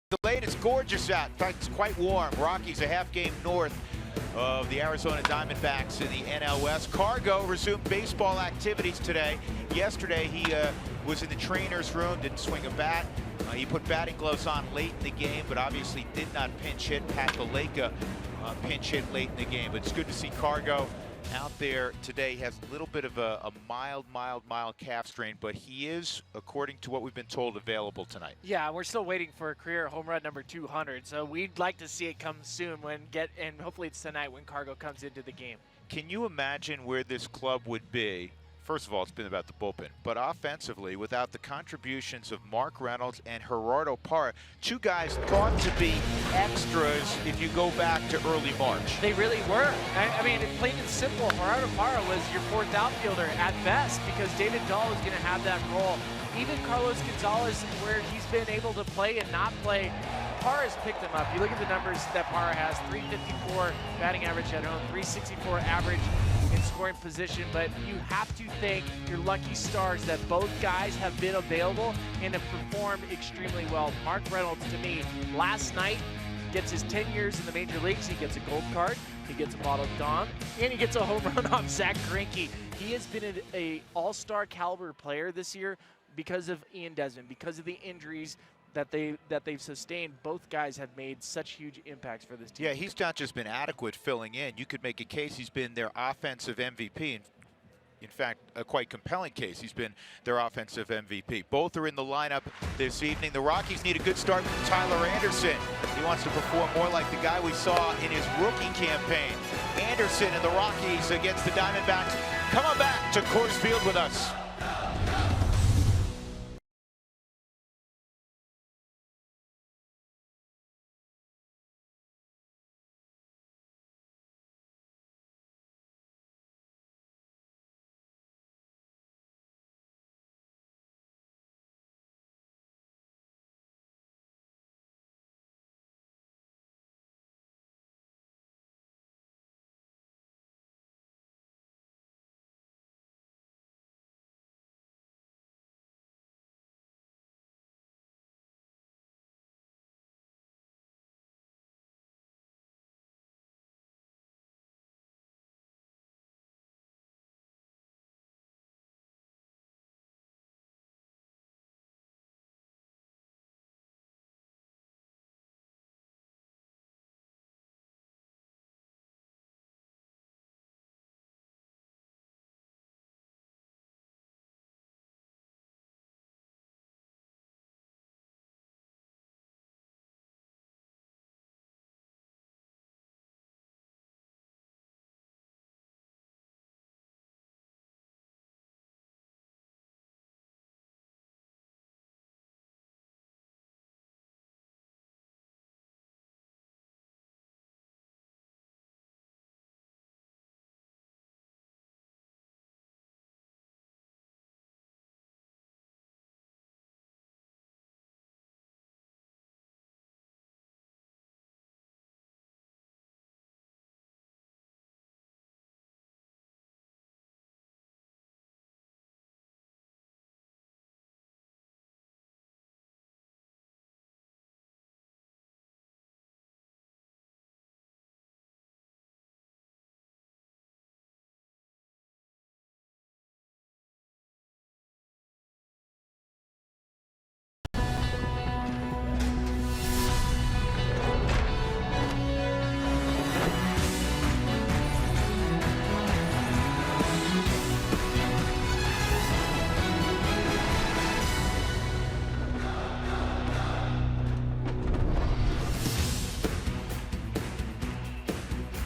Delayed, it's gorgeous out. In fact, it's quite warm. Rockies a half game north of the Arizona Diamondbacks in the NL West. Cargo resumed baseball activities today. Yesterday, he was in the trainer's room, didn't swing a bat. He put batting gloves on late in the game, but obviously did not pinch hit. Pat Galeka pinch hit late in the game. But it's good to see Cargo out there today. He has a little bit of a mild calf strain, but he is, according to what we've been told, available tonight. Yeah, we're still waiting for a career home run number 200, so we'd like to see it come soon and hopefully it's tonight when Cargo comes into the game. Can you imagine where this club would be? First of all, it's been about the bullpen, but offensively, without the contributions of Mark Reynolds and Gerardo Parra, two guys thought to be extras if you go back to early March. They really were. I mean, plain and simple, Gerardo Parra was your fourth outfielder at best because David Dahl was going to have that role. Even Carlos Gonzalez, where he's been able to play and not play, Parra's picked them up. You look at the numbers that Parra has, 354 batting average at home, 364 average in scoring position, but you have to thank your lucky stars that both guys have been available and have performed extremely well. Mark Reynolds, to me, last night gets his 10 years in the major leagues. He gets a gold card, he gets a bottle of Dom, and he gets a home run off Zach Greinke. He has been an all-star caliber player this year because of Ian Desmond, because of the injuries that they've sustained. Both guys have made such huge impacts for this team. Yeah, he's not just been adequate filling in. You could make a case he's been their offensive MVP. In fact, a quite compelling case. He's been their offensive MVP. Both are in the lineup this evening. The Rockies need a good start from Tyler Anderson. He wants to perform more like the guy we saw in his rookie campaign. Anderson and the Rockies against the Diamondbacks. Come on back to Coors Field with us.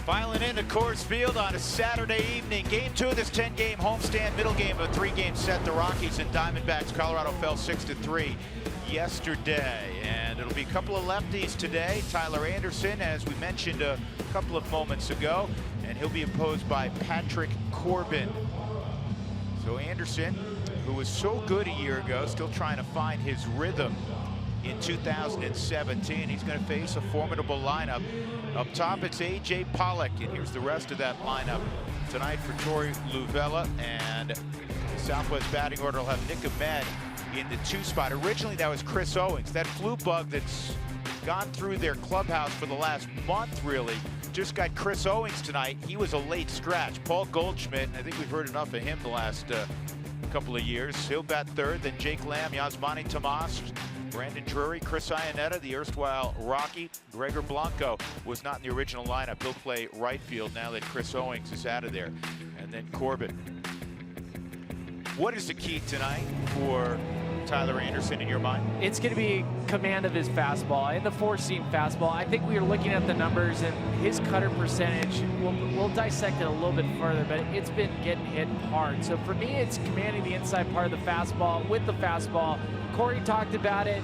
Filing into Coors Field on a Saturday evening. Game 2 of this 10-game homestand, middle game of a 3-game set. The Rockies and Diamondbacks. Colorado fell 6-3 yesterday. And it'll be a couple of lefties today. Tyler Anderson, as we mentioned a couple of moments ago. And he'll be opposed by Patrick Corbin. So Anderson, who was so good a year ago, still trying to find his rhythm in 2017. He's going to face a formidable lineup. Up top, it's A.J. Pollock, and here's the rest of that lineup tonight for Torey Lovullo. And the Southwest batting order will have Nick Ahmed in the 2 spot. Originally, that was Chris Owings. That flu bug that's gone through their clubhouse for the last month, really. Just got Chris Owings tonight. He was a late scratch. Paul Goldschmidt, I think we've heard enough of him the last couple of years. He'll bat third. Then Jake Lamb, Yasmani Tomas, Brandon Drury, Chris Iannetta, the erstwhile Rocky. Gregor Blanco was not in the original lineup. He'll play right field now that Chris Owings is out of there. And then Corbett. What is the key tonight for Tyler Anderson in your mind? It's going to be command of his fastball and the four-seam fastball. I think we are looking at the numbers and his cutter percentage. We'll dissect it a little bit further, but it's been getting hit hard. So for me, it's commanding the inside part of the fastball with the fastball. Corey talked about it,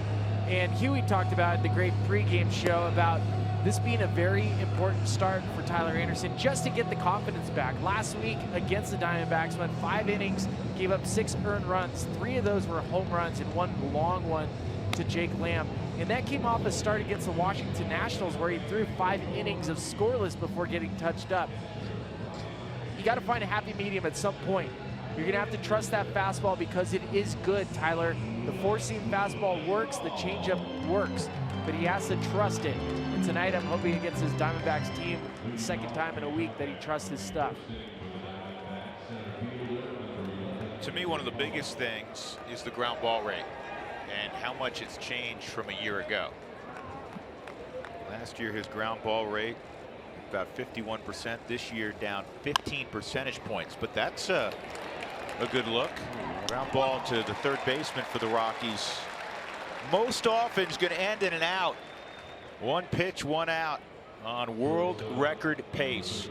and Huey talked about it, the great pregame show, about this being a very important start for Tyler Anderson just to get the confidence back. Last week against the Diamondbacks, went 5 innings, gave up 6 earned runs. 3 of those were home runs and 1 long one to Jake Lamb. And that came off a start against the Washington Nationals where he threw 5 innings of scoreless before getting touched up. You got to find a happy medium at some point. You're going to have to trust that fastball because it is good, Tyler. The four-seam fastball works, the changeup works, but he has to trust it. And tonight I'm hoping against his Diamondbacks team, the second time in a week, that he trusts his stuff. To me, one of the biggest things is the ground ball rate and how much it's changed from a year ago. Last year, his ground ball rate about 51%. This year, down 15 percentage points. But that's a good look. Ground ball to the third baseman for the Rockies. Most often is going to end in an out. 1 pitch, 1 out on world record pace.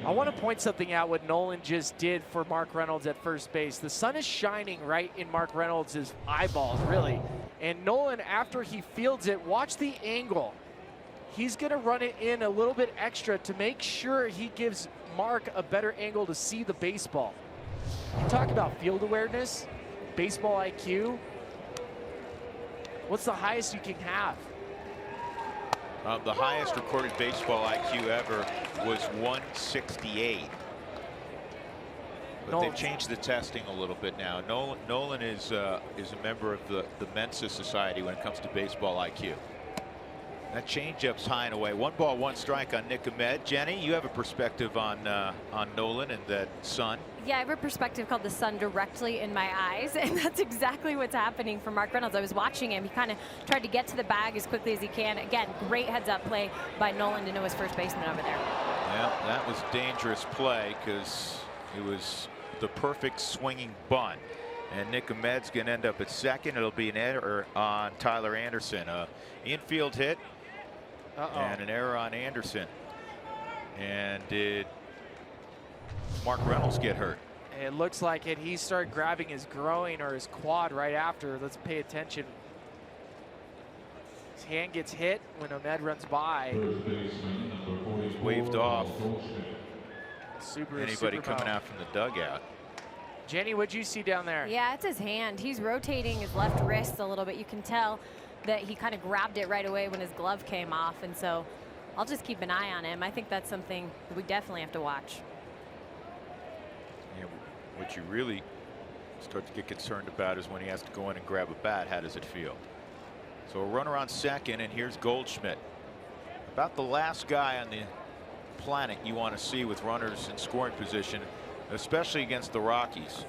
I want to point something out what Nolan just did for Mark Reynolds at first base. The sun is shining right in Mark Reynolds' eyeballs, really. And Nolan, after he fields it, watch the angle. He's going to run it in a little bit extra to make sure he gives Mark a better angle to see the baseball. You talk about field awareness, baseball IQ. What's the highest you can have? The highest recorded baseball IQ ever was 168. But they've changed the testing a little bit now. Nolan is a member of the Mensa Society when it comes to baseball IQ. That changeup's high and away. 1 ball, 1 strike on Nick Ahmed. Jenny, you have a perspective on Nolan and that sun. Yeah, I have a perspective called the sun directly in my eyes, and that's exactly what's happening for Mark Reynolds. I was watching him. He kind of tried to get to the bag as quickly as he can. Again, great heads-up play by Nolan to know his first baseman over there. Yeah, that was dangerous play because it was the perfect swinging bunt. And Nick Ahmed's going to end up at second. It'll be an error on Tyler Anderson. Infield hit. And an error on Anderson. And did Mark Reynolds get hurt? It looks like it. He started grabbing his groin or his quad right after. Let's pay attention. His hand gets hit when Ahmed runs by. He's waved off. Anybody coming out from the dugout. Jenny, what'd you see down there? Yeah, it's his hand. He's rotating his left wrist a little bit. You can tell that he kind of grabbed it right away when his glove came off, and so I'll just keep an eye on him. I think that's something that we definitely have to watch. Yeah, what you really start to get concerned about is when he has to go in and grab a bat. How does it feel? So a runner on second, and here's Goldschmidt. About the last guy on the planet you want to see with runners in scoring position, especially against the Rockies.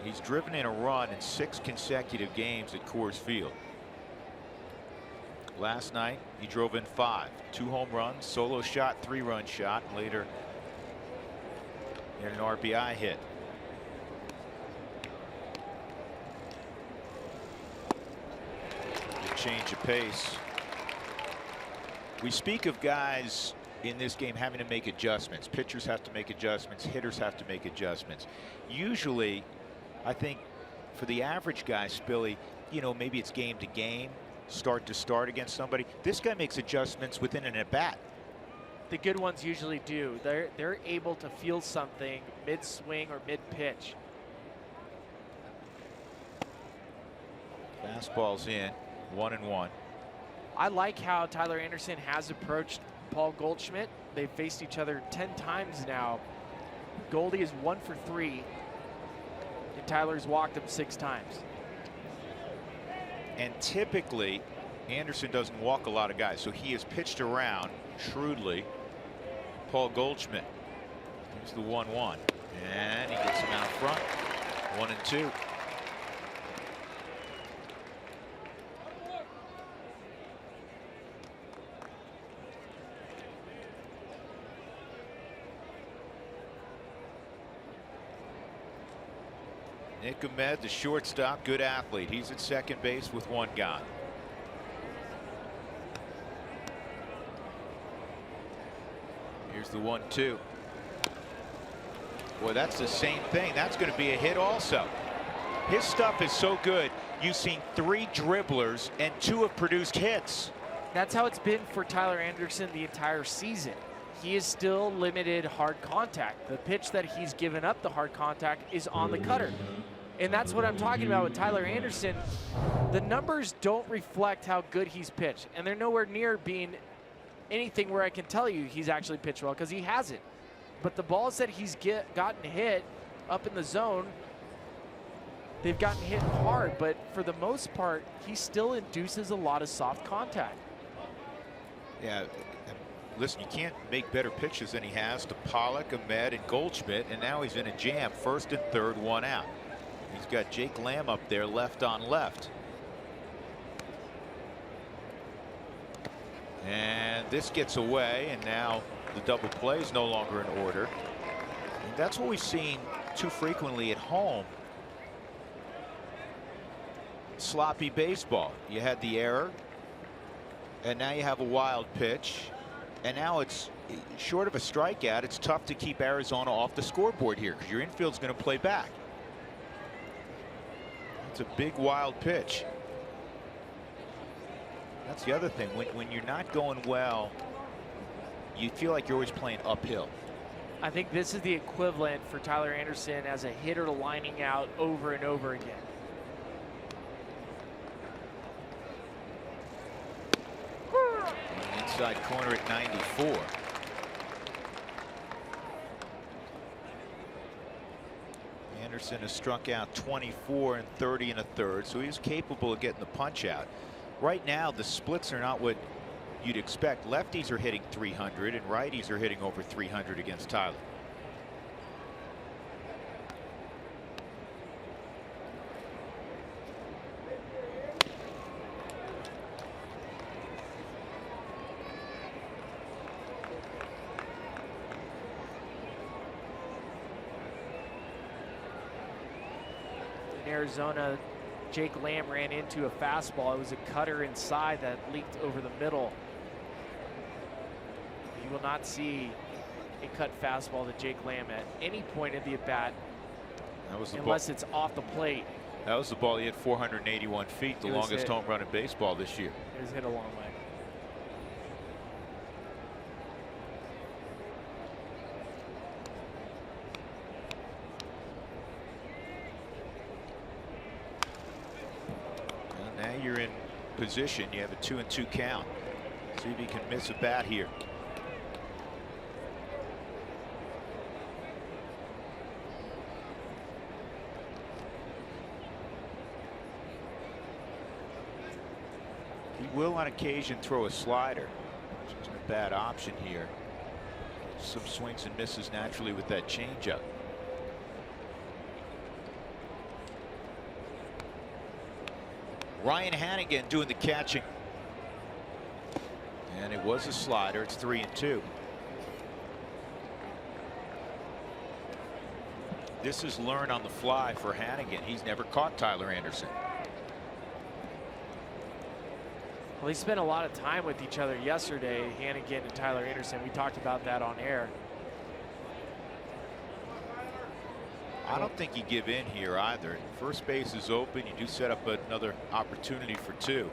He's driven in a run in 6 consecutive games at Coors Field. Last night he drove in 5, 2 home runs, solo shot, 3-run shot, and later he had an RBI hit. The change of pace. We speak of guys in this game having to make adjustments. Pitchers have to make adjustments, hitters have to make adjustments. Usually, I think for the average guy, Spilly, you know, maybe it's game to game, start to start against somebody. This guy makes adjustments within an at-bat. The good ones usually do. They're able to feel something mid-swing or mid-pitch. Fastball's in, 1-1. I like how Tyler Anderson has approached Paul Goldschmidt. They've faced each other 10 times now. Goldie is 1 for 3, and Tyler's walked him 6 times. And typically, Anderson doesn't walk a lot of guys, so he has pitched around shrewdly Paul Goldschmidt. Here's the 1-1, and he gets him out front. 1-2. Nick Ahmed, the shortstop, good athlete. He's at second base with one gone. Here's the 1-2. Boy, that's the same thing. That's going to be a hit also. His stuff is so good. You've seen 3 dribblers and 2 have produced hits. That's how it's been for Tyler Anderson the entire season. He is still limited hard contact. The pitch that he's given up the hard contact is on the cutter. And that's what I'm talking about with Tyler Anderson. The numbers don't reflect how good he's pitched, and they're nowhere near being anything where I can tell you he's actually pitched well, because he hasn't. But the balls that he's gotten hit up in the zone, they've gotten hit hard, but for the most part, he still induces a lot of soft contact. Yeah, listen, you can't make better pitches than he has to Pollock, Ahmed, and Goldschmidt, and now he's in a jam. First and third, 1 out. He's got Jake Lamb up there, left on left. And this gets away, and now the double play is no longer in order. And that's what we've seen too frequently at home. Sloppy baseball. You had the error, and now you have a wild pitch, and now it's short of a strikeout. It's tough to keep Arizona off the scoreboard here because your infield's going to play back. It's a big wild pitch. That's the other thing. When you're not going well, you feel like you're always playing uphill. I think this is the equivalent for Tyler Anderson as a hitter lining out over and over again. Inside corner at 94. Anderson has struck out 24 and 30 and a third, so he's capable of getting the punch out. Right now, the splits are not what you'd expect. Lefties are hitting 300 and righties are hitting over 300 against Tyler. In Arizona, Jake Lamb ran into a fastball. It was a cutter inside that leaked over the middle. You will not see a cut fastball to Jake Lamb at any point in the at-bat unless it's off the plate. That was the ball. He hit 481 feet, the longest home run in baseball this year. It was hit a long way. Now you're in position. You have a 2-2 count. See if he can miss a bat here. He will on occasion throw a slider, which isn't a bad option here. Some swings and misses naturally with that changeup. Ryan Hannigan doing the catching. And it was a slider. It's 3-2. This is learn on the fly for Hannigan. He's never caught Tyler Anderson. Well, they spent a lot of time with each other yesterday, Hannigan and Tyler Anderson. We talked about that on air. I don't think you give in here either. First base is open. You do set up another opportunity for 2. So if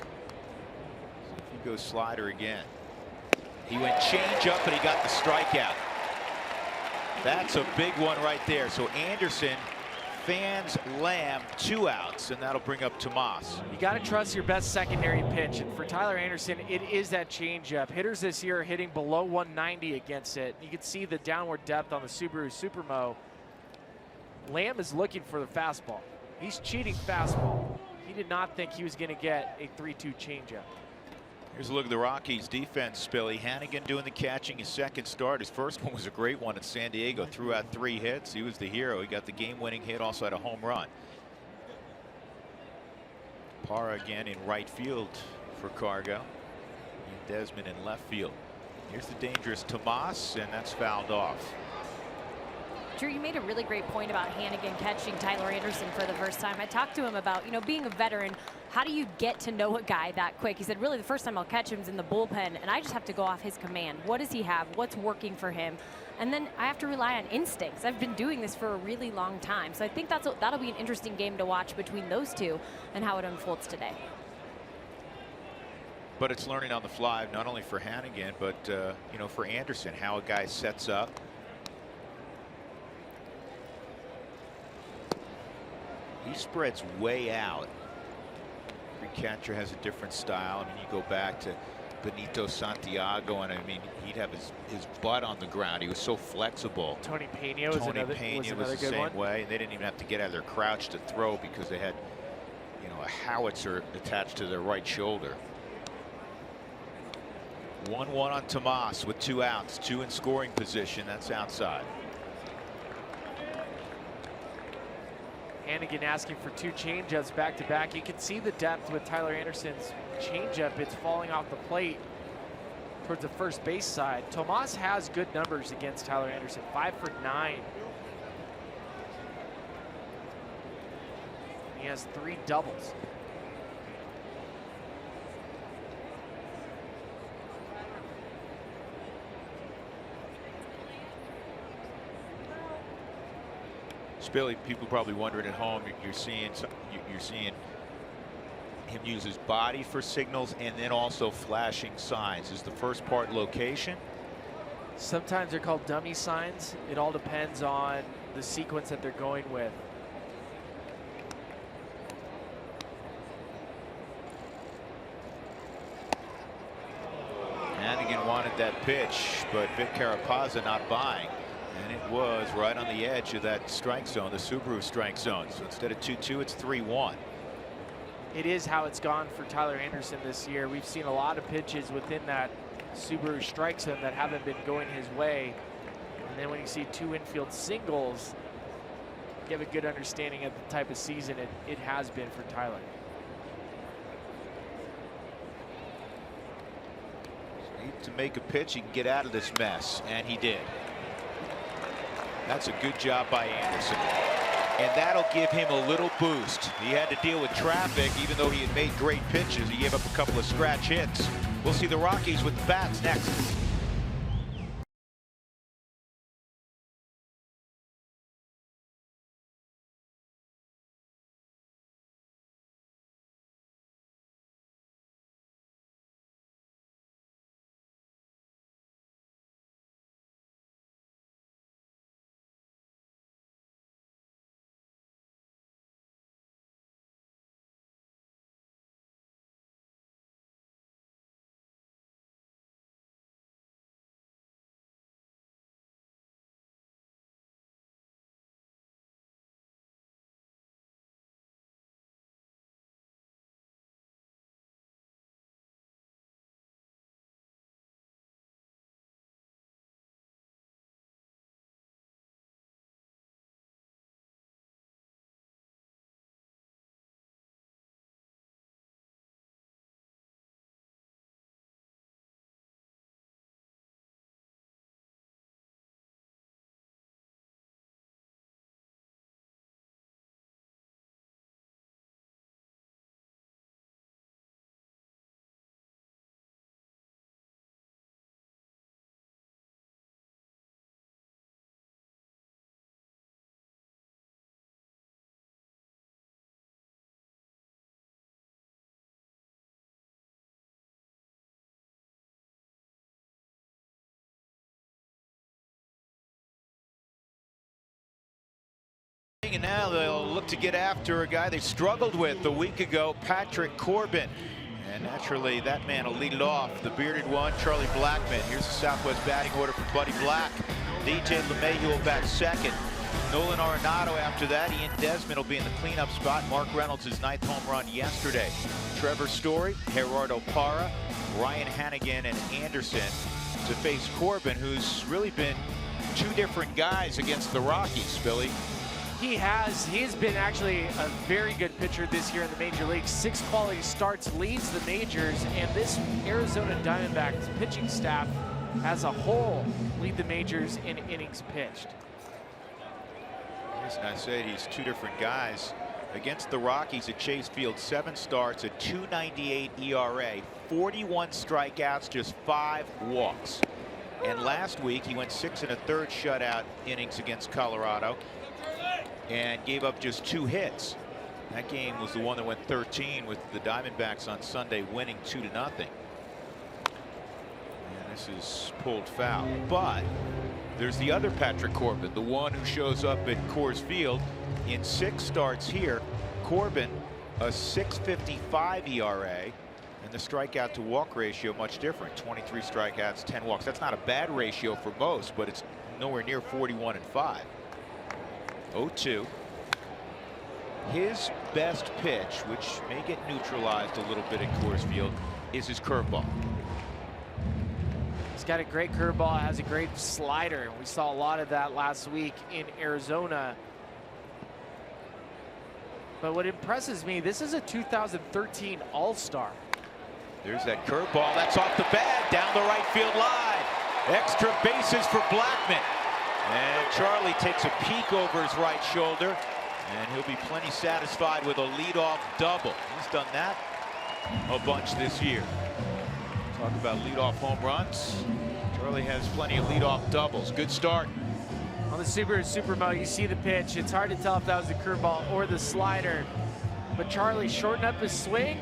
you go slider again. He went change up, but he got the strikeout. That's a big one right there. So Anderson fans Lamb, 2 outs, and that'll bring up Tomas. You got to trust your best secondary pitch, and for Tyler Anderson, it is that changeup. Hitters this year are hitting below 190 against it. You can see the downward depth on the Subaru Supermo. Lamb is looking for the fastball. He's cheating fastball. He did not think he was going to get a 3-2 changeup. Here's a look at the Rockies defense, Billy. Hannigan doing the catching his second start. His first one was a great one in San Diego. Threw out 3 hits. He was the hero. He got the game-winning hit, also had a home run. Parra again in right field for Cargo. And Desmond in left field. Here's the dangerous Tomas, and that's fouled off. Drew, you made a really great point about Hannigan catching Tyler Anderson for the first time. I talked to him about, being a veteran, how do you get to know a guy that quick? He said, really, the first time I'll catch him is in the bullpen, and I just have to go off his command. What does he have? What's working for him? And then I have to rely on instincts. I've been doing this for a really long time. So I think that'll be an interesting game to watch between those two and how it unfolds today. But it's learning on the fly, not only for Hannigan, but, for Anderson, how a guy sets up. He spreads way out. Every catcher has a different style. I mean, you go back to Benito Santiago, and I mean, he'd have his butt on the ground. He was so flexible. Tony Pena was another the good same one. way. They didn't even have to get out of their crouch to throw because they had, a howitzer attached to their right shoulder. 1-1 on Tomas with 2 outs, 2 in scoring position. That's outside. Hannigan asking for 2 changeups back to back. You can see the depth with Tyler Anderson's changeup. It's falling off the plate towards the first base side. Tomas has good numbers against Tyler Anderson, 5 for 9. He has 3 doubles. Billy, people probably wondering at home, you're seeing him use his body for signals and then also flashing signs. Is the first part location? Sometimes they're called dummy signs. It all depends on the sequence that they're going with. Hannigan wanted that pitch, but Vic Carapazza not buying. And it was right on the edge of that strike zone, the Subaru strike zone. So instead of 2-2, it's 3-1. It is how it's gone for Tyler Anderson this year. We've seen a lot of pitches within that Subaru strike zone that haven't been going his way. And then when you see 2 infield singles, you have a good understanding of the type of season it has been for Tyler. Need to make a pitch, he can get out of this mess, and he did. That's a good job by Anderson. And that'll give him a little boost. He had to deal with traffic, even though he had made great pitches. He gave up a couple of scratch hits. We'll see the Rockies with the bats next. And now they'll look to get after a guy they struggled with a week ago, Patrick Corbin. And naturally, that man will lead it off. The bearded one, Charlie Blackmon. Here's the Southwest batting order for Buddy Black. DJ LeMahieu will bat second. Nolan Arenado after that. Ian Desmond will be in the cleanup spot. Mark Reynolds' 9th home run yesterday. Trevor Story, Gerardo Parra, Ryan Hannigan and Anderson to face Corbin, who's really been two different guys against the Rockies, Billy. He has been actually a very good pitcher this year in the major leagues. 6 quality starts, leads the majors, and this Arizona Diamondbacks pitching staff as a whole lead the majors in innings pitched. As I said, he's two different guys. Against the Rockies at Chase Field, 7 starts, a 2.98 ERA, 41 strikeouts, just 5 walks. And last week he went 6 1/3 shutout innings against Colorado and gave up just 2 hits. That game was the one that went 13 with the Diamondbacks on Sunday winning 2-0. And this is pulled foul. But there's the other Patrick Corbin, the one who shows up at Coors Field in 6 starts here. Corbin, a 6.55 ERA, and the strikeout to walk ratio much different. 23 strikeouts, 10 walks. That's not a bad ratio for most, but it's nowhere near 41 and 5. 0-2. His best pitch, which may get neutralized a little bit at Coors Field, is his curveball. He's got a great curveball, has a great slider. We saw a lot of that last week in Arizona. But what impresses me, this is a 2013 All-Star. There's that curveball. That's off the bat, down the right field line. Extra bases for Blackmon. And Charlie takes a peek over his right shoulder, and he'll be plenty satisfied with a leadoff double. He's done that a bunch this year. Talk about leadoff home runs. Charlie has plenty of leadoff doubles. Good start. On the Supermo, you see the pitch. It's hard to tell if that was the curveball or the slider. But Charlie shortened up his swing,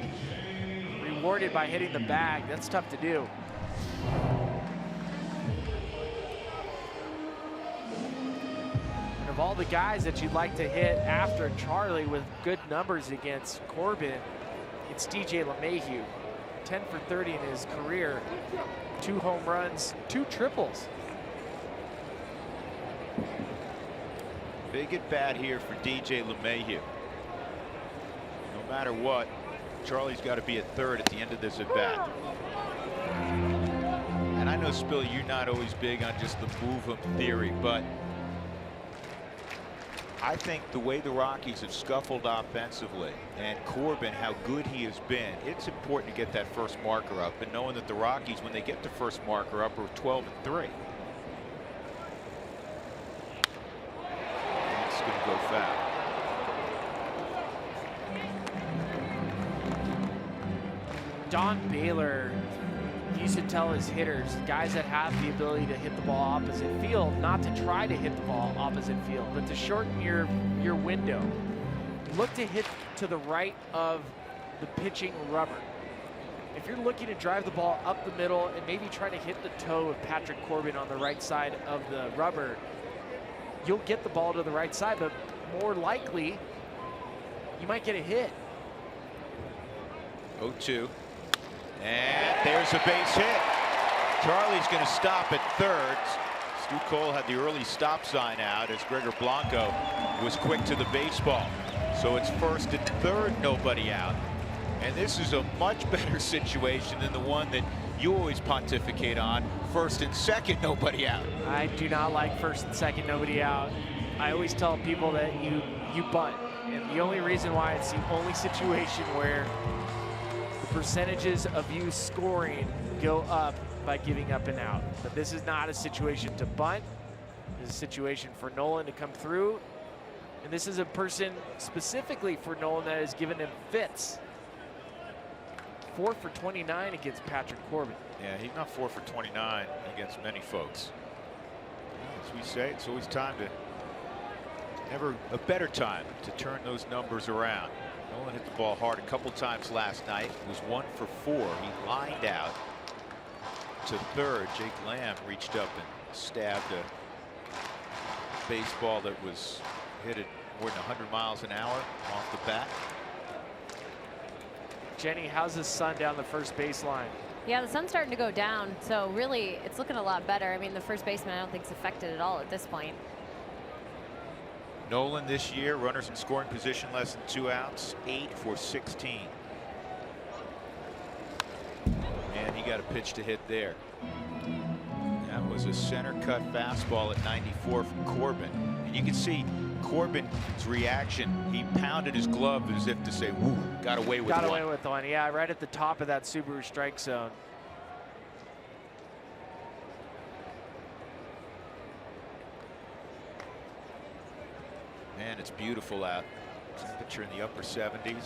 rewarded by hitting the bag. That's tough to do. And of all the guys that you'd like to hit after Charlie with good numbers against Corbin, it's DJ LeMahieu. 10 for 30 in his career. 2 home runs, 2 triples. Big at bat here for DJ LeMahieu. No matter what, Charlie's got to be at third at the end of this at bat. And I know, Spill, you're not always big on just the move 'em theory, but I think the way the Rockies have scuffled offensively and Corbin, how good he has been, it's important to get that first marker up, and knowing that the Rockies, when they get the first marker up, are 12-3. It's going to go foul. Don Baylor used to tell his hitters, guys that have the ability to hit the ball opposite field, not to try to hit the ball opposite field, but to shorten your window. Look to hit to the right of the pitching rubber. If you're looking to drive the ball up the middle and maybe try to hit the toe of Patrick Corbin on the right side of the rubber, you'll get the ball to the right side, but more likely, you might get a hit. 0-2. And there's a base hit. Charlie's going to stop at third. Stu Cole had the early stop sign out as Gregor Blanco was quick to the baseball. So it's first and third, nobody out. And this is a much better situation than the one that you always pontificate on. First and second, nobody out. I do not like first and second, nobody out. I always tell people that you bunt. And the only reason why it's the only situation where percentages of you scoring go up by giving up and out. But this is not a situation to bunt. This is a situation for Nolan to come through. And this is a person specifically for Nolan that has given him fits. 4 for 29 against Patrick Corbin. Yeah, he's not 4 for 29 against many folks. As we say, it's always time to, never a better time to turn those numbers around. Nolan hit the ball hard a couple times last night. Was 1 for 4. He lined out to third. Jake Lamb reached up and stabbed a baseball that was hit at more than 100 miles an hour off the bat. Jenny, how's the sun down the first baseline? Yeah, the sun's starting to go down, so really it's looking a lot better. I mean, the first baseman I don't think is affected at all at this point. Nolan this year, runners in scoring position less than 2 outs, 8 for 16. And he got a pitch to hit there. That was a center cut fastball at 94 from Corbin. And you can see Corbin's reaction. He pounded his glove as if to say, woo, got away with one. Got away with one, yeah, right at the top of that Subaru strike zone. Man, it's beautiful out. Temperature in the upper 70s.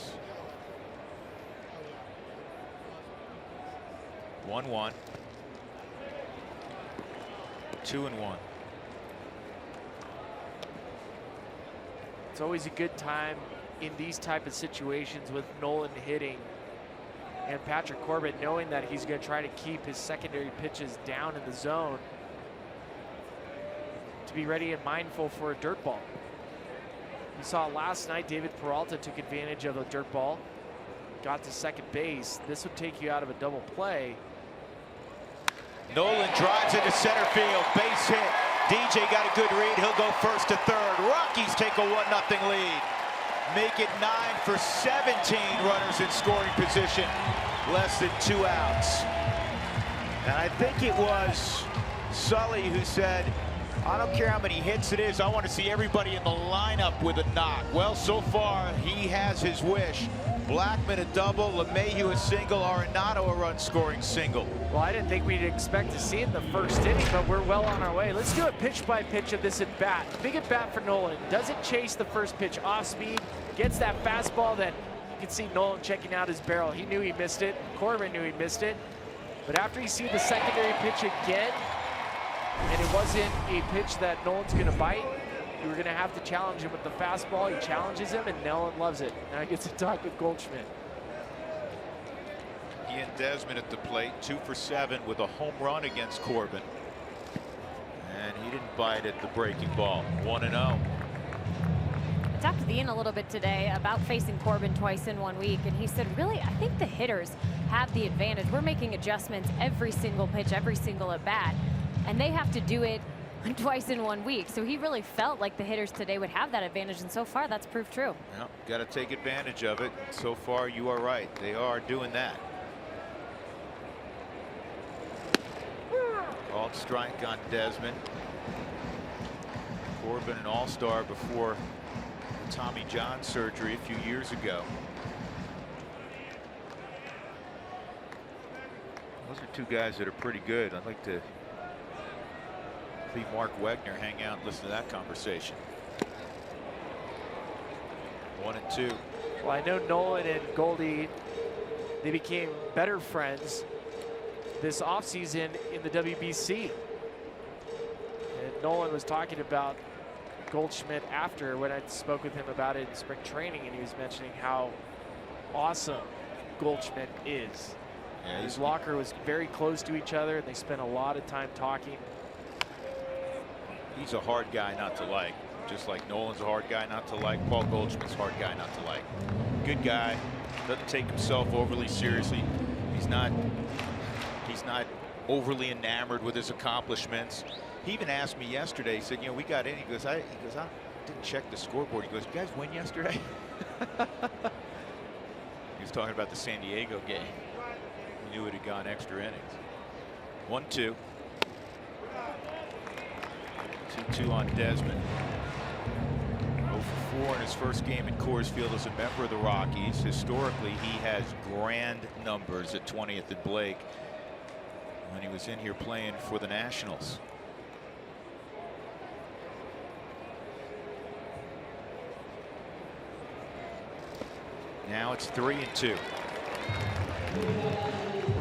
1-1. 2-1. It's always a good time in these type of situations with Nolan hitting and Patrick Corbin knowing that he's going to try to keep his secondary pitches down in the zone to be ready and mindful for a dirt ball. We saw last night David Peralta took advantage of a dirt ball, got to second base. This would take you out of a double play. Nolan drives into center field, base hit. DJ got a good read. He'll go first to third. Rockies take a 1-0 lead. Make it 9 for 17 runners in scoring position. Less than 2 outs. And I think it was Sully who said, I don't care how many hits it is. I want to see everybody in the lineup with a knock. Well, so far, he has his wish. Blackman a double, LeMahieu a single, Arenado a run-scoring single. Well, I didn't think we'd expect to see it in the first inning, but we're well on our way. Let's do a pitch-by-pitch of this at-bat. Big at-bat for Nolan. Doesn't chase the first pitch off speed. Gets that fastball that you can see Nolan checking out his barrel. He knew he missed it. Corbin knew he missed it. But after you see the secondary pitch again, and it wasn't a pitch that Nolan's going to bite, you were going to have to challenge him with the fastball. He challenges him, and Nolan loves it. Now he gets to talk with Goldschmidt. Ian Desmond at the plate, 2 for 7 with a home run against Corbin. And he didn't bite at the breaking ball. 1-0. Talked to Ian a little bit today about facing Corbin twice in 1 week, and he said, really, I think the hitters have the advantage. We're making adjustments every single pitch, every single at-bat, and they have to do it twice in 1 week. So he really felt like the hitters today would have that advantage, and so far that's proved true. Yeah, got to take advantage of it. So far, you are right. They are doing that. Called strike on Desmond. Corbin, an all-star before the Tommy John surgery a few years ago. Those are two guys that are pretty good. I'd like to see Mark Wegner hang out and listen to that conversation. 1-2. Well, I know Nolan and Goldie, they became better friends this offseason in the WBC. And Nolan was talking about Goldschmidt after, when I spoke with him about it in spring training, and he was mentioning how awesome Goldschmidt is. Yeah, his locker was very close to each other, and they spent a lot of time talking. He's a hard guy not to like. Just like Nolan's a hard guy not to like, Paul Goldschmidt's a hard guy not to like. Good guy, doesn't take himself overly seriously. He's not overly enamored with his accomplishments. He even asked me yesterday, he said, you know, we got in. He goes, I didn't check the scoreboard. He goes, you guys win yesterday? He was talking about the San Diego game. He knew it had gone extra innings. 1-2. 2-2 on Desmond. 0 for 4 in his first game at Coors Field as a member of the Rockies. Historically, he has grand numbers at 20th and Blake when he was in here playing for the Nationals. Now it's 3-2.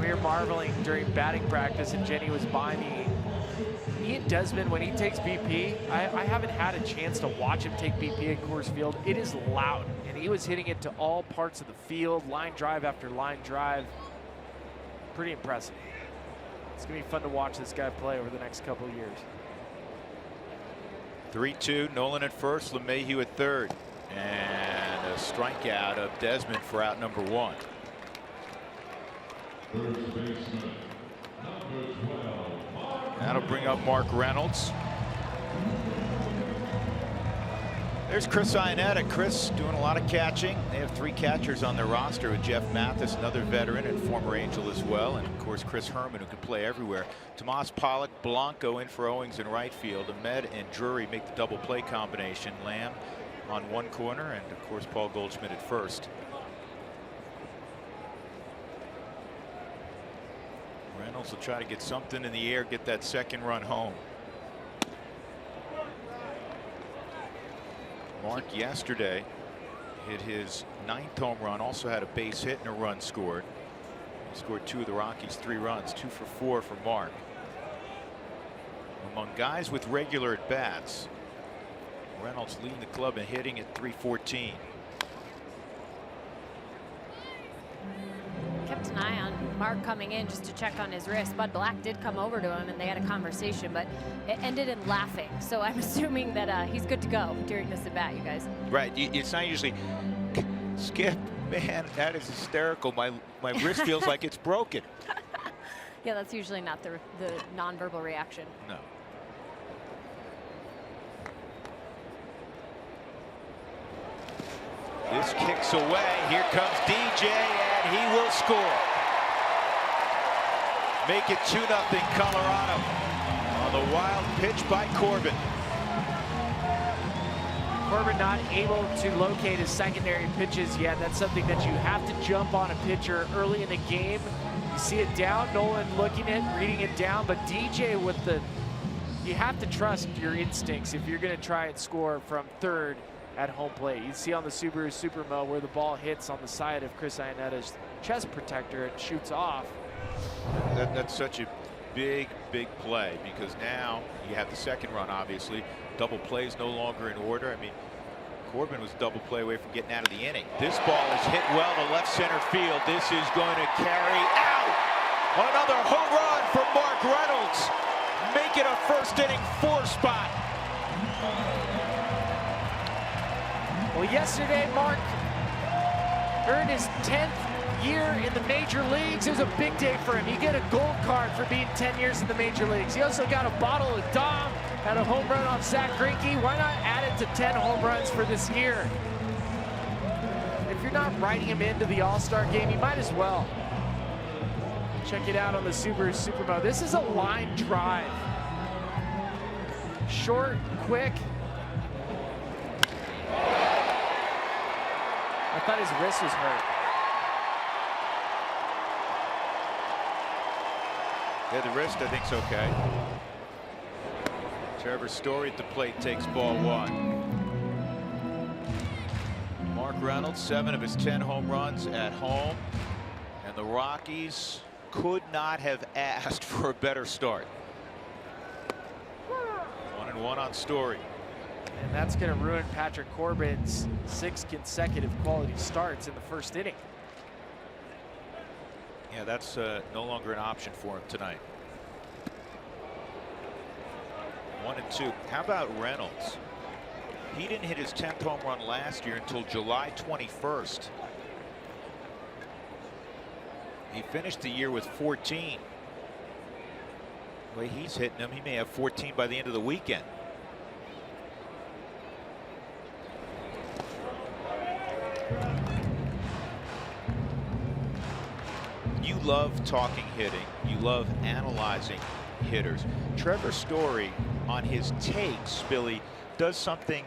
We were marveling during batting practice, and Jenny was by me. Ian Desmond, when he takes BP, I haven't had a chance to watch him take BP at Coors Field. It is loud, and he was hitting it to all parts of the field, line drive after line drive. Pretty impressive. It's going to be fun to watch this guy play over the next couple of years. 3-2, Nolan at first, LeMahieu at third. And a strikeout of Desmond for out number 1. That'll bring up Mark Reynolds. There's Chris Iannetta. Chris doing a lot of catching. They have 3 catchers on their roster with Jeff Mathis, another veteran and former Angel as well, and of course Chris Herman, who can play everywhere. Tomas Pollock, Blanco in for Owings in right field. Ahmed and Drury make the double play combination. Lamb on one corner, and of course Paul Goldschmidt at first. Reynolds will try to get something in the air, get that second run home. Mark yesterday hit his 9th home run, also had a base hit and a run scored. He scored 2 of the Rockies' 3 runs, 2 for 4 for Mark. Among guys with regular at bats, Reynolds leading the club in hitting at .314. Kept an eye on Mark coming in just to check on his wrist. Bud Black did come over to him and they had a conversation, but it ended in laughing. So I'm assuming that he's good to go during this at bat, you guys. Right. It's not usually Skip. Man, that is hysterical. My wrist feels like it's broken. Yeah, that's usually not the nonverbal reaction. No. This kicks away. Here comes DJ, and he will score. Make it 2-0 Colorado on the wild pitch by Corbin. Corbin not able to locate his secondary pitches yet. That's something that you have to jump on a pitcher early in the game. You see it down, Nolan looking at, reading it down, but DJ with the, you have to trust your instincts if you're going to try and score from third at home plate. You see on the Subaru Supermo where the ball hits on the side of Chris Iannetta's chest protector and shoots off. That's such a big play, because now you have the second run, obviously. Double plays no longer in order. I mean, Corbin was double play away from getting out of the inning. This ball is hit well to left center field. This is going to carry out. Another home run for Mark Reynolds. Make it a first inning 4 spot. Well, yesterday, Mark earned his 10th year in the major leagues. It was a big day for him. He got a gold card for being 10 years in the major leagues. He also got a bottle of Dom, had a home run on Zach Greinke. Why not add it to 10 home runs for this year? If you're not writing him into the All-Star game, you might as well. Check it out on the Subaru Supermo. This is a line drive. Short, quick. I thought his wrist was hurt. Yeah, the wrist, I think, is okay. Trevor Story at the plate takes ball 1. Mark Reynolds, 7 of his 10 home runs at home. And the Rockies could not have asked for a better start. 1-1 on Story. And that's going to ruin Patrick Corbin's 6 consecutive quality starts in the first inning. Yeah, that's no longer an option for him tonight. 1-2. How about Reynolds? He didn't hit his 10th home run last year until July 21st. He finished the year with 14. The way he's hitting them, he may have 14 by the end of the weekend. You love talking hitting. You love analyzing hitters. Trevor Story on his takes, Billy, does something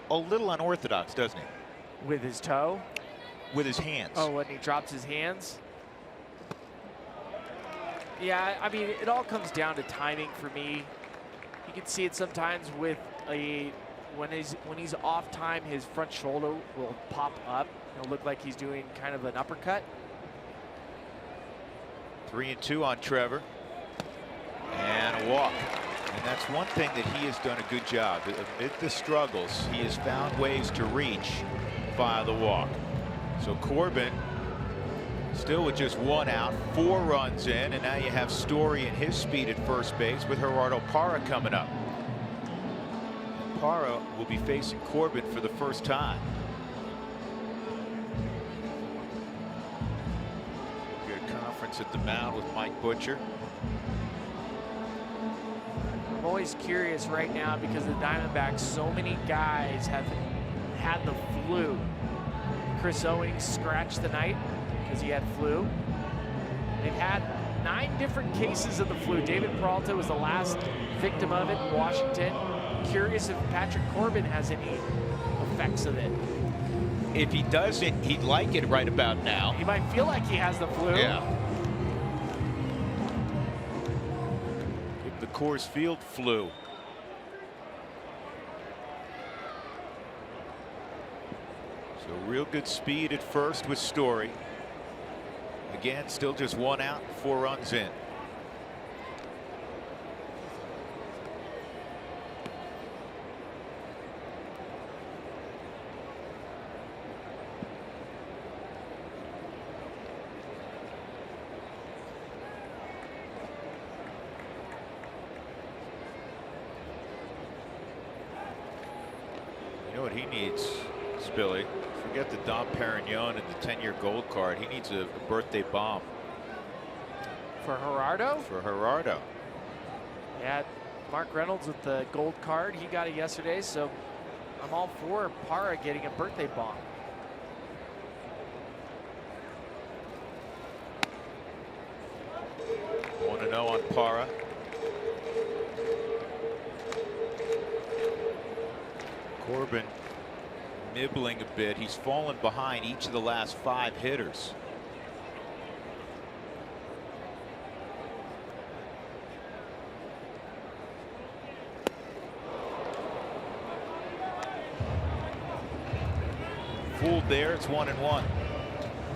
a little unorthodox, doesn't he? With his toe? With his hands. Oh, when he drops his hands? Yeah, I mean, it all comes down to timing for me. You can see it sometimes with when he's off time, his front shoulder will pop up. It'll look like he's doing kind of an uppercut. 3-2 on Trevor. And a walk. And that's one thing that he has done a good job. Amid the struggles, he has found ways to reach via the walk. So Corbin still with just 1 out, 4 runs in, and now you have Story and his speed at first base with Gerardo Parra coming up. And Parra will be facing Corbin for the first time. Good conference at the mound with Mike Butcher. I'm always curious right now because the Diamondbacks, so many guys have had the flu. Chris Owings scratched the night because he had flu. They've had 9 different cases of the flu. David Peralta was the last victim of it in Washington. Curious if Patrick Corbin has any effects of it. If he doesn't, he'd like it right about now. He might feel like he has the flu. Yeah. Give the Coors Field flu. So real good speed at first with Story. Again, still just 1 out, 4 runs in. You know what he needs, Spilly? Forget the Dom Perignon and the 10-year gold card. He needs a birthday bomb. For Gerardo? For Gerardo. Yeah, Mark Reynolds with the gold card. He got it yesterday, so I'm all for Parra getting a birthday bomb. Want to know on Parra. Corbin nibbling a bit. He's fallen behind each of the last 5 hitters. Fooled there. It's 1-1.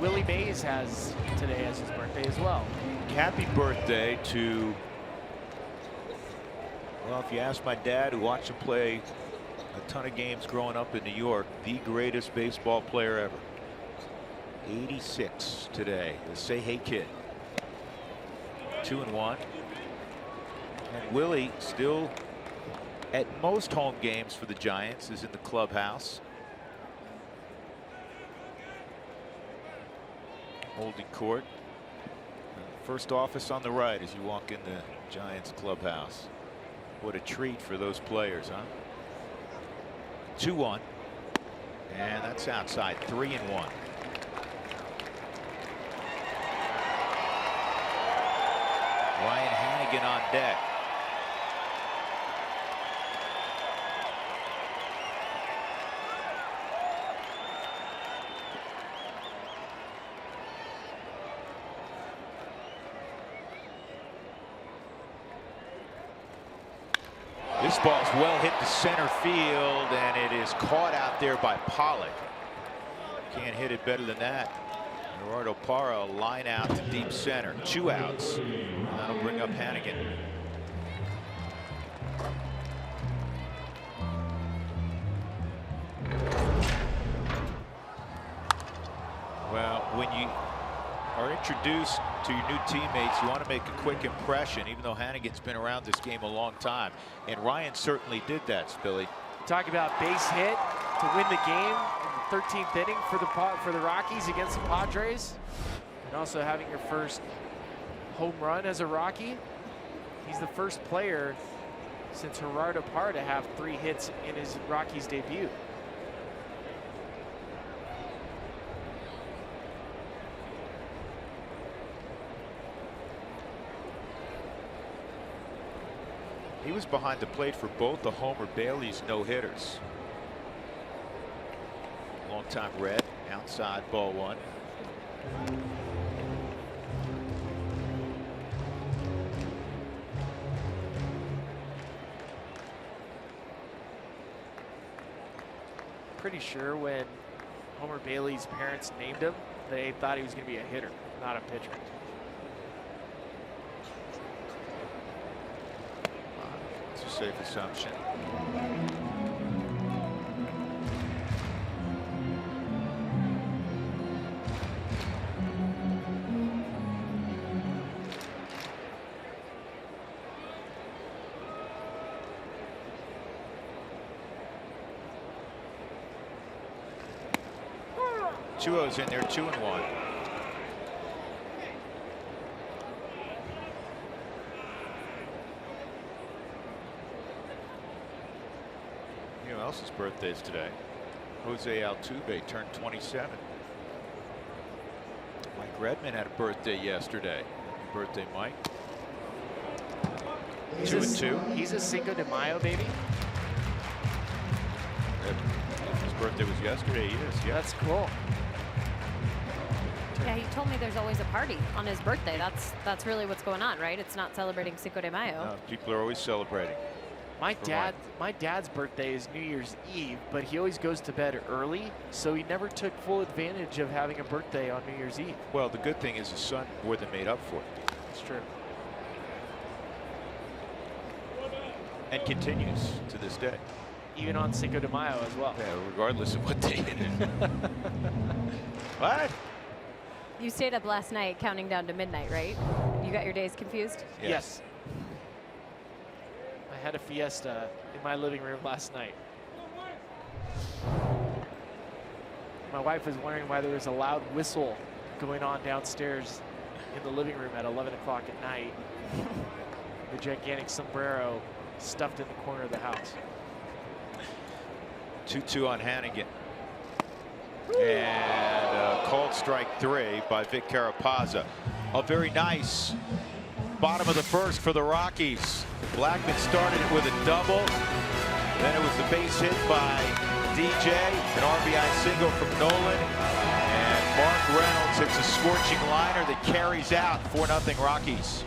Willie Mays has today as his birthday as well. Happy birthday to, well, if you ask my dad, who watched him play a ton of games growing up in New York, the greatest baseball player ever. 86 today. The Say Hey Kid. 2-1. And Willie still at most home games for the Giants is in the clubhouse. Holding court. First office on the right as you walk in the Giants clubhouse. What a treat for those players, huh? 2-1. And that's outside. 3-1. Ryan Hannigan on deck. This ball's well hit to center field, and it is caught out there by Pollock. Can't hit it better than that. Gerardo Parra, line out to deep center. 2 outs. And that'll bring up Hannigan. Well, when you are introduced to your new teammates, you want to make a quick impression, even though Hannigan's been around this game a long time. And Ryan certainly did that, Spilly. Talk about base hit to win the game in the 13th inning for the Rockies against the Padres. And also having your first home run as a Rocky. He's the first player since Gerardo Parra to have 3 hits in his Rockies debut. He was behind the plate for both the Homer Bailey's no-hitters. Long time Red, outside, ball 1. Pretty sure when Homer Bailey's parents named him, they thought he was going to be a hitter, not a pitcher. It's a safe assumption. Two O's in there, 2-1. You know who else's birthday is today? Jose Altuve turned 27. Mike Redmond had a birthday yesterday. Happy birthday, Mike. He's 2 and 2. He's a Cinco de Mayo baby. His birthday was yesterday. He is. Yeah. That's cool. Yeah, he told me there's always a party on his birthday. That's really what's going on, right? It's not celebrating Cinco de Mayo. People are always celebrating. My dad's birthday is New Year's Eve, but he always goes to bed early, so he never took full advantage of having a birthday on New Year's Eve. Well, the good thing is his son more than made up for it. That's true. And continues to this day. Even on Cinco de Mayo as well. Yeah, regardless of what day it is. What? You stayed up last night counting down to midnight, right? You got your days confused? Yes. I had a fiesta in my living room last night. My wife was wondering why there was a loud whistle going on downstairs in the living room at 11 o'clock at night. The gigantic sombrero stuffed in the corner of the house. 2-2 on Hannigan. And called strike 3 by Vic Carapazza. A very nice bottom of the first for the Rockies. Blackman started it with a double. Then it was the base hit by DJ, an RBI single from Nolan. And Mark Reynolds hits a scorching liner that carries out 4-0 Rockies.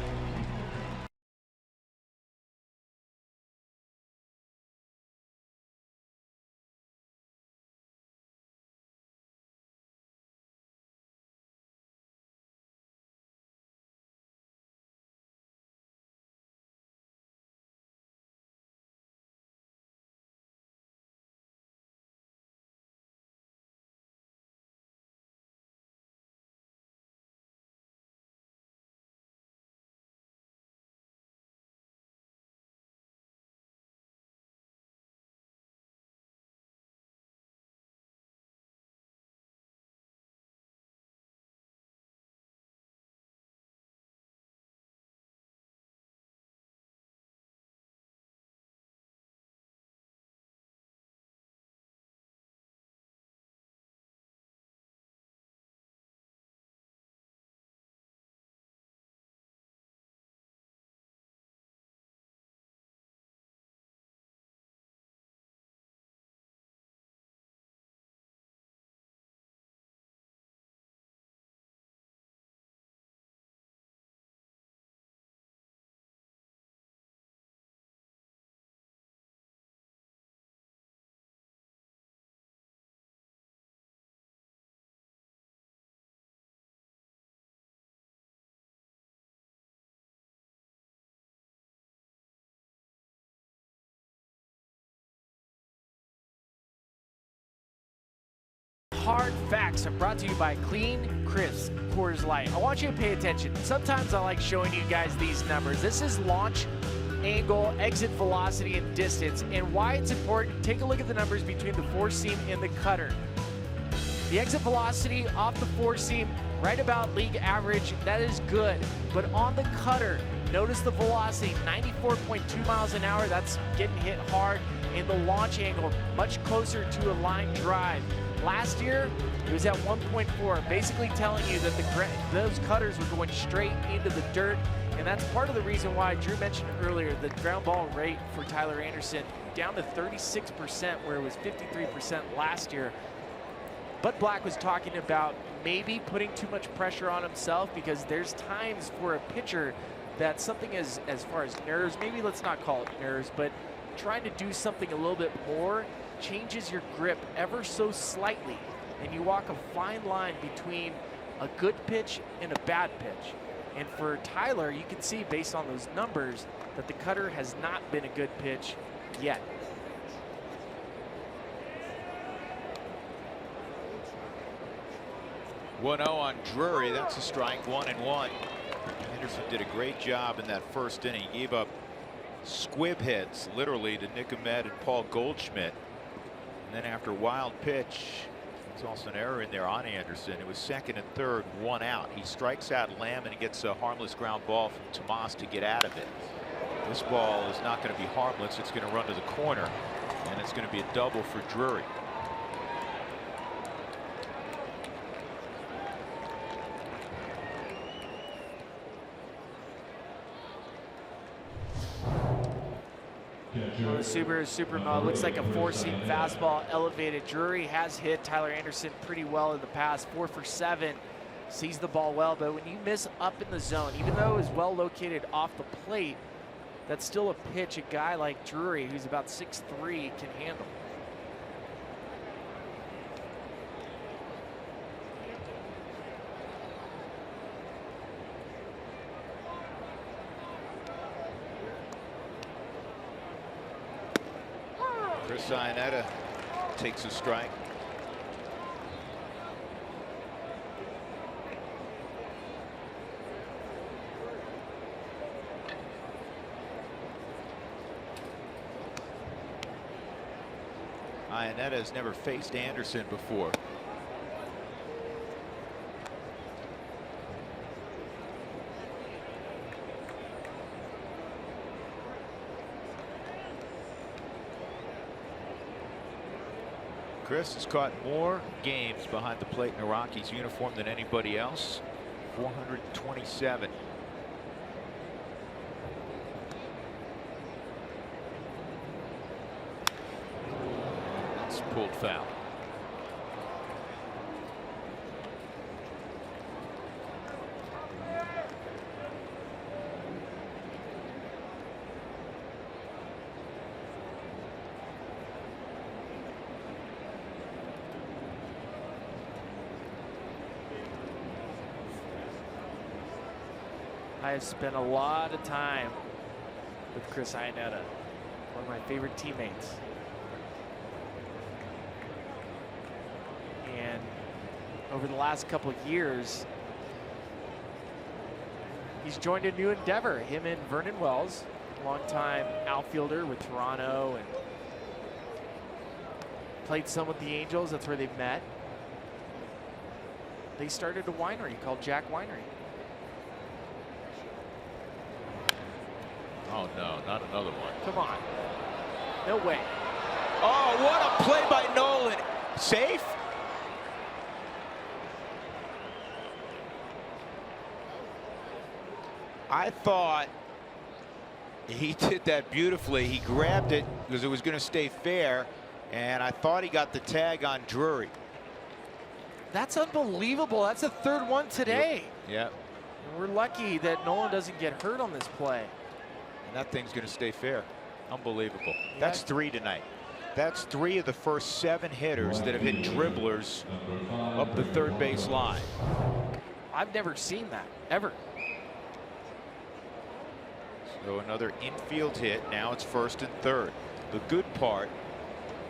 Hard facts are brought to you by Clean, Crisp, Coors Light. I want you to pay attention. Sometimes I like showing you guys these numbers. This is launch angle, exit velocity, and distance. And why it's important, take a look at the numbers between the four seam and the cutter. The exit velocity off the four seam, right about league average, that is good. But on the cutter, notice the velocity, 94.2 miles an hour, that's getting hit hard. And the launch angle, much closer to a line drive. Last year, it was at 1.4, basically telling you that those cutters were going straight into the dirt. And that's part of the reason why Drew mentioned earlier the ground ball rate for Tyler Anderson down to 36%, where it was 53% last year. Bud Black was talking about maybe putting too much pressure on himself, because there's times for a pitcher that something as far as nerves, maybe let's not call it nerves, but trying to do something a little bit more changes your grip ever so slightly, and you walk a fine line between a good pitch and a bad pitch. And for Tyler, you can see based on those numbers that the cutter has not been a good pitch yet. One 0 on Drury. That's a strike, 1-1. Henderson did a great job in that first inning. He gave up squib hits literally to Nick Ahmed and Paul Goldschmidt. And then after a wild pitch, there's also an error in there on Anderson. It was second and third, 1 out. He strikes out Lamb and gets a harmless ground ball from Tomas to get out of it. This ball is not going to be harmless. It's going to run to the corner. And it's going to be a double for Drury. Well, the Super looks like a four-seam fastball, elevated. Drury has hit Tyler Anderson pretty well in the past, 4 for 7. Sees the ball well, but when you miss up in the zone, even though it was well located off the plate, that's still a pitch a guy like Drury, who's about 6'3", can handle. Chris Iannetta takes a strike. Iannetta has never faced Anderson before. Chris has caught more games behind the plate in a Rockies uniform than anybody else. 427. It's pulled foul. I have spent a lot of time with Chris Iannetta, one of my favorite teammates. And over the last couple of years, he's joined a new endeavor. Him and Vernon Wells, longtime outfielder with Toronto, and played some with the Angels. That's where they met. They started a winery called Jack Winery. Oh no, not another one. Come on. No way. Oh, what a play by Nolan. Safe? I thought he did that beautifully. He grabbed it because it was going to stay fair, and I thought he got the tag on Drury. That's unbelievable. That's the third one today. Yep. And we're lucky that Nolan doesn't get hurt on this play. And that thing's going to stay fair. Unbelievable. Yeah. That's 3 tonight. That's 3 of the first 7 hitters that have hit dribblers up the third base line. I've never seen that, ever. So another infield hit. Now it's first and third. The good part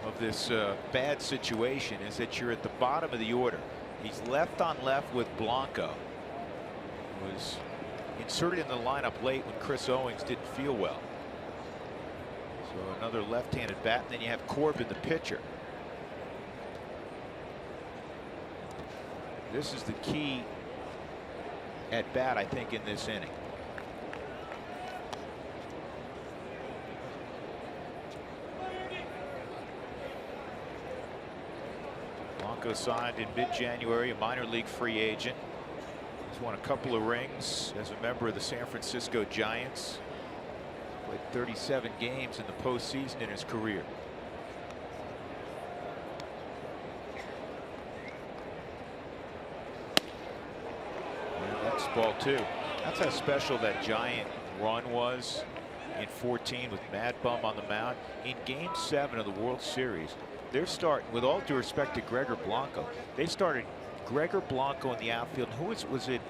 of this bad situation is that you're at the bottom of the order. He's left on left with Blanco. Was inserted in the lineup late when Chris Owings didn't feel well. So another left-handed bat, and then you have Corbin, the pitcher. This is the key at bat, I think, in this inning. Blanco signed in mid-January, a minor league free agent. He's won a couple of rings as a member of the San Francisco Giants. Played 37 games in the postseason in his career. And that's ball 2. That's how special that Giant run was in 14 with Mad Bum on the mound. In Game 7 of the World Series, they're starting, with all due respect to Gregor Blanco, they started Gregor Blanco in the outfield. Who was it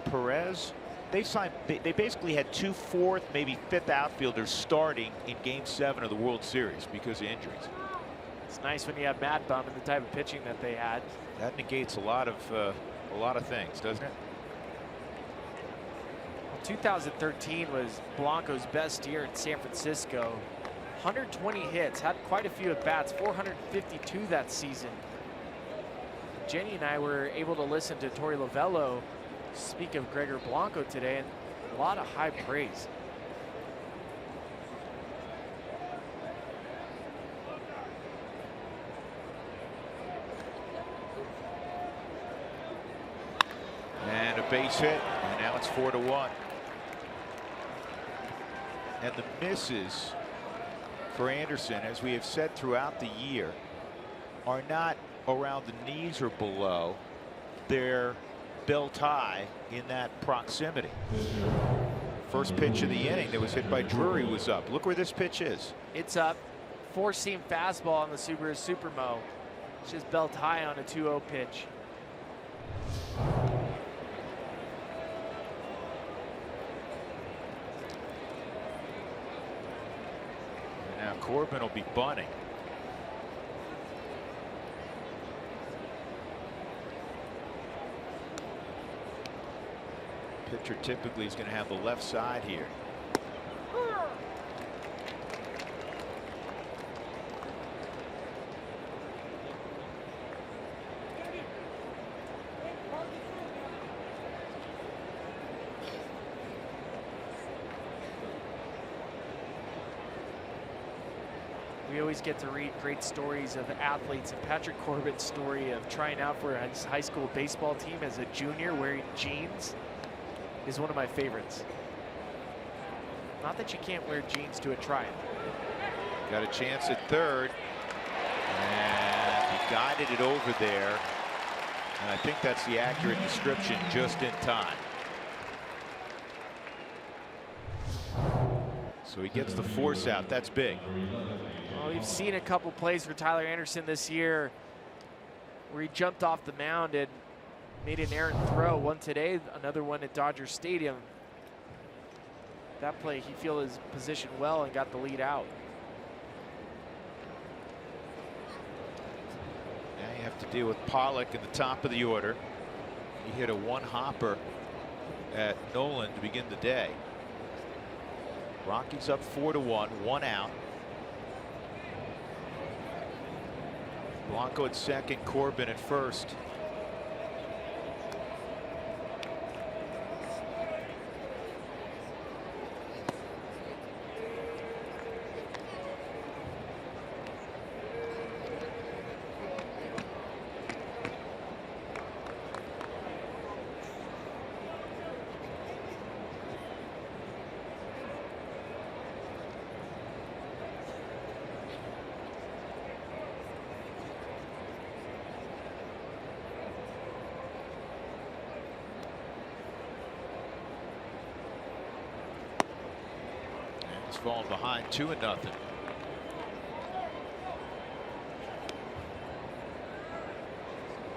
Perez? They basically had 2 fourth, maybe 5th outfielders starting in Game 7 of the World Series because of injuries. It's nice when you have Mad Bum and the type of pitching that they had. That negates a lot of things, doesn't it? 2013 was Blanco's best year in San Francisco. 120 hits, had quite a few at bats, 452 that season. Jenny and I were able to listen to Torey Lovello speak of Gregor Blanco today, and a lot of high praise. base hit, and now it's 4-1. And the misses for Anderson, as we have said throughout the year, are not around the knees or below. They're belt high in that proximity. First pitch of the inning that was hit by Drury was up. Look where this pitch is. It's up. Four-seam fastball on the Subaru Supermo. It's just belt high on a 2-0 pitch. Now Corbin will be bunting. Pitcher typically is going to have the left side here. We always get to read great stories of athletes, and Patrick Corbin's story of trying out for his high school baseball team as a junior wearing jeans is one of my favorites. Not that you can't wear jeans to a tryout. Got a chance at third, and he guided it over there, and I think that's the accurate description, just in time. So he gets the force out. That's big. Well, we've seen a couple plays for Tyler Anderson this year where he jumped off the mound and made an errant throw. One today, another one at Dodger Stadium. That play, he feel his position well and got the lead out. Now you have to deal with Pollock in the top of the order. He hit a one-hopper at Nolan to begin the day. Rockies up 4-1, 1 out. Blanco at second, Corbin at first. Falling behind 2-0.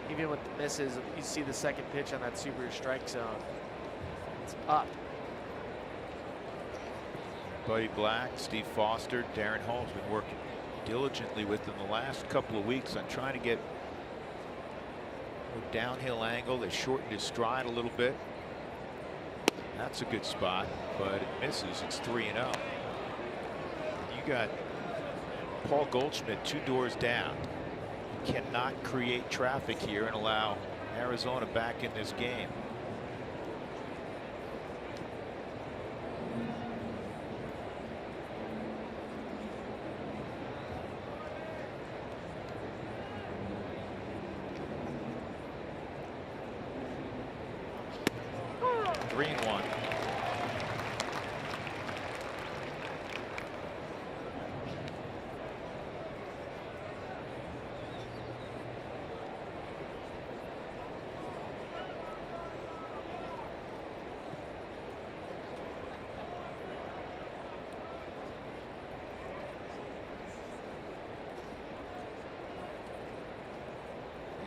Even with the misses, you see the second pitch on that Subaru strike zone. It's up. Buddy Black, Steve Foster, Darren Holmes been working diligently with him the last couple of weeks on trying to get a downhill angle. They shortened his stride a little bit. That's a good spot, but it misses. It's 3-0. You got Paul Goldschmidt 2 doors down. You cannot create traffic here and allow Arizona back in this game.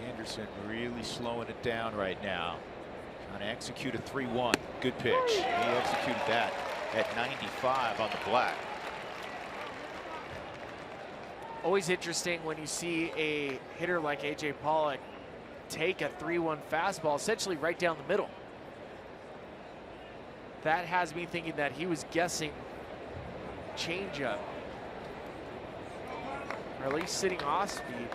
Anderson really slowing it down right now. Trying to execute a 3-1. Good pitch. He executed that at 95 on the black. Always interesting when you see a hitter like A.J. Pollock take a 3-1 fastball essentially right down the middle. That has me thinking that he was guessing changeup, or at least sitting off speed.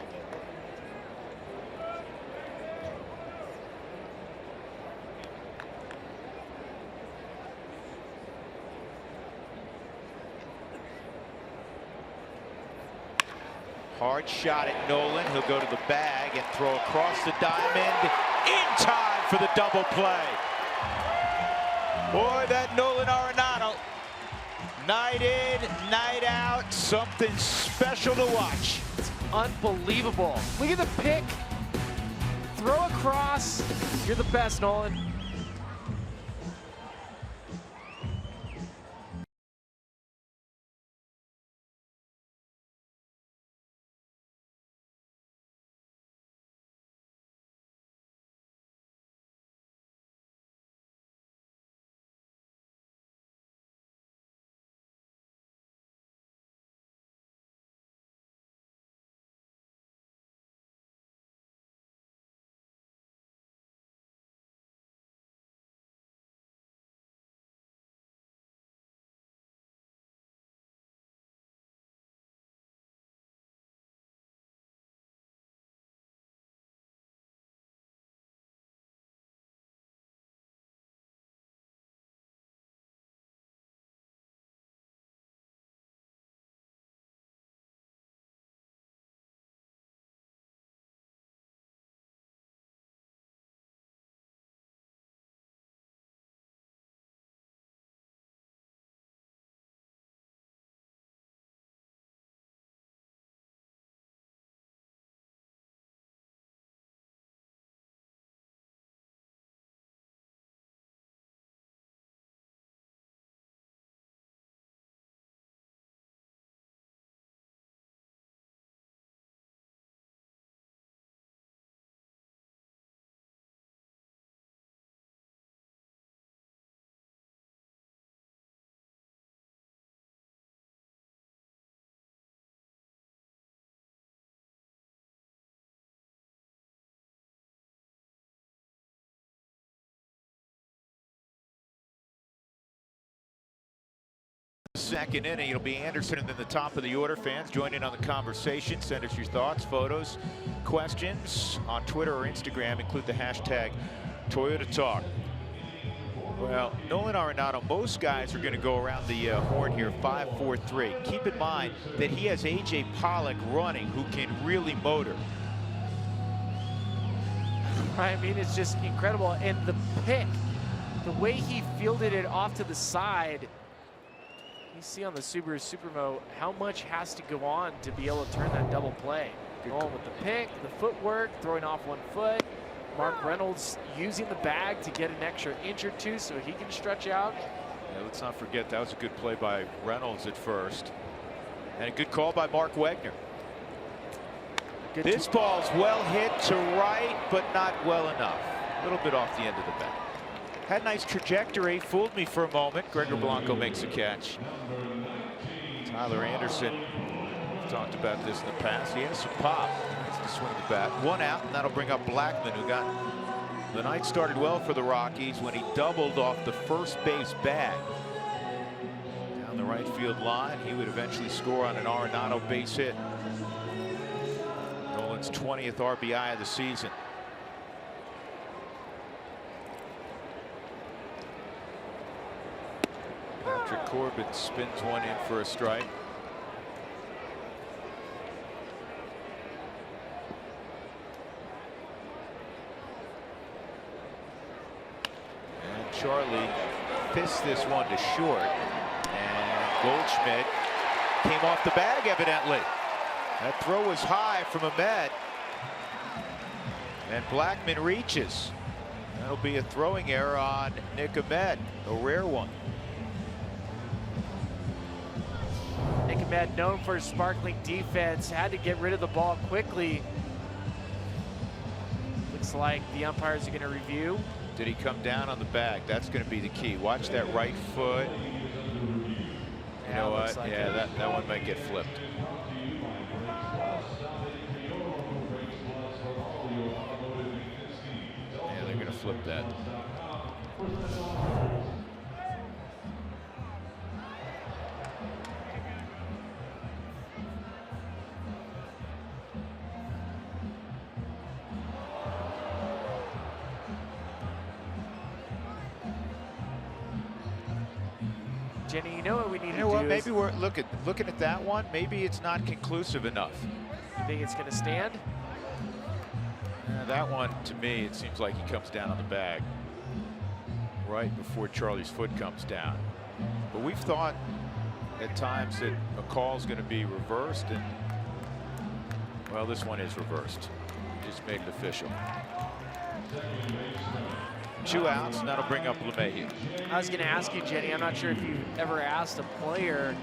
Hard shot at Nolan. He'll go to the bag and throw across the diamond in time for the double play. Boy, that Nolan Arenado, night in, night out, something special to watch. It's unbelievable. Look at the pick. Throw across. You're the best, Nolan. Second inning, it'll be Anderson and then the top of the order. Fans, join in on the conversation. Send us your thoughts, photos, questions on Twitter or Instagram. Include the hashtag Toyota Talk. Well, Nolan Arenado, most guys are going to go around the horn here, 5-4-3. Keep in mind that he has A.J. Pollock running, who can really motor. I mean, it's just incredible. And the pick, the way he fielded it off to the side, you see on the Subaru Supermo how much has to go on to be able to turn that double play. Going with the pick, the footwork, throwing off 1 foot. Mark Reynolds using the bag to get an extra inch or two so he can stretch out. Yeah, let's not forget that was a good play by Reynolds at first. And a good call by Mark Wegner. This ball's well hit to right, but not well enough. A little bit off the end of the bat. Had a nice trajectory, fooled me for a moment. Gregor Blanco makes a catch. Tyler Anderson, we've talked about this in the past. He has some pop. Needs to swing the bat. 1 out, and that'll bring up Blackman, who got the night started well for the Rockies when he doubled off the first base bag. Down the right field line, he would eventually score on an Arenado base hit. Nolan's 20th RBI of the season. Patrick Corbin spins one in for a strike. And Charlie fists this one to short. And Goldschmidt came off the bag evidently. That throw was high from Ahmed. And Blackman reaches. That'll be a throwing error on Nick Ahmed, a rare one. Nick Ahmed, known for his sparkling defense, had to get rid of the ball quickly. Looks like the umpires are going to review. Did he come down on the bag? That's going to be the key. Watch that right foot. You know what? Like yeah, that one might get flipped. Yeah, they're going to flip that. Jenny, you know what we need to do? You know what? Maybe we're looking at that one. Maybe it's not conclusive enough. You think it's going to stand? That one, to me, it seems like he comes down on the bag. right before Charlie's foot comes down. But we've thought at times that a call is going to be reversed, and well, this one is reversed. Just made it official. 2 outs, and that'll bring up LeMahieu. I was going to ask you, Jenny, I'm not sure if you've ever asked a player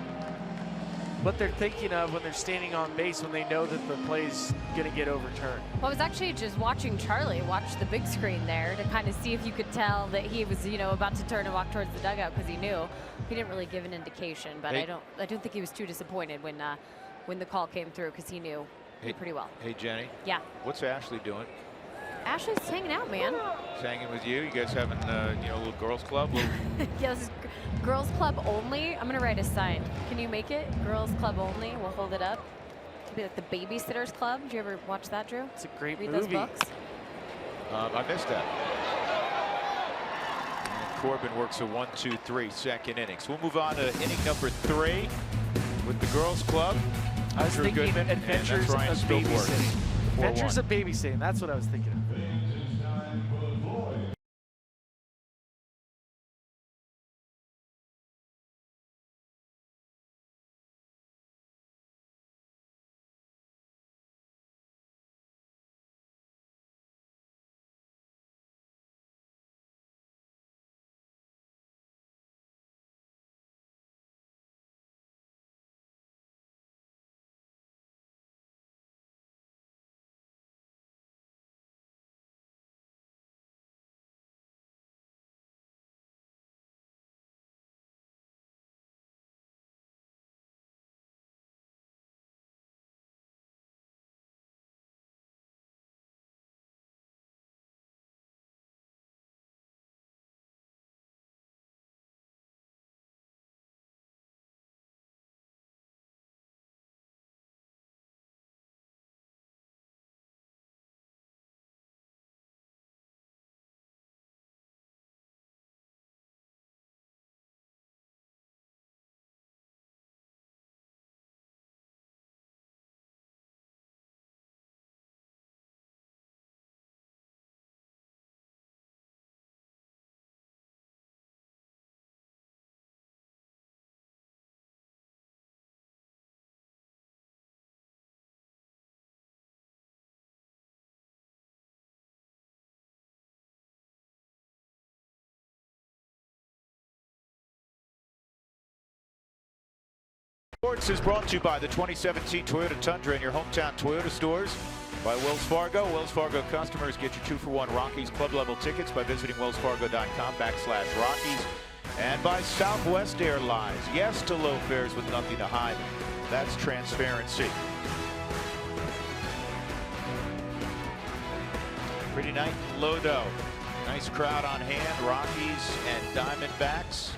what they're thinking of when they're standing on base when they know that the play's going to get overturned. Well, I was actually just watching Charlie watch the big screen there to kind of see if you could tell that he was, about to turn and walk towards the dugout, because he knew. He didn't really give an indication, but I don't think he was too disappointed when the call came through, because he knew pretty well. Hey, Jenny. Yeah. What's Ashley doing? Ashley's hanging out, man. She's hanging with you. You guys having a little girls club? Yeah, this is girls club only. I'm gonna write a sign. Can you make it? Girls club only. We'll hold it up. It'll be like the Babysitters Club. Did you ever watch that, Drew? It's a great Read movie. those books? I missed that. And Corbin works a 1-2-3 second inning. So we'll move on to inning number 3 with the girls club. I was thinking Goodman, Adventures of Babysitting. Adventures of Babysitting. That's what I was thinking of. Sports is brought to you by the 2017 Toyota Tundra in your hometown Toyota stores. By Wells Fargo. Wells Fargo customers get your 2-for-1 Rockies club level tickets by visiting wellsfargo.com/Rockies. And by Southwest Airlines. Yes to low fares with nothing to hide. That's transparency. Pretty night in Lodo. Nice crowd on hand. Rockies and Diamondbacks.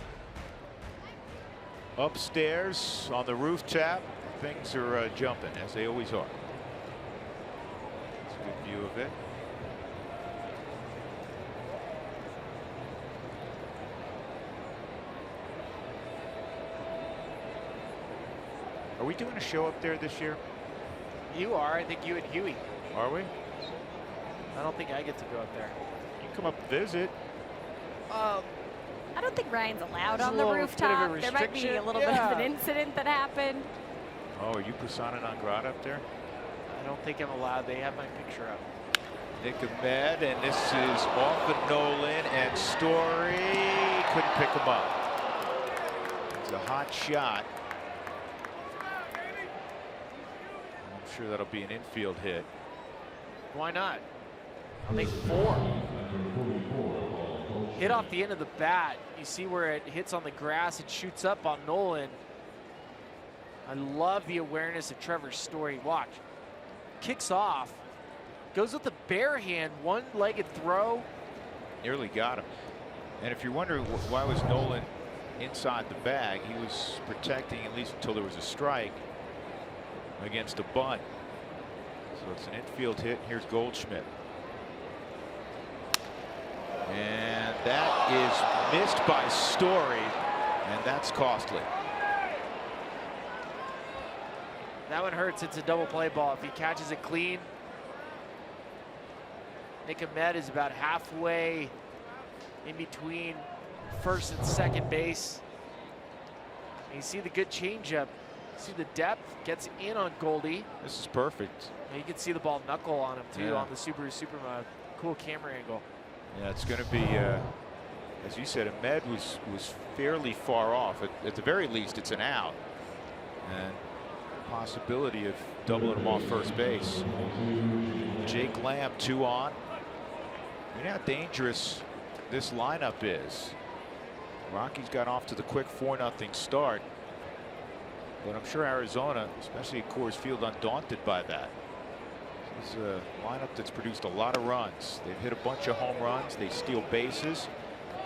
Upstairs on the rooftop, things are jumping, as they always are. It's a good view of it. Are we doing a show up there this year? You are. I think you and Huey. Are we? I don't think I get to go up there. You can come up and visit. I don't think Ryan's allowed There's on a the little bit of a rooftop. There might be a little bit of an incident that happened. Oh, are you persona non grata up there? I don't think I'm allowed. They have my picture up. Nick Ahmed, and this is off of Nolan, and Story couldn't pick him up. It's a hot shot. I'm sure that'll be an infield hit. Why not? I'll make 4. Hit off the end of the bat. You see where it hits on the grass. It shoots up on Nolan. I love the awareness of Trevor Story. Watch. Kicks off. Goes with the bare hand, one-legged throw. Nearly got him. And if you're wondering why was Nolan inside the bag, he was protecting at least until there was a strike against a bunt. So it's an infield hit. Here's Goldschmidt. And that is missed by Story, and that's costly. That one hurts. It's a double play ball. If he catches it clean, Nick Ahmed is about halfway in between first and second base. And you see the good changeup. See the depth, gets in on Goldie. This is perfect. And you can see the ball knuckle on him too, yeah, on the Subaru Supermo. Cool camera angle. Yeah, it's going to be, as you said, Ahmed was fairly far off. At the very least, it's an out. And possibility of doubling him off first base. Jake Lamb 2 on. You know how dangerous this lineup is. Rockies got off to the quick 4-0 start. But I'm sure Arizona, especially at Coors Field, undaunted by that. This is a lineup that's produced a lot of runs. They've hit a bunch of home runs. They steal bases.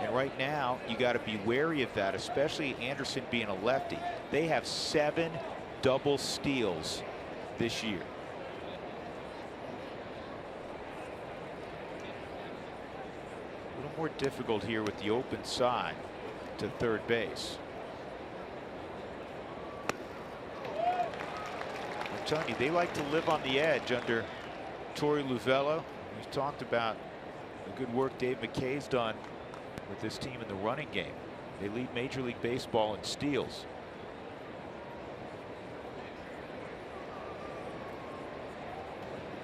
And right now, you got to be wary of that, especially Anderson being a lefty. They have 7 double steals this year. A little more difficult here with the open side to third base. I'm telling you, they like to live on the edge under Torey Luvello. We've talked about the good work Dave McKay's done with this team in the running game. They lead Major League Baseball in steals.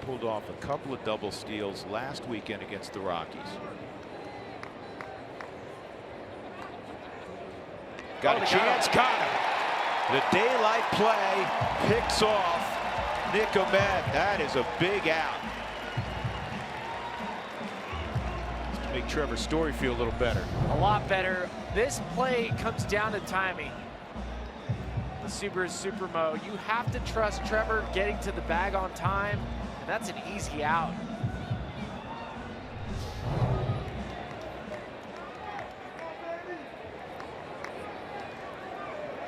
Pulled off a couple of double steals last weekend against the Rockies. Got a chance, got him. The daylight play picks off Nick Ahmed. That is a big out. Just to make Trevor Story feel a little better. A lot better. This play comes down to timing. The Subaru Supermo. You have to trust Trevor getting to the bag on time, and that's an easy out.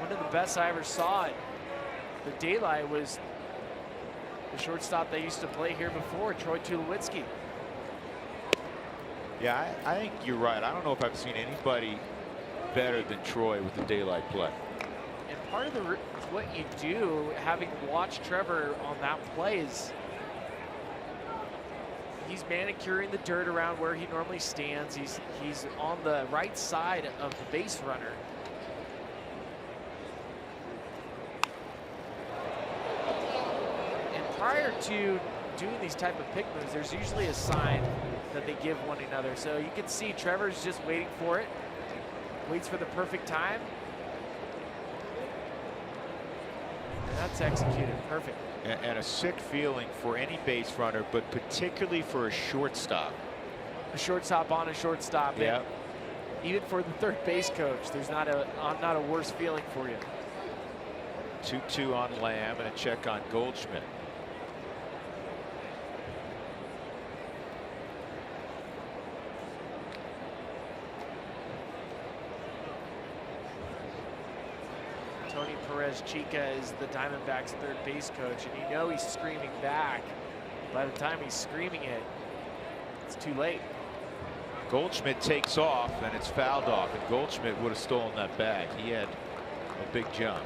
One of the best I ever saw it. The daylight was the shortstop they used to play here before, Troy Tulowitzki. Yeah, I think you're right. I don't know if I've seen anybody better than Troy with the daylight play. And part of what you do, having watched Trevor on that play, is he's manicuring the dirt around where he normally stands. He's on the right side of the base runner. And prior to doing these type of pick moves, there's usually a sign that they give one another. So you can see Trevor's just waiting for it. Waits for the perfect time. And that's executed perfect. And a sick feeling for any base runner, but particularly for a shortstop. A shortstop on a shortstop. Yeah. Even for the third base coach, there's not a worse feeling for you. 2-2 on Lamb and a check on Goldschmidt. Tony Perez-Chica is the Diamondbacks third base coach, and you know he's screaming back. By the time he's screaming it, it's too late. Goldschmidt takes off, and it's fouled off, and Goldschmidt would have stolen that bag. He had a big jump.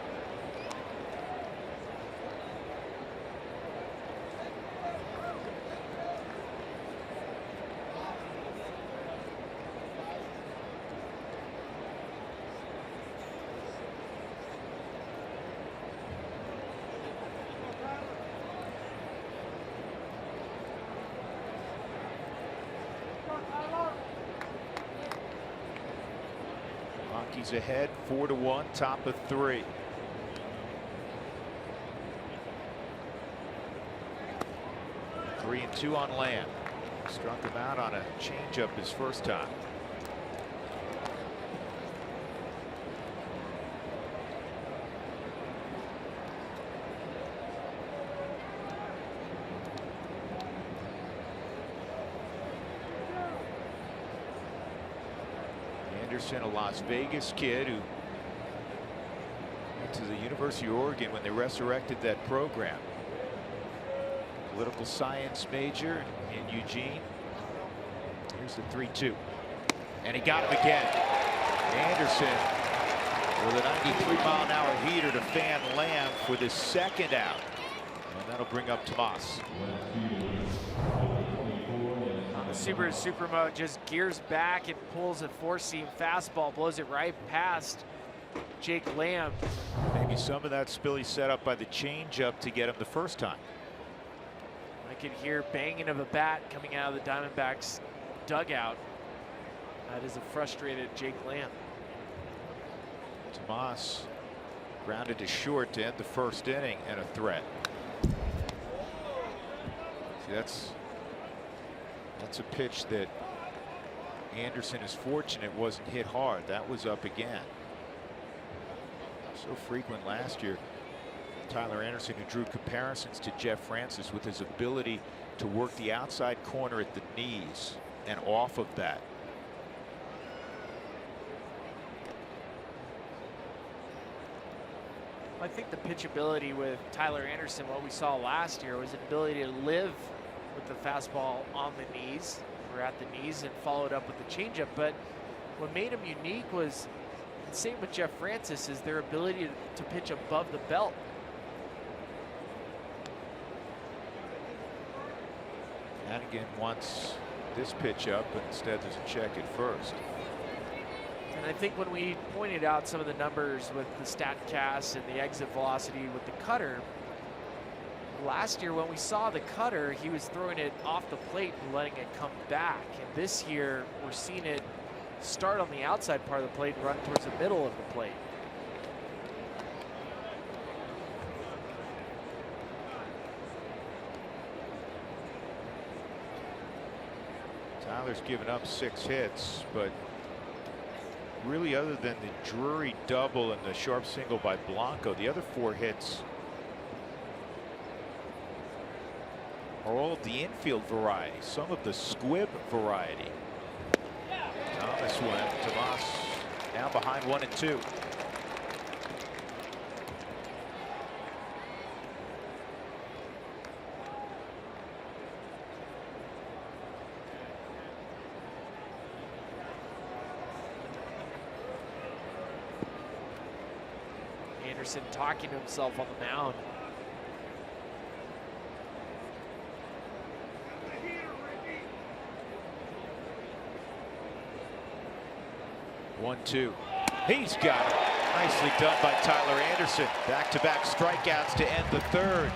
Rockies ahead 4-1, top of 3. Three and 2 on Lamb. Struck him out on a changeup his first time. Anderson, a Las Vegas kid who went to the University of Oregon when they resurrected that program. Political science major in Eugene. Here's the 3-2. And he got him again. Anderson with a 93-mile-an-hour heater to fan Lamb for the second out. And that'll bring up Tomas. Subaru Supremo just gears back and pulls a four-seam fastball, blows it right past Jake Lamb. Maybe some of that Spilly set up by the changeup to get him the first time. I could hear banging of a bat coming out of the Diamondbacks dugout. That is a frustrated Jake Lamb. Tomas grounded to short to end the first inning, and a threat. See, that's a pitch that Anderson is fortunate wasn't hit hard. That was up again. So frequent last year. Tyler Anderson, who drew comparisons to Jeff Francis with his ability to work the outside corner at the knees and off of that. I think the pitchability with Tyler Anderson, what we saw last year, was an ability to live with the fastball on the knees or at the knees and followed up with the changeup. But what made him unique was, and same with Jeff Francis, is their ability to pitch above the belt. Hannigan wants this pitch up, but instead there's a check at first. And I think when we pointed out some of the numbers with the StatCast and the exit velocity with the cutter, last year when we saw the cutter, he was throwing it off the plate and letting it come back. And this year, we're seeing it start on the outside part of the plate and run towards the middle of the plate. Tyler's given up 6 hits, but really, other than the Drury double and the sharp single by Blanco, the other 4 hits are all of the infield variety, some of the squib variety. Thomas went. Tomas now behind 1-2. Anderson talking to himself on the mound. One, two. He's got it. Nicely done by Tyler Anderson. Back-to-back strikeouts to end the third.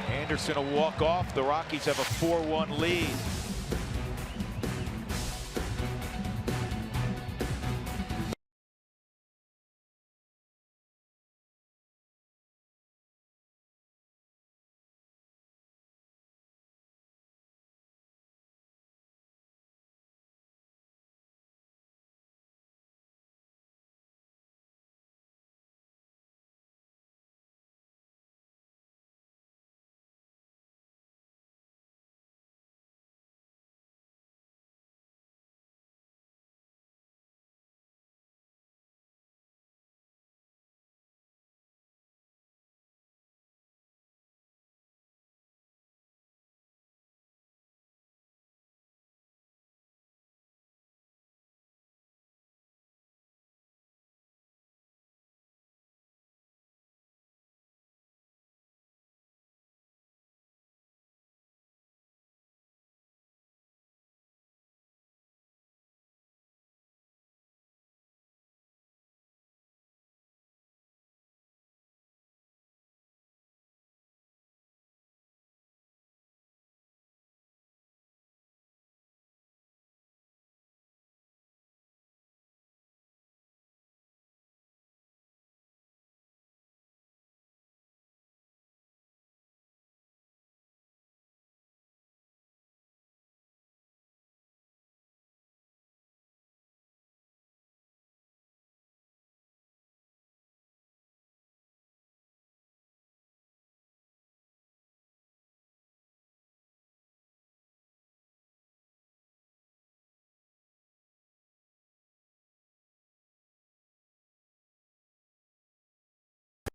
Anderson will walk off. The Rockies have a 4-1 lead.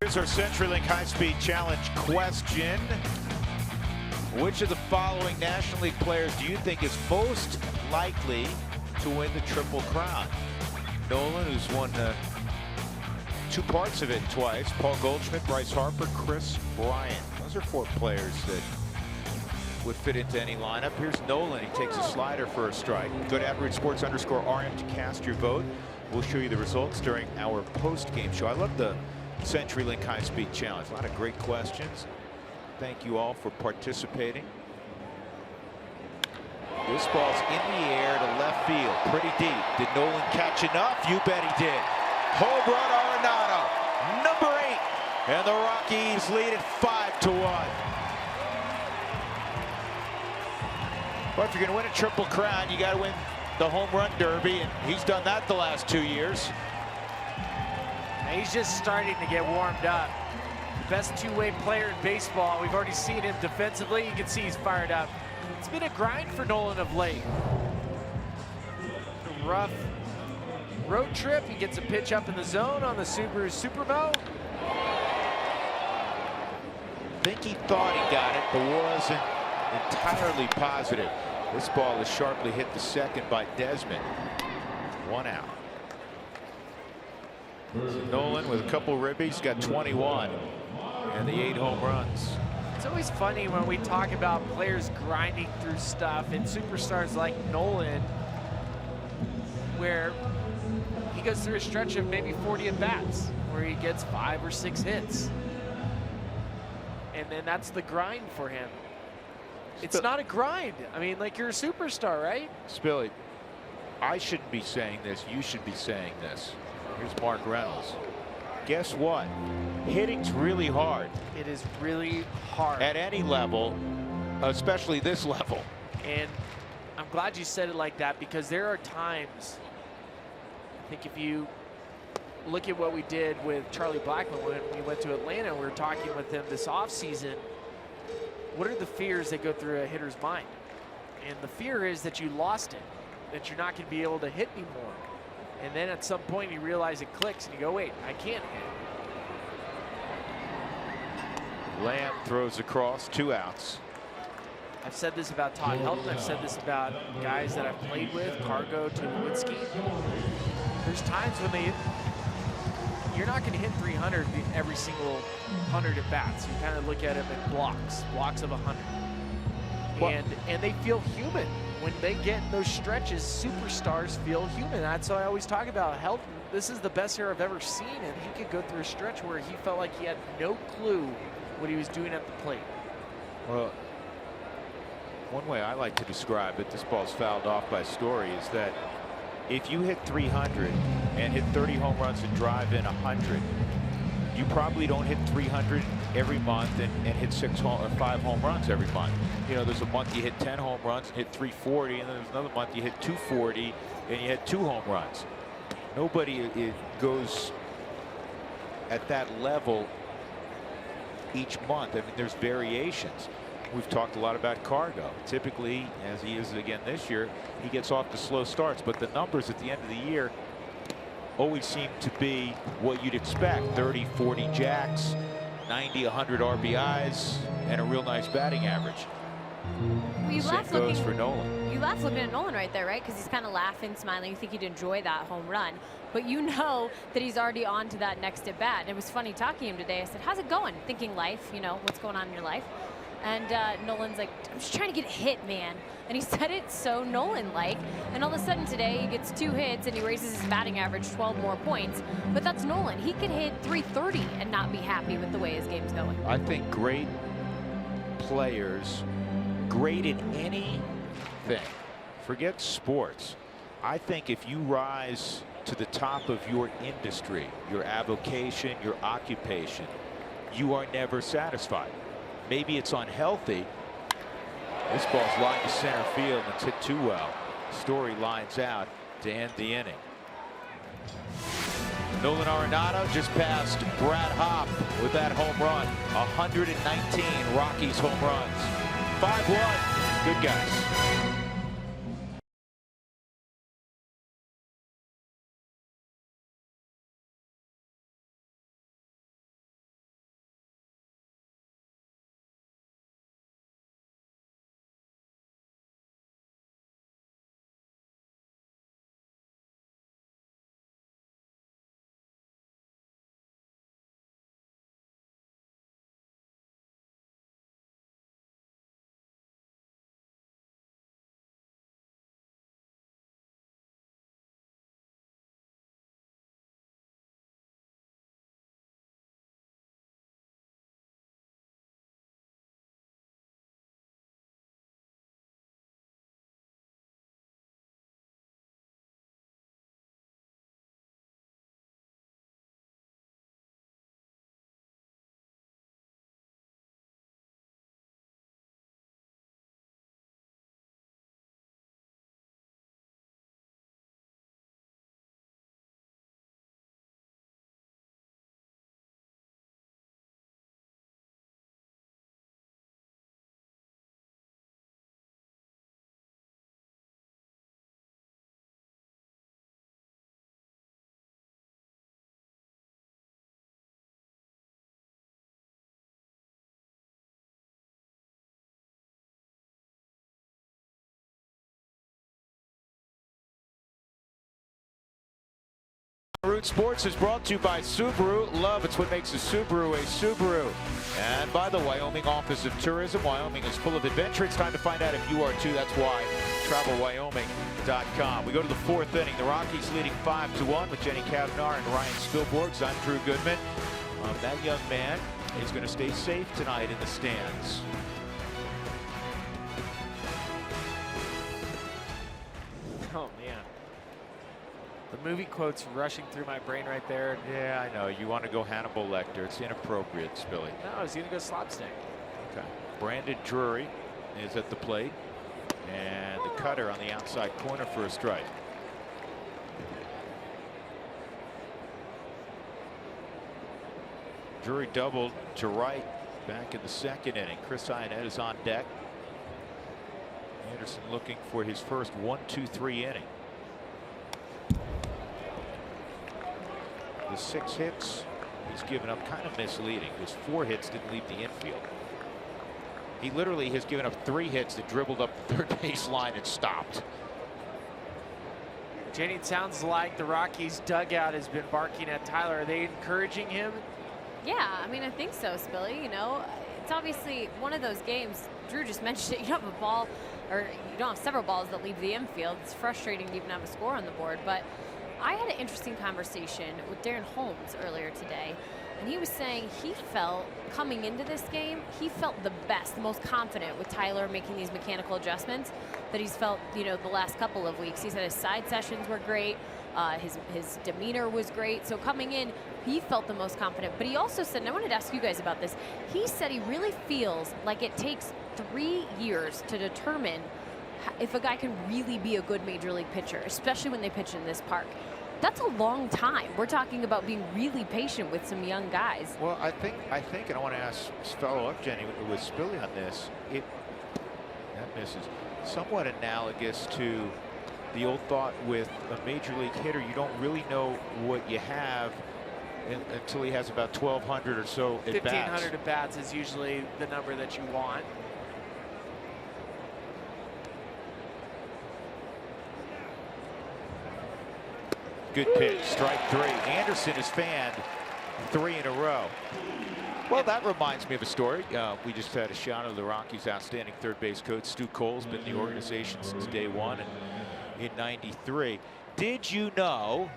Here's our CenturyLink high-speed challenge question. Which of the following National League players do you think is most likely to win the Triple Crown? Nolan, who's won 2 parts of it twice. Paul Goldschmidt, Bryce Harper, Chris Bryant. Those are 4 players that would fit into any lineup. Here's Nolan. He takes a slider for a strike. Go to @RootSports_RM to cast your vote. We'll show you the results during our post-game show. I love the CenturyLink high-speed challenge. A lot of great questions. Thank you all for participating. This ball's in the air to left field, pretty deep. Did Nolan catch enough? You bet he did. Home run, Arenado, number 8, and the Rockies lead it 5-1. But if you're going to win a Triple Crown, you got to win the Home Run Derby, and he's done that the last 2 years. He's just starting to get warmed up. Best two-way player in baseball. We've already seen him defensively. You can see he's fired up. It's been a grind for Nolan of late. A rough road trip. He gets a pitch up in the zone on the Subaru Supermo. I think he thought he got it, but wasn't entirely positive. This ball is sharply hit the second by Desmond. 1 out. So Nolan with a couple ribbies got 21 and the 8 home runs. It's always funny when we talk about players grinding through stuff and superstars like Nolan, where he goes through a stretch of maybe 40 at-bats where he gets 5 or 6 hits. And then that's the grind for him. It's not a grind. I mean, like, you're a superstar, right? Spilly, I shouldn't be saying this. You should be saying this. Here's Mark Reynolds. Guess what? Hitting's really hard. It is really hard. At any level, especially this level. And I'm glad you said it like that, because there are times, I think if you look at what we did with Charlie Blackmon when we went to Atlanta, we were talking with him this offseason. What are the fears that go through a hitter's mind? And the fear is that you lost it, that you're not going to be able to hit anymore. And then at some point you realize it clicks and you go, wait, I can't hit. Lamb throws across, 2 outs. I've said this about Todd Helton. I've said this about guys that I've played with, Cargo, Tulowitzki. There's times when you're not going to hit 300 every single 100 at bats. You kind of look at them in blocks of 100. And they feel human. When they get in those stretches, superstars feel human. That's what I always talk about. Helton, this is the best hair I've ever seen, and he could go through a stretch where he felt like he had no clue what he was doing at the plate. Well, one way I like to describe it, this ball's fouled off by Story, is that if you hit 300 and hit 30 home runs and drive in 100, you probably don't hit 300 every month and hit 5 home runs every month. You know, there's a month you hit 10 home runs and hit 340, and then there's another month you hit 240 and you hit 2 home runs. Nobody goes at that level each month. I mean, there's variations. We've talked a lot about Cargo. Typically, as he is again this year, he gets off to slow starts, but the numbers at the end of the year always seem to be what you'd expect: 30, 40 jacks, 90, 100 RBIs, and a real nice batting average. Well, you Same goes for Nolan. You laugh looking at Nolan right there, right? Because he's kind of laughing, smiling. You think he'd enjoy that home run, but you know that he's already on to that next at bat. And it was funny talking to him today. I said, "How's it going?" Thinking life, you know, what's going on in your life. And Nolan's like, "I'm just trying to get hit, man." And he said it so Nolan-like. And all of a sudden today, he gets 2 hits and he raises his batting average 12 more points. But that's Nolan. He could hit 330 and not be happy with the way his game's going. I think great players, great in anything, forget sports. I think if you rise to the top of your industry, your avocation, your occupation, you are never satisfied. Maybe it's unhealthy. This ball's lined to center field and it's hit too well. Story lines out to end the inning. Nolan Arenado just passed Brad Hopp with that home run. 119 Rockies home runs. 5-1. Good guys. Root Sports is brought to you by Subaru. Love, it's what makes a Subaru a Subaru. And by the Wyoming Office of Tourism, Wyoming is full of adventure. It's time to find out if you are too. That's why. TravelWyoming.com. We go to the fourth inning. The Rockies leading 5-1 with Jenny Cavnar and Ryan Spilborghs. I'm Drew Goodman. That young man is going to stay safe tonight in the stands. Oh, man. The movie quotes rushing through my brain right there. Yeah, I know. You want to go Hannibal Lecter. It's inappropriate, Spilly. No, I was going to go slapstick. Okay. Brandon Drury is at the plate. And the cutter on the outside corner for a strike. Drury doubled to right back in the second inning. Chris Ionnet is on deck. Anderson looking for his first 1-2-3 inning. The 6 hits he's given up kind of misleading. His 4 hits didn't leave the infield. He literally has given up 3 hits that dribbled up the third base line and stopped. Jenny, it sounds like the Rockies dugout has been barking at Tyler. Are they encouraging him? Yeah, I mean, I think so, Spilly. You know, it's obviously one of those games. Drew just mentioned it. You don't have a ball, or you don't have several balls that leave the infield. It's frustrating to even have a score on the board. But I had an interesting conversation with Darren Holmes earlier today, and he was saying he felt coming into this game, he felt the best, the most confident with Tyler making these mechanical adjustments that he's felt, you know, the last couple of weeks. He said his side sessions were great. His demeanor was great. So coming in, he felt the most confident. But he also said, and I wanted to ask you guys about this, he said he really feels like it takes 3 years to determine if a guy can really be a good major league pitcher, especially when they pitch in this park. That's a long time. We're talking about being really patient with some young guys. Well, I think, and I want to ask, follow up, Jenny, with Spilly on this. That misses. Somewhat analogous to the old thought with a major league hitter. You don't really know what you have until he has about 1,200 or so at bats. 1,500 at bats is usually the number that you want. Good pitch, strike 3. Anderson has fanned 3 in a row. Well, that reminds me of a story. We just had a shot of the Rockies' outstanding third base coach, Stu Cole's been in the organization since day one in '93. Did you know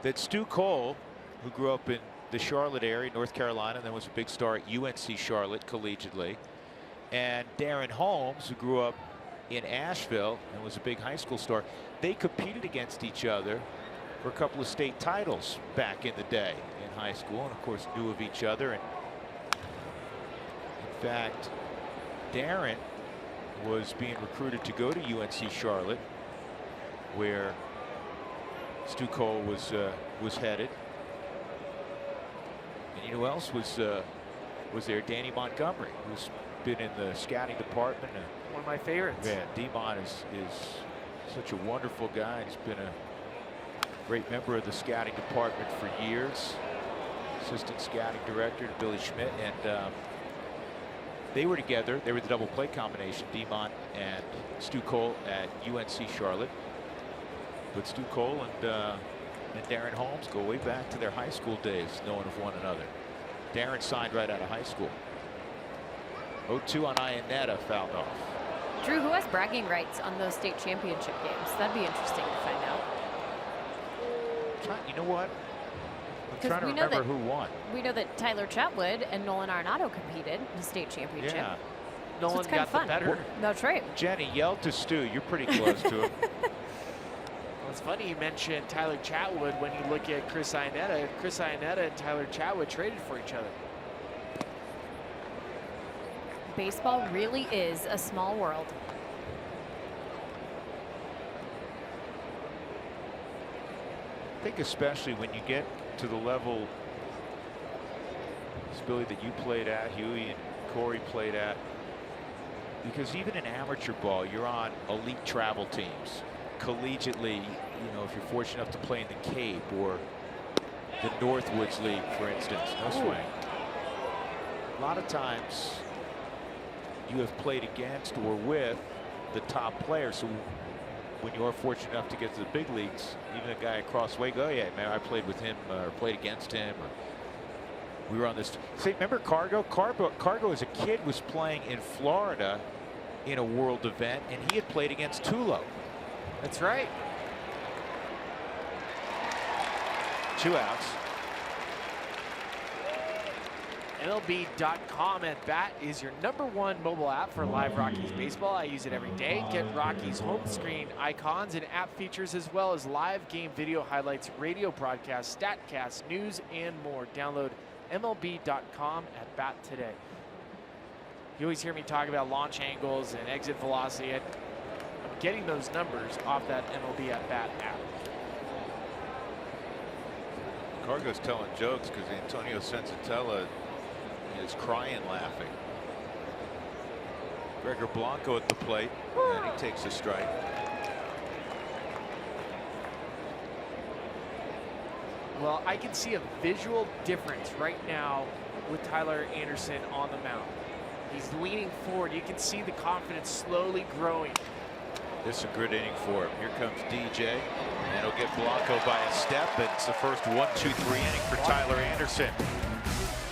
that Stu Cole, who grew up in the Charlotte area, North Carolina, and then was a big star at UNC Charlotte collegiately, and Darren Holmes, who grew up in Asheville and was a big high school star, they competed against each other for a couple of state titles back in the day in high school, and of course knew of each other. And in fact, Darren was being recruited to go to UNC Charlotte, where Stu Cole was headed. And you know who else was there? Danny Montgomery, who's been in the scouting department. One of my favorites. Yeah, D-Mon is such a wonderful guy. He's been a great member of the scouting department for years. Assistant scouting director to Billy Schmidt, and they were together. They were the double play combination, D-Mon and Stu Cole at UNC Charlotte. But Stu Cole and Darren Holmes go way back to their high school days, knowing of one another. Darren signed right out of high school. 0-2 on Ionetta, fouled off. Drew, who has bragging rights on those state championship games? That'd be interesting to find out. You know what? I'm trying to remember who won. We know that Tyler Chatwood and Nolan Arenado competed in the state championship. Yeah. Nolan got the better. That's right. Jenny, yell to Stu. You're pretty close to him. Well, it's funny you mentioned Tyler Chatwood when you look at Chris Ionetta. Chris Ionetta and Tyler Chatwood traded for each other. Baseball really is a small world. I think especially when you get to the level, Billy, that you played at, Huey and Corey played at, because even in amateur ball, you're on elite travel teams. Collegiately, you know, if you're fortunate enough to play in the Cape or the Northwoods League, for instance, no swing. A lot of times you have played against or with the top players. So when you are fortunate enough to get to the big leagues, even a guy across the way, go, yeah, man, I played with him or played against him. Or we were on this. Say, remember Cargo? Cargo as a kid was playing in Florida in a world event, and he had played against Tulo. That's right. 2 outs. MLB.com at bat is your #1 mobile app for live Rockies baseball. I use it every day. Get Rockies home screen icons and app features, as well as live game video highlights, radio broadcasts, statcasts, news, and more. Download MLB.com at bat today. You always hear me talk about launch angles and exit velocity. I'm getting those numbers off that MLB at bat app. Cargo's telling jokes because Antonio Senzatella is crying laughing. Gregor Blanco at the plate, and he takes a strike. Well, I can see a visual difference right now with Tyler Anderson on the mound. He's leaning forward. You can see the confidence slowly growing. This is a good inning for him. Here comes DJ, and he'll get Blanco by a step, and it's the first 1-2-3 inning for Tyler Anderson.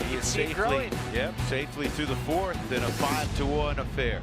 He is safely through the 4th in a 5-1 affair.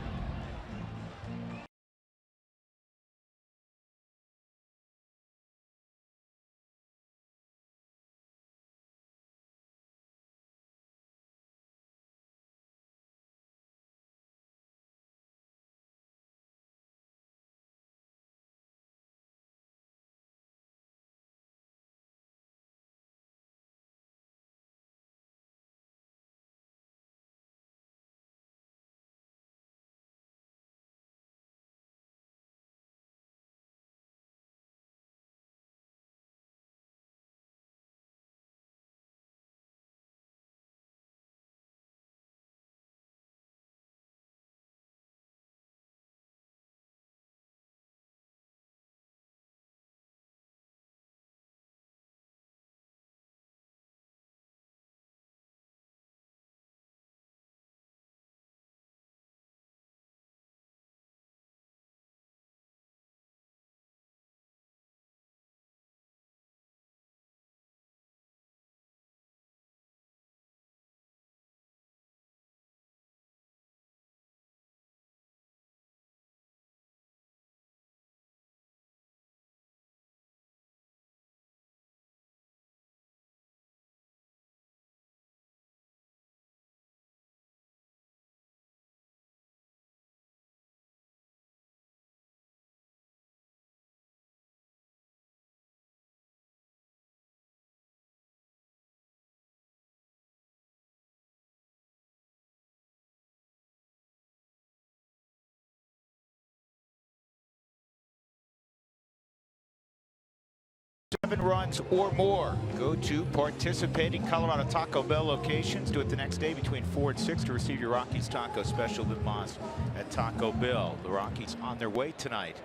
Seven runs or more. Go to participating Colorado Taco Bell locations. Do it the next day between 4 and 6 to receive your Rockies taco special with Moss at Taco Bell. The Rockies on their way tonight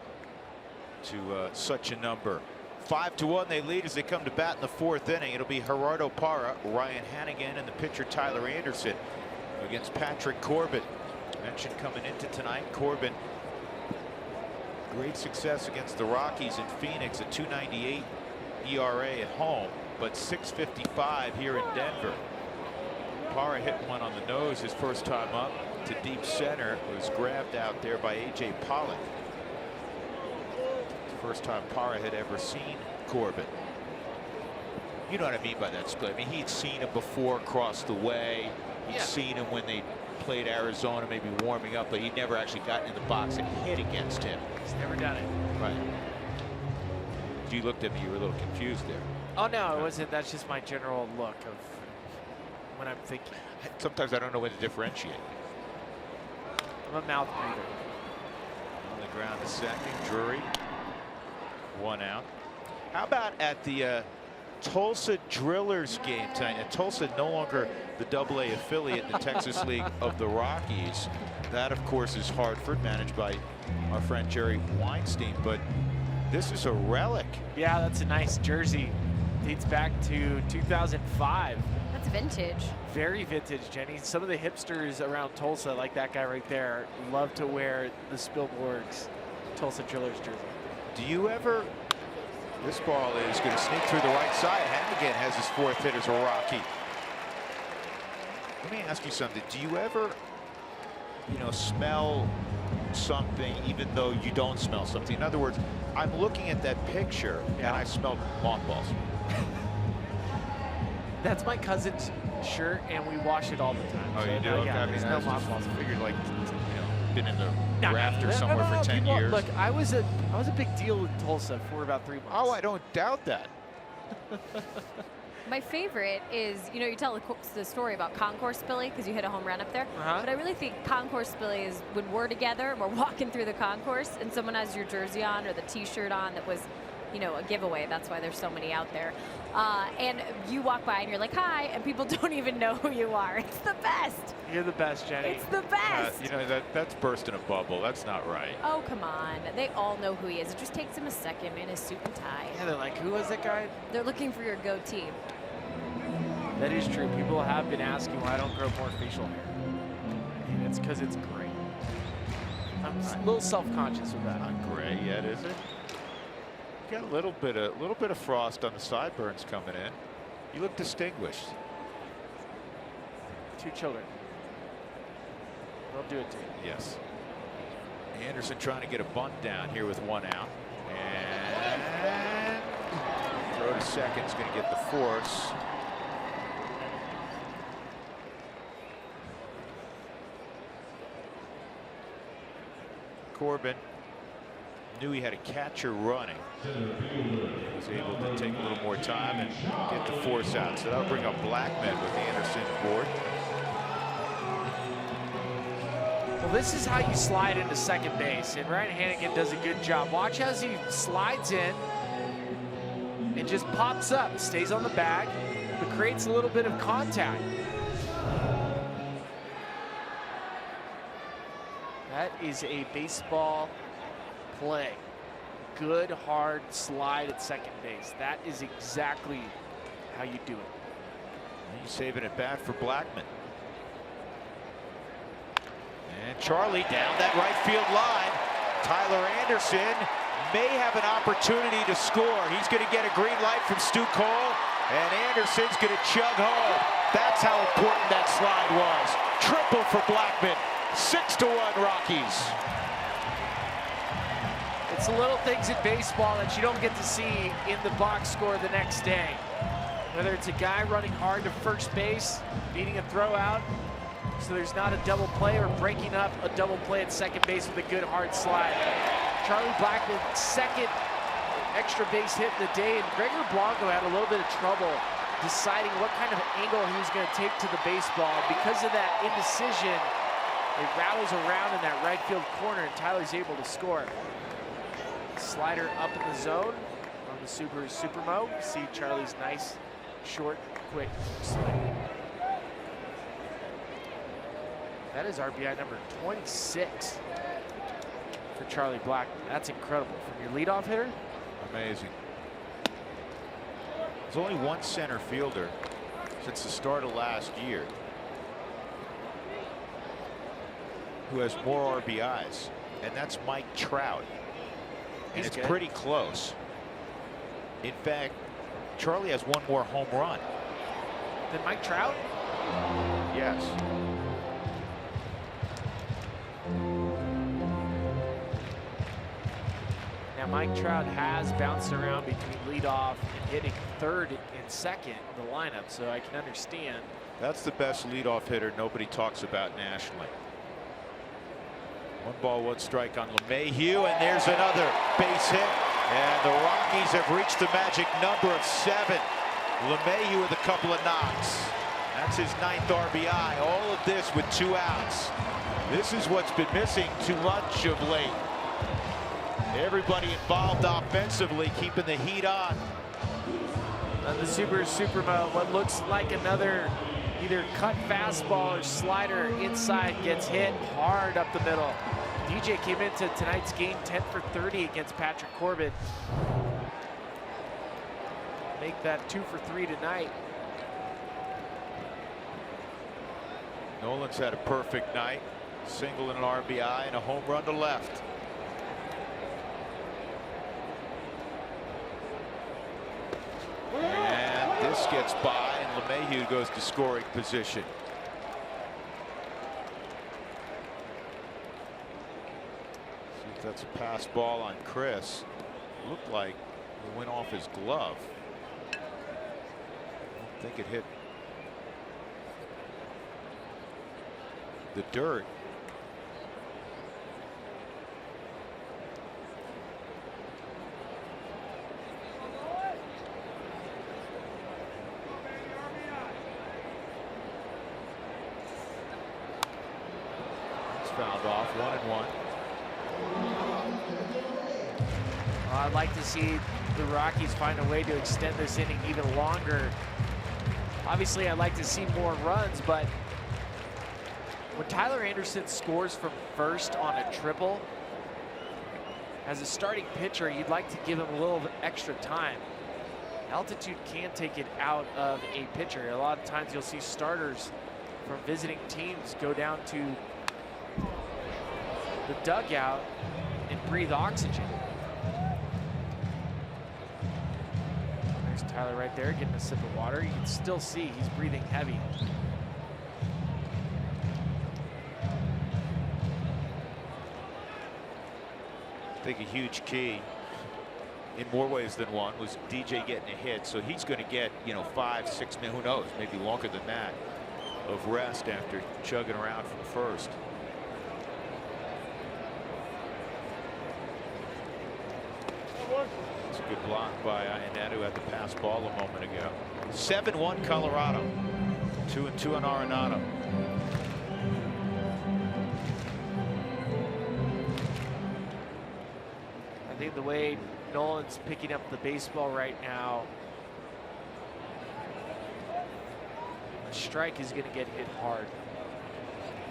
to such a number. 5-1 they lead as they come to bat in the 4th inning. It'll be Gerardo Parra, Ryan Hannigan, and the pitcher Tyler Anderson against Patrick Corbin. Mentioned coming into tonight, Corbin, great success against the Rockies in Phoenix, a 2.98 ERA at home, but 6.55 here in Denver. Parra hit one on the nose his first time up to deep center. It was grabbed out there by A.J. Pollock. It's the first time Parra had ever seen Corbin. You know what I mean by that, Split. I mean, he'd seen him before across the way. He'd seen him when they played Arizona, maybe warming up, but he'd never actually gotten in the box and hit against him. He's never done it. Right. You looked at me, you were a little confused there. Oh, no, it wasn't. That's just my general look of when I'm thinking. Sometimes I don't know when to differentiate. I'm a mouth breather. On the ground, the second. Drury, 1 out. How about at the Tulsa Drillers game tonight? And Tulsa no longer the AA affiliate in the Texas League of the Rockies. That, of course, is Hartford, managed by our friend Jerry Weinstein. But this is a relic. Yeah, that's a nice jersey. Dates back to 2005. That's vintage. Very vintage, Jenny. Some of the hipsters around Tulsa, like that guy right there, love to wear the Spielberg's Tulsa Drillers jersey. Do you ever? This ball is going to sneak through the right side. Hannigan has his 4th hit as a Rocky. Let me ask you something. Do you ever, smell something even though you don't smell something? In other words, I'm looking at that picture and I smell mothballs. That's my cousin's shirt, and we wash it all the time. Oh, so you do? no, yeah, I mean, there's no mothballs. I figured been in the raft or somewhere for 10 years. Look, I was a big deal in Tulsa for about 3 months. Oh, I don't doubt that. My favorite is, you tell the story about Concourse Billy because you hit a home run up there. But I really think Concourse Billy is when we're together, we're walking through the concourse, and someone has your jersey on or the T-shirt on that was, a giveaway. That's why there's so many out there. And you walk by and you're like, hi, and people don't even know who you are. It's the best. You're the best, Jenny. It's the best. That's bursting a bubble. That's not right. Oh, come on. They all know who he is. It just takes him a second in his suit and tie. Yeah, they're like, who was that guy? They're looking for your goatee. That is true. People have been asking why I don't grow more facial hair. And it's because it's gray. I'm a little self-conscious with that. Not gray yet, is it? You got a little bit of frost on the sideburns coming in. You look distinguished. 2 children. They'll do it to you. Yes. Anderson trying to get a bunt down here with 1 out. And throw to second is going to get the force. Corbin knew he had a catcher running. Was able to take a little more time and get the force out. So that'll bring up Blackman with Anderson aboard. Well, this is how you slide into second base, and Ryan Hannigan does a good job. Watch as he slides in and just pops up, stays on the bag, but creates a little bit of contact. That is a baseball play. Good, hard slide at second base. That is exactly how you do it. He's saving it back for Blackman. And Charlie down that right field line. Tyler Anderson may have an opportunity to score. He's going to get a green light from Stu Cole, and Anderson's going to chug home. That's how important that slide was. Triple for Blackman. 6-1 Rockies. It's the little things in baseball that you don't get to see in the box score the next day. Whether it's a guy running hard to first base, needing a throw out, so there's not a double play, or breaking up a double play at second base with a good hard slide. Charlie Blackman, 2nd extra base hit of the day, and Gregor Blanco had a little bit of trouble deciding what kind of angle he was going to take to the baseball. Because of that indecision, it rattles around in that right field corner, and Tyler's able to score. Slider up in the zone on the Subaru Supermo. See Charlie's nice, short, quick slider. That is RBI number 26 for Charlie Blackman. That's incredible. From your leadoff hitter? Amazing. There's only one center fielder since the start of last year who has more RBIs, and that's Mike Trout. And it's pretty close. In fact, Charlie has one more home run than Mike Trout? Yes. Now Mike Trout has bounced around between leadoff and hitting 3rd and 2nd in the lineup, so I can understand. That's the best leadoff hitter nobody talks about nationally. 1 ball, 1 strike on LeMahieu, and there's another base hit. And the Rockies have reached the magic number of 7. LeMahieu with a couple of knocks. That's his 9th RBI. All of this with 2 outs. This is what's been missing too much of late. Everybody involved offensively, keeping the heat on. On the Subaru Supermo, what looks like another either cut fastball or slider inside gets hit hard up the middle. DJ came into tonight's game 10 for 30 against Patrick Corbin. Make that 2 for 3 tonight. Nolan's had a perfect night. Single and an RBI and a home run to left. And this gets by, and LeMahieu goes to scoring position. See if that's a pass ball on Chris. Looked like it went off his glove. I don't think it hit the dirt. It's fouled off, 1-1. I'd like to see the Rockies find a way to extend this inning even longer. Obviously, I'd like to see more runs, but when Tyler Anderson scores from first on a triple, as a starting pitcher, you'd like to give him a little extra time. Altitude can take it out of a pitcher. A lot of times you'll see starters from visiting teams go down to the dugout and breathe oxygen. There's Tyler right there getting a sip of water. You can still see he's breathing heavy. I think a huge key in more ways than one was DJ getting a hit, so he's going to get, 5, 6 minutes, who knows, maybe longer than that, of rest after chugging around from first. It's a good block by Iannetta, who had the pass ball a moment ago. 7-1 Colorado. 2-2 on Arenado. I think the way Nolan's picking up the baseball right now, a strike is going to get hit hard,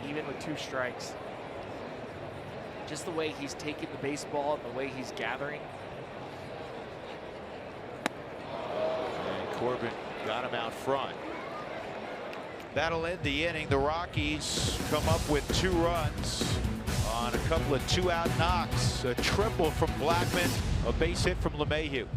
even with 2 strikes. Just the way he's taking the baseball and the way he's gathering. And Corbin got him out front. That'll end the inning. The Rockies come up with 2 runs on a couple of 2-out knocks. A triple from Blackman, a base hit from LeMahieu.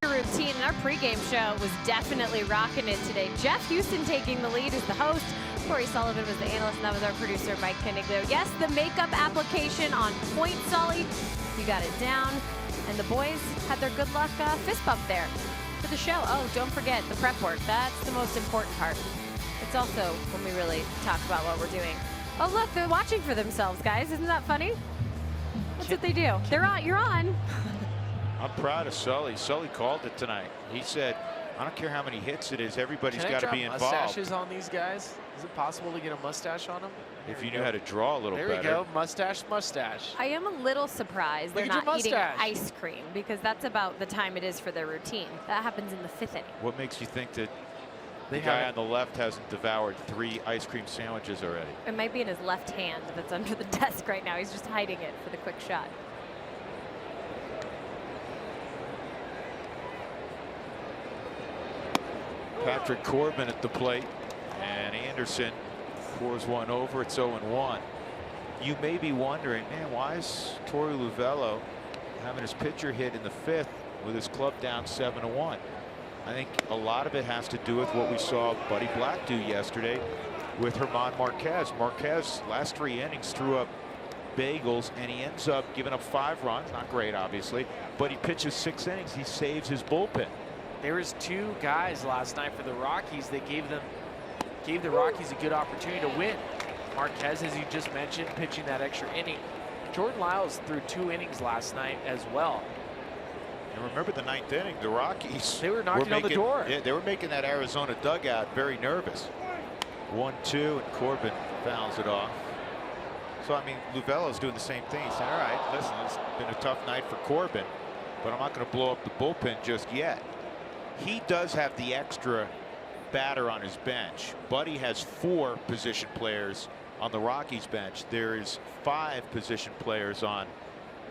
Routine in our pregame show was definitely rocking it today. Jeff Houston taking the lead as the host. Corey Sullivan was the analyst, and that was our producer, Mike Caniglio. Yes, the makeup application on point, Sully. You got it down. And the boys had their good luck fist bump there for the show. Oh, don't forget the prep work. That's the most important part. It's also when we really talk about what we're doing. Oh, look, they're watching for themselves, guys. Isn't that funny? That's what they do. They're on. You're on. I'm proud of Sully. Sully called it tonight. He said, I don't care how many hits it is, everybody's got to be involved. Mustaches on these guys? Is it possible to get a mustache on them? If you knew how to draw a little better. There we go. Mustache, mustache. I am a little surprised they're not eating ice cream, because that's about the time it is for their routine. That happens in the 5th inning. What makes you think that the guy on the left hasn't devoured 3 ice cream sandwiches already? It might be in his left hand that's under the desk right now. He's just hiding it for the quick shot. Patrick Corbin at the plate, and Anderson pours one over. It's 0-1. You may be wondering, man, why is Torey Lovullo having his pitcher hit in the 5th with his club down 7-1? I think a lot of it has to do with what we saw Buddy Black do yesterday with German Marquez. Marquez last 3 innings threw up bagels, and he ends up giving up 5 runs. Not great, obviously, but he pitches 6 innings. He saves his bullpen. There was 2 guys last night for the Rockies that gave the Rockies a good opportunity to win. Marquez, as you just mentioned, pitching that extra inning. Jordan Lyles threw 2 innings last night as well. And remember the 9th inning, the Rockies. They were knocking on the door. Yeah, they were making that Arizona dugout very nervous. 1-2, and Corbin fouls it off. So, I mean, Lovullo's doing the same thing. He's saying, all right, listen, it's been a tough night for Corbin, but I'm not going to blow up the bullpen just yet. He does have the extra batter on his bench. Buddy has 4 position players on the Rockies bench. There is 5 position players on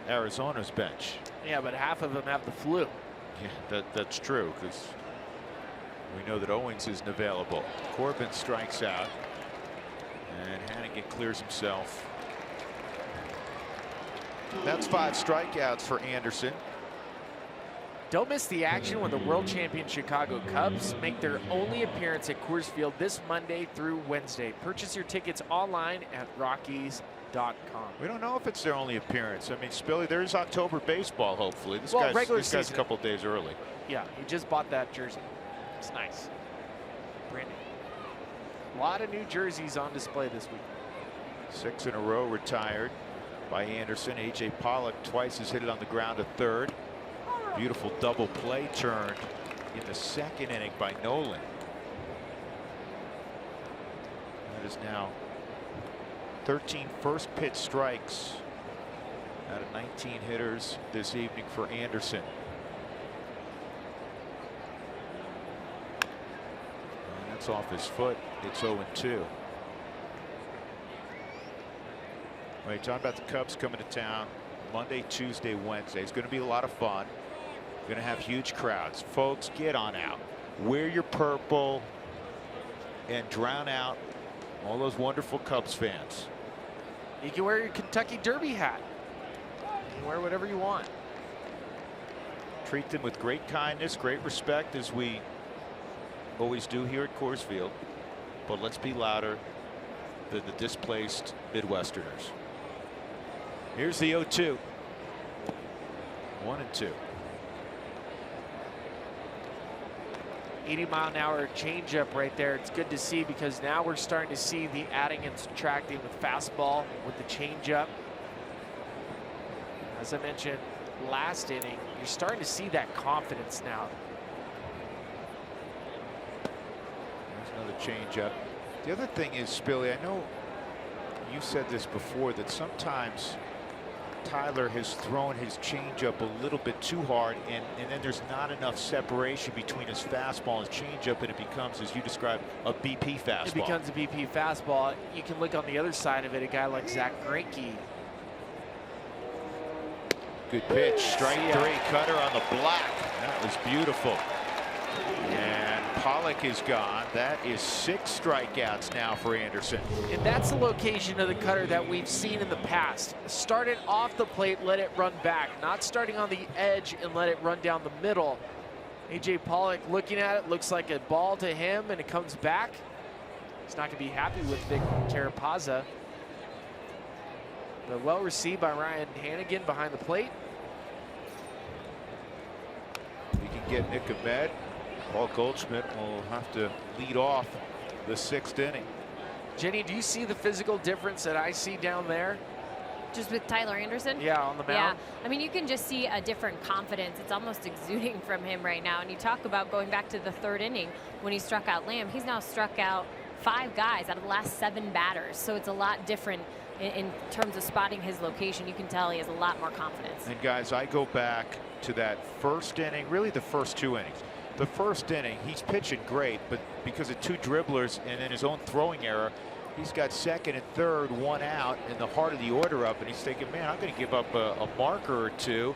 Arizona's bench. Yeah, but half of them have the flu. Yeah, that's true, because we know that Owens isn't available. Corbin strikes out, and Hannigan clears himself. That's 5 strikeouts for Anderson. Don't miss the action when the world champion Chicago Cubs make their only appearance at Coors Field this Monday through Wednesday. Purchase your tickets online at Rockies.com. We don't know if it's their only appearance. I mean, Spilly, there's October baseball, hopefully. This guy's a couple days early. Yeah, he just bought that jersey. It's nice. Brand new. A lot of new jerseys on display this week. 6 in a row retired by Anderson. A.J. Pollock twice has hit it on the ground to 3rd. Beautiful double play turned in the 2nd inning by Nolan. That is now 13 first pitch strikes out of 19 hitters this evening for Anderson. And that's off his foot. It's 0-2. Wait, talking about the Cubs coming to town Monday, Tuesday, Wednesday. It's going to be a lot of fun. Going to have huge crowds. Folks, get on out. Wear your purple and drown out all those wonderful Cubs fans. You can wear your Kentucky Derby hat. You can wear whatever you want. Treat them with great kindness, great respect, as we always do here at Coors Field. But let's be louder than the displaced Midwesterners. Here's the 0-2. 1-2. 80-mile-an-hour changeup right there. It's good to see, because now we're starting to see the adding and subtracting with fastball, with the changeup. As I mentioned last inning, you're starting to see that confidence now. There's another changeup. The other thing is, Spilly, I know you said this before, that sometimes Tyler has thrown his changeup a little bit too hard, and then there's not enough separation between his fastball and his changeup, and it becomes, as you described, a BP fastball. It becomes a BP fastball. You can look on the other side of it, a guy like Zach Greinke. Good pitch, strike 3, cutter on the block. That was beautiful. And Pollock is gone. That is 6 strikeouts now for Anderson. And that's the location of the cutter that we've seen in the past. Start it off the plate, let it run back. Not starting on the edge and let it run down the middle. A.J. Pollock looking at it, looks like a ball to him, and it comes back. He's not going to be happy with Vic Carapazza. But well received by Ryan Hannigan behind the plate. We can get Nick Ahmed. Paul Goldschmidt will have to lead off the 6th inning. Jenny, do you see the physical difference that I see down there? Just with Tyler Anderson? Yeah, on the mound. Yeah, I mean, you can just see a different confidence. It's almost exuding from him right now. And you talk about going back to the 3rd inning when he struck out Lamb. He's now struck out 5 guys out of the last 7 batters. So it's a lot different in terms of spotting his location. You can tell he has a lot more confidence. And guys, I go back to that 1st inning, really the first 2 innings. The 1st inning, he's pitching great, but because of 2 dribblers and then his own throwing error, he's got 2nd and 3rd, 1 out in the heart of the order up, and he's thinking, man, I'm going to give up a marker or 2,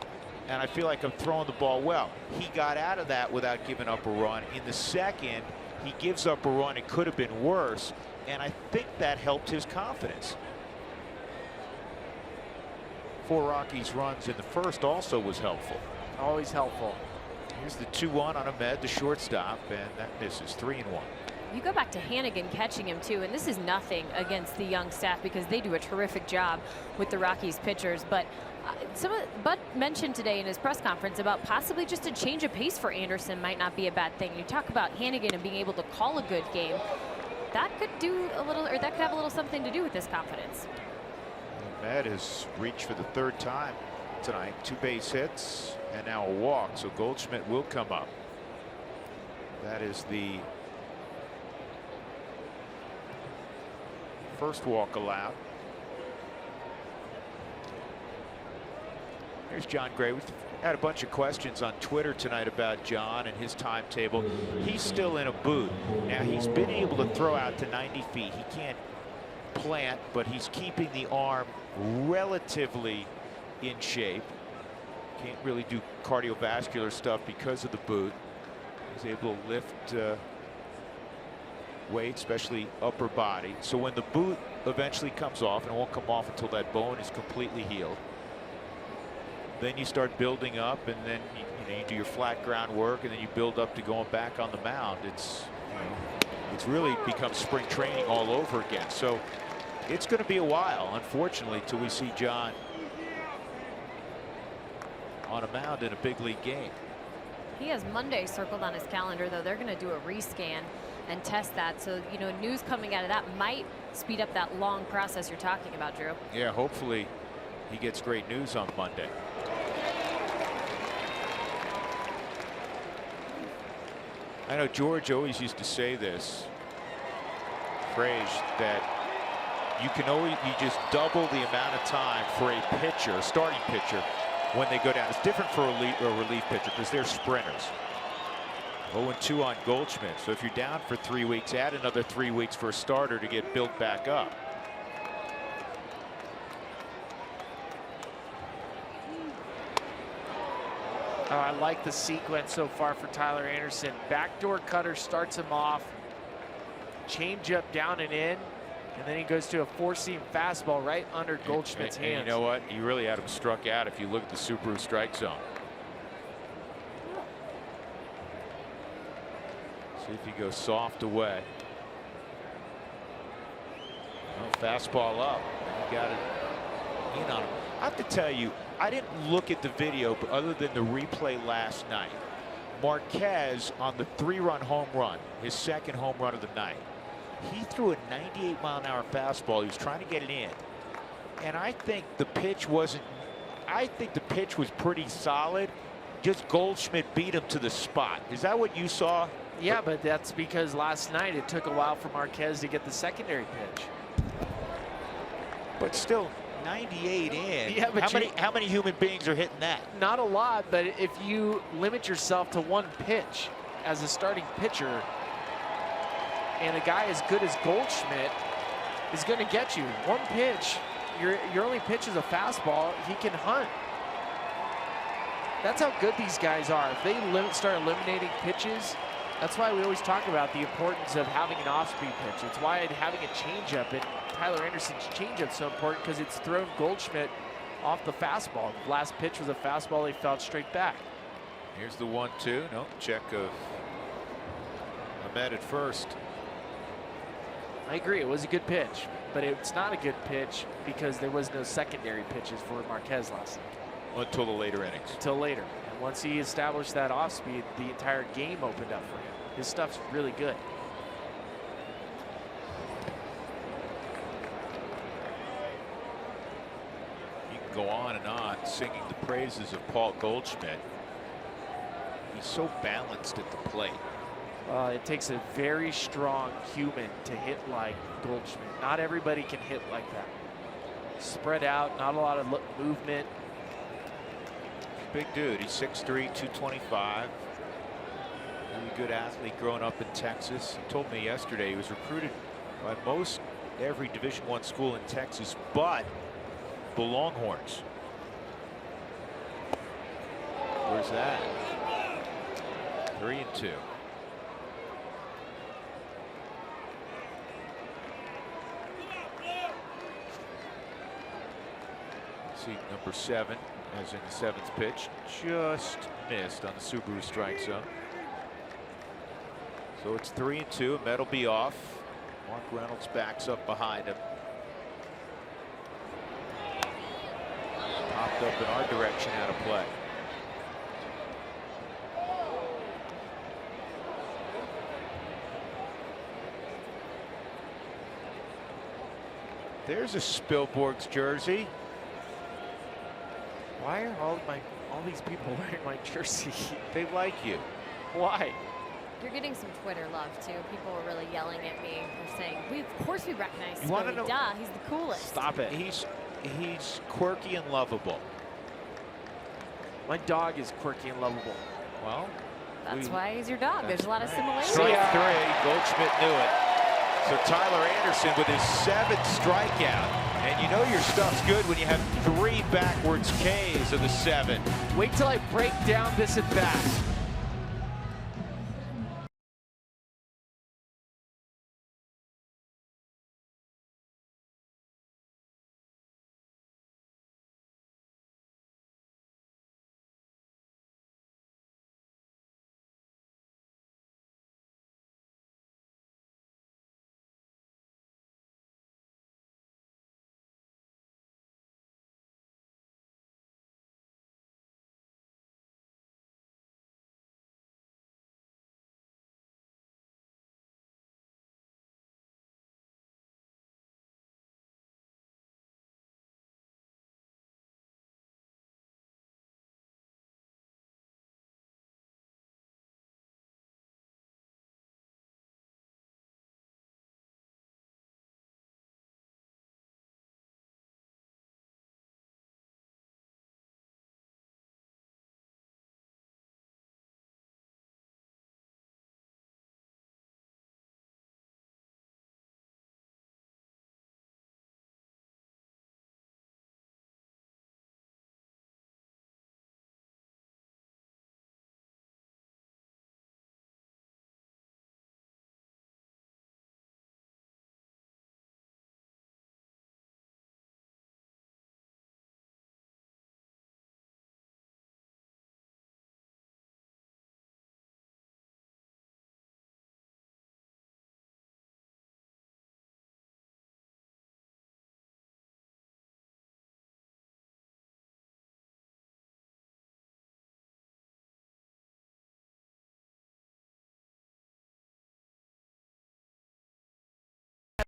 and I feel like I'm throwing the ball well. He got out of that without giving up a run. In the 2nd, He gives up a run. It could have been worse, and I think that helped his confidence. 4 Rockies runs in the first also was helpful. Always helpful. Here's the 2-1 on Ahmed, the shortstop, and that misses. 3-1. You go back to Hannigan catching him too, and this is nothing against the young staff because they do a terrific job with the Rockies pitchers. But Bud mentioned today in his press conference about possibly just a change of pace for Anderson might not be a bad thing. You talk about Hannigan and being able to call a good game. That could do a little, or that could have a little something to do with his confidence. Ahmed has reached for the 3rd time tonight. 2 base hits and now a walk, so Goldschmidt will come up. That is the first walk allowed. Here's John Gray. We've had a bunch of questions on Twitter tonight about John and his timetable. He's still in a boot. Now, he's been able to throw out to 90 feet. He can't plant, but he's keeping the arm relatively in shape. Can't really do cardiovascular stuff because of the boot. He's able to lift weight, especially upper body. So when the boot eventually comes off, and it won't come off until that bone is completely healed, then you start building up, and then you do your flat ground work, and then you build up to going back on the mound. It's it's really become spring training all over again. So it's going to be a while, unfortunately, till we see John on a mound in a big league game. He has Monday circled on his calendar, though. They're going to do a rescan and test that. So, news coming out of that might speed up that long process you're talking about, Drew. Yeah, hopefully he gets great news on Monday. I know George always used to say this phrase that you just double the amount of time for a pitcher, a starting pitcher, when they go down. It's different for a relief pitcher because they're sprinters. 0-2 on Goldschmidt. So if you're down for 3 weeks, add another 3 weeks for a starter to get built back up. Oh, I like the sequence so far for Tyler Anderson. Backdoor cutter starts him off. Changeup down and in. And then he goes to a 4-seam fastball right under Goldschmidt's hands. And you know what? You really had him struck out if you look at the Subaru strike zone. See if he goes soft away. Well, fastball up. He got it in on him. I have to tell you, I didn't look at the video, but other than the replay last night, Marquez on the 3-run home run, his second home run of the night, he threw a 98-mile-an-hour fastball. He was trying to get it in, and I think the pitch wasn't. I think the pitch was pretty solid. Just Goldschmidt beat him to the spot. Is that what you saw? Yeah, but that's because last night it took a while for Marquez to get the secondary pitch. But still, 98 in. Yeah, but how many human beings are hitting that? Not a lot, but if you limit yourself to one pitch as a starting pitcher, and a guy as good as Goldschmidt is going to get you one pitch, your only pitch is a fastball, he can hunt. That's how good these guys are. If they start eliminating pitches, that's why we always talk about the importance of having an off-speed pitch. It's why having a changeup, and Tyler Anderson's changeup is so important because it's thrown Goldschmidt off the fastball. The last pitch was a fastball, he felt straight back. Here's the 1-2. Nope, check of Ahmed at first. I agree, it was a good pitch, but it's not a good pitch because there was no secondary pitches for Marquez last night. Until the later innings. Until later. And once he established that off speed, the entire game opened up for him. His stuff's really good. You can go on and on singing the praises of Paul Goldschmidt. He's so balanced at the plate. It takes a very strong human to hit like Goldschmidt. Not everybody can hit like that. Spread out, not a lot of movement. Big dude. He's 6'3", 225. Really good athlete growing up in Texas. He told me yesterday he was recruited by most every Division I school in Texas, but the Longhorns. Where's that? 3-2. See number 7 as in the 7th pitch. Just missed on the Subaru strike zone. So it's 3-2. Met will be off. Mark Reynolds backs up behind him. Popped up in our direction, out of play. There's a Spielborg's jersey. Why are all these people wearing my jersey? They like you. Why? You're getting some Twitter love too. People were really yelling at me. They're saying, of course we recognize You wanna Spilly. know- Duh, he's the coolest. Stop it. He's quirky and lovable. My dog is quirky and lovable. Well, That's why he's your dog. There's a lot of similarities. strike 3. Goldschmidt knew it. So Tyler Anderson with his 7th strikeout. And you know your stuff's good when you have 3 backwards Ks of the 7. Wait till I break down this at bat.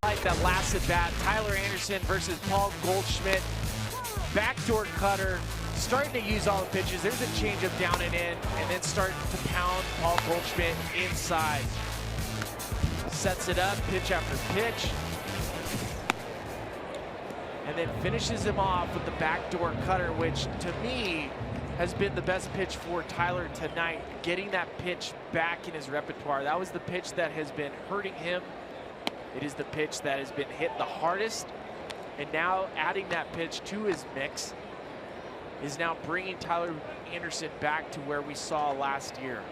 Like that last at bat, Tyler Anderson versus Paul Goldschmidt. Backdoor cutter, starting to use all the pitches. There's a changeup down and in, and then starting to pound Paul Goldschmidt inside. Sets it up, pitch after pitch. And then finishes him off with the backdoor cutter, which to me has been the best pitch for Tyler tonight. Getting that pitch back in his repertoire. That was the pitch that has been hurting him. It is the pitch that has been hit the hardest, and now adding that pitch to his mix is now bringing Tyler Anderson back to where we saw last year.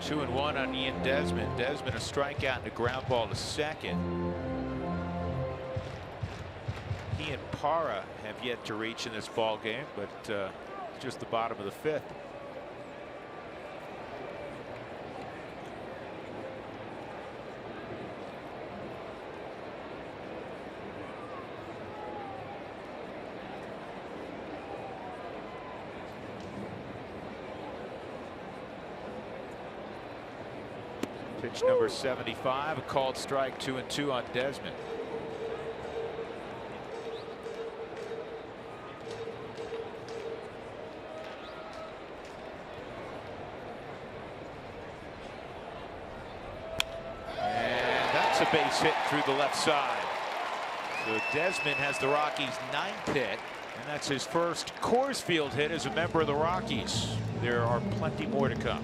Two and one on Ian Desmond. Desmond a strikeout and a ground ball to second. He and Parra have yet to reach in this ball game, but just the bottom of the 5th. Pitch number 75, a called strike, 2-2 on Desmond. And that's a base hit through the left side. So Desmond has the Rockies' 9th hit, and that's his first Coors Field hit as a member of the Rockies. There are plenty more to come.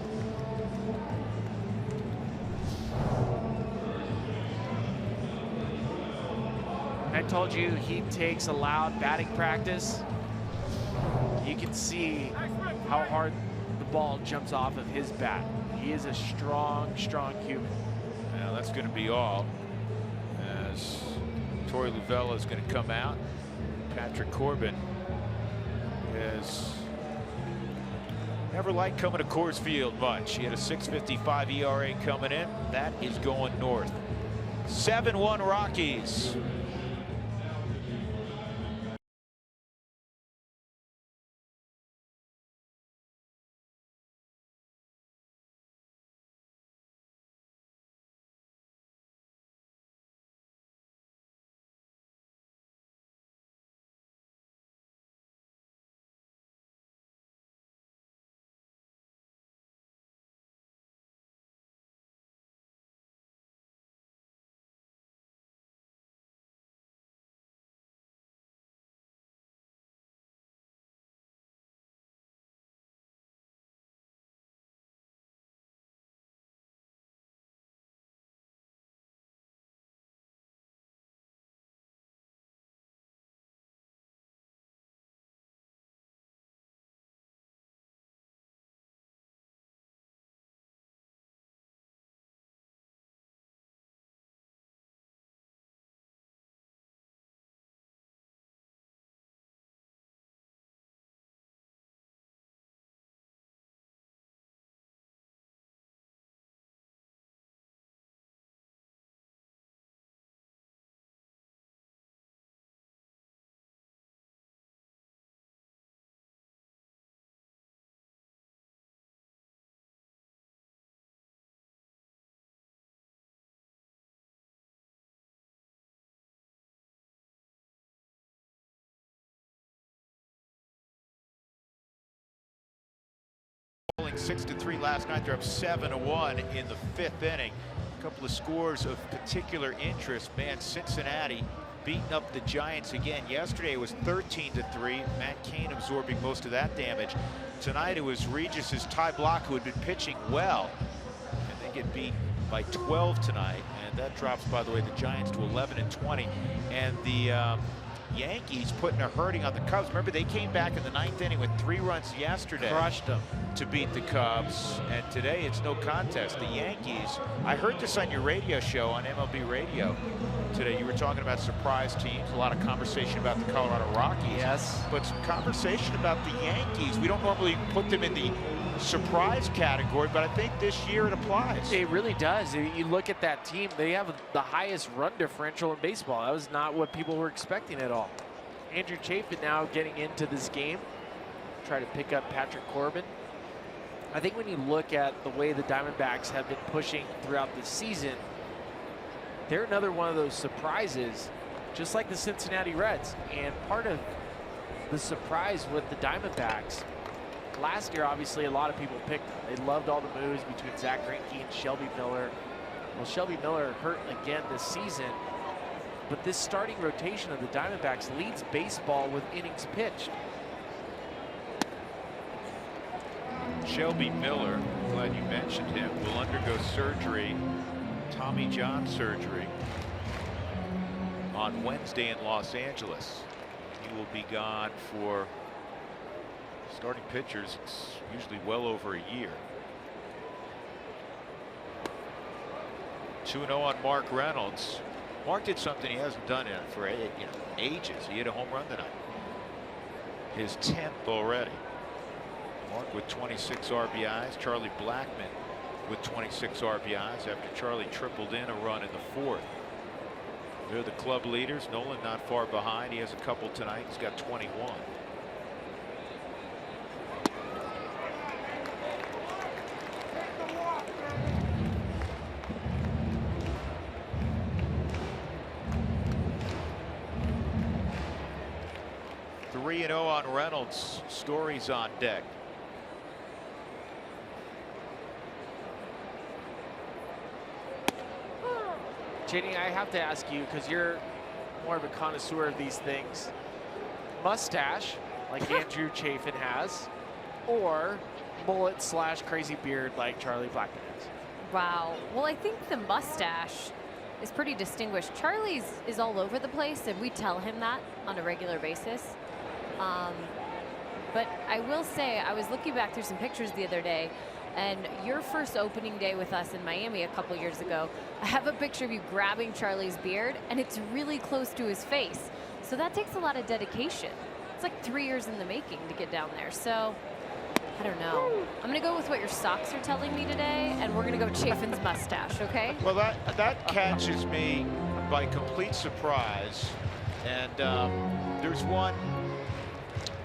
I told you he takes a loud batting practice. You can see how hard the ball jumps off of his bat. He is a strong, strong human. Now that's going to be all, as Torey Lovullo is going to come out. Patrick Corbin has never liked coming to Coors Field much. He had a 6.55 ERA coming in. That is going north. 7-1 Rockies. Rolling 6-3 last night. They're up 7-1 in the 5th inning. A couple of scores of particular interest. Man, Cincinnati beating up the Giants again. Yesterday it was 13-3. Matt Cain absorbing most of that damage. Tonight it was Regis's Ty Block, who had been pitching well, and they get beat by 12 tonight, and that drops, by the way, the Giants to 11-20. And the Yankees putting a hurting on the Cubs. Remember, they came back in the 9th inning with 3 runs yesterday. Crushed them. To beat the Cubs, and today it's no contest. The Yankees, I heard this on your radio show on MLB Radio today. You were talking about surprise teams, a lot of conversation about the Colorado Rockies. Yes. But some conversation about the Yankees. We don't normally put them in the surprise category, but I think this year it applies. It really does. You look at that team, they have the highest run differential in baseball. That was not what people were expecting at all. Andrew Chafin now getting into this game, try to pick up Patrick Corbin. I think when you look at the way the Diamondbacks have been pushing throughout the season, they're another one of those surprises, just like the Cincinnati Reds. And part of the surprise with the Diamondbacks, last year, obviously, a lot of people picked them. They loved all the moves between Zach Greinke and Shelby Miller. Well, Shelby Miller hurt again this season, but this starting rotation of the Diamondbacks leads baseball with innings pitched. Shelby Miller, glad you mentioned him, will undergo surgery, Tommy John surgery, on Wednesday in Los Angeles. He will be gone for starting pitchers. It's usually well over a year. 2-0 on Mark Reynolds. Mark did something he hasn't done for ages. He hit a home run tonight. His 10th already. Mark with 26 RBIs. Charlie Blackmon with 26 RBIs after Charlie tripled in a run in the 4th. They're the club leaders. Nolan not far behind. He has a couple tonight. He's got 21. (3-0) on Reynolds. Stories on deck. Jenny, I have to ask you, because you're more of a connoisseur of these things, mustache like Andrew Chafin has, or mullet / crazy beard like Charlie Blackmon has? Wow. Well, I think the mustache is pretty distinguished. Charlie's is all over the place, and we tell him that on a regular basis. But I will say, I was looking back through some pictures the other day, And your first opening day with us in Miami a couple years ago, I have a picture of you grabbing Charlie's beard, and it's really close to his face. So that takes a lot of dedication. It's like 3 years in the making to get down there. So I don't know. I'm going to go with what your socks are telling me today, and we're going to go Chafin's mustache, okay? Well, that catches me by complete surprise. And there's one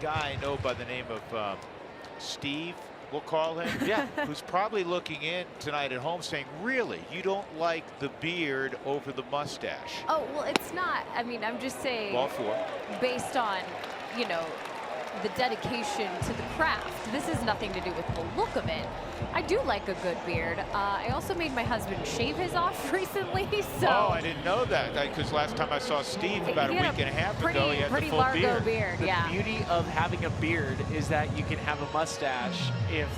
guy I know by the name of Steve, we'll call him, Yeah. who's probably looking in tonight at home saying, really, you don't like the beard over the mustache? Oh, well, it's not. I mean, I'm just saying, Ball four. based on, you know, the dedication to the craft. This has nothing to do with the look of it. I do like a good beard. I also made my husband shave his off recently, so. Oh, I didn't know that, because last time I saw Steve about a He week had and a half pretty, ago, he had the pretty full largo beard. The yeah. beauty of having a beard is that you can have a mustache if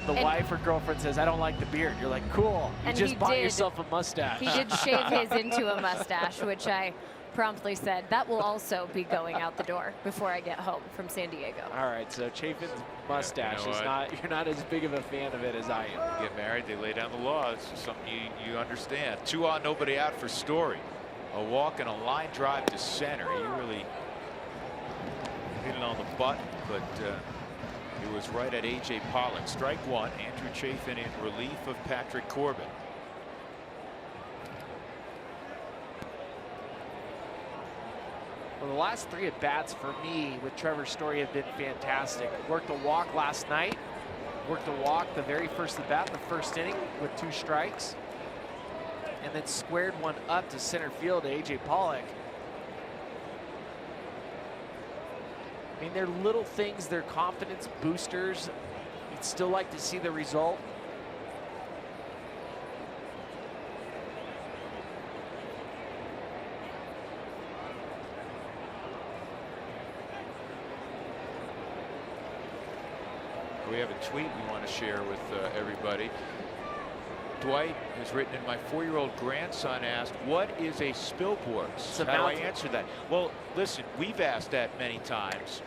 the wife or girlfriend says, I don't like the beard. You're like, cool. You And just he bought did. yourself a mustache. He did shave his into a mustache, which I promptly said that will also be going out the door before I get home from San Diego. All right, so Chafin's mustache you know is what? you're not as big of a fan of it as I am. Get married, they lay down the law. It's just something you understand. 2 on, nobody out for Story. A walk and a line drive to center. He really hit it on the button, but it was right at A.J. Pollock. Strike one. Andrew Chafin in relief of Patrick Corbin. Well, the last 3 at-bats for me with Trevor Story have been fantastic. Worked a walk last night. Worked a walk the very first at-bat in the first inning with 2 strikes. And then squared one up to center field to A.J. Pollock. I mean, they're little things. They're confidence boosters. You'd still like to see the result. We have a tweet we want to share with everybody. Dwight has written in, my 4-year-old grandson asked, what is a Spilborgs? How do I answer that? Well, listen, we've asked that many times.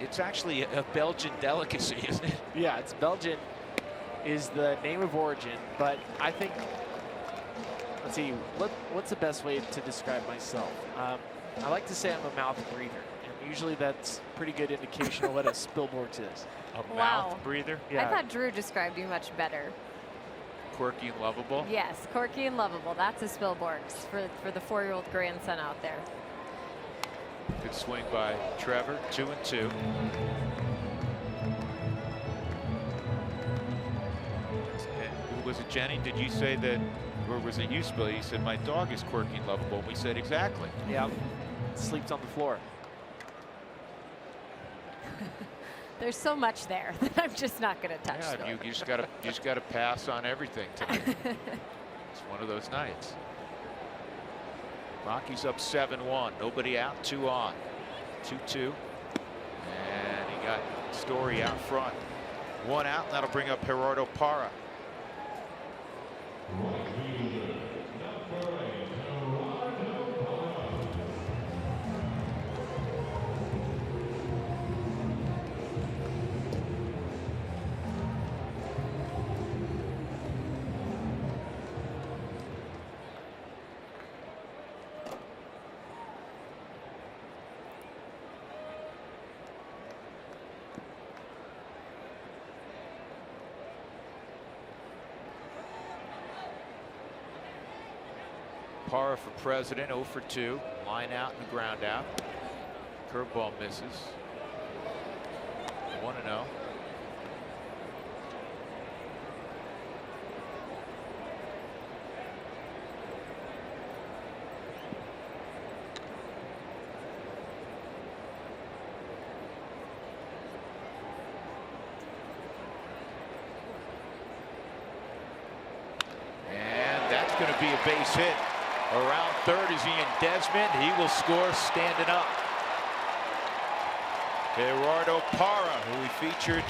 It's actually a Belgian delicacy, isn't it? Yeah, it's Belgian is the name of origin, but I think, let's see, what's the best way to describe myself? I like to say I'm a mouth breather, and usually that's a pretty good indication of what a Spilborgs is. A Wow. mouth breather? I thought Drew described you much better. Quirky and lovable? Yes, quirky and lovable. That's a Spilborgs for the 4-year-old grandson out there. Good swing by Trevor. 2-2. Was it Jenny? Did you say that, or was it you, Spill? You said my dog is quirky and lovable. And we said exactly. Yeah, sleeps on the floor. There's so much there that I'm just not going to touch. Yeah, you just gotta pass on everything tonight. It's one of those nights. Rockies up 7-1. Nobody out. 2 on. 2-2. And he got Story out front. 1 out. And that'll bring up Gerardo Parra. Parra for president, 0 for 2. Line out and ground out. Curveball misses. 1-0. And that's going to be a base hit. Around third is Ian Desmond. He will score standing up. Gerardo Parra, who we featured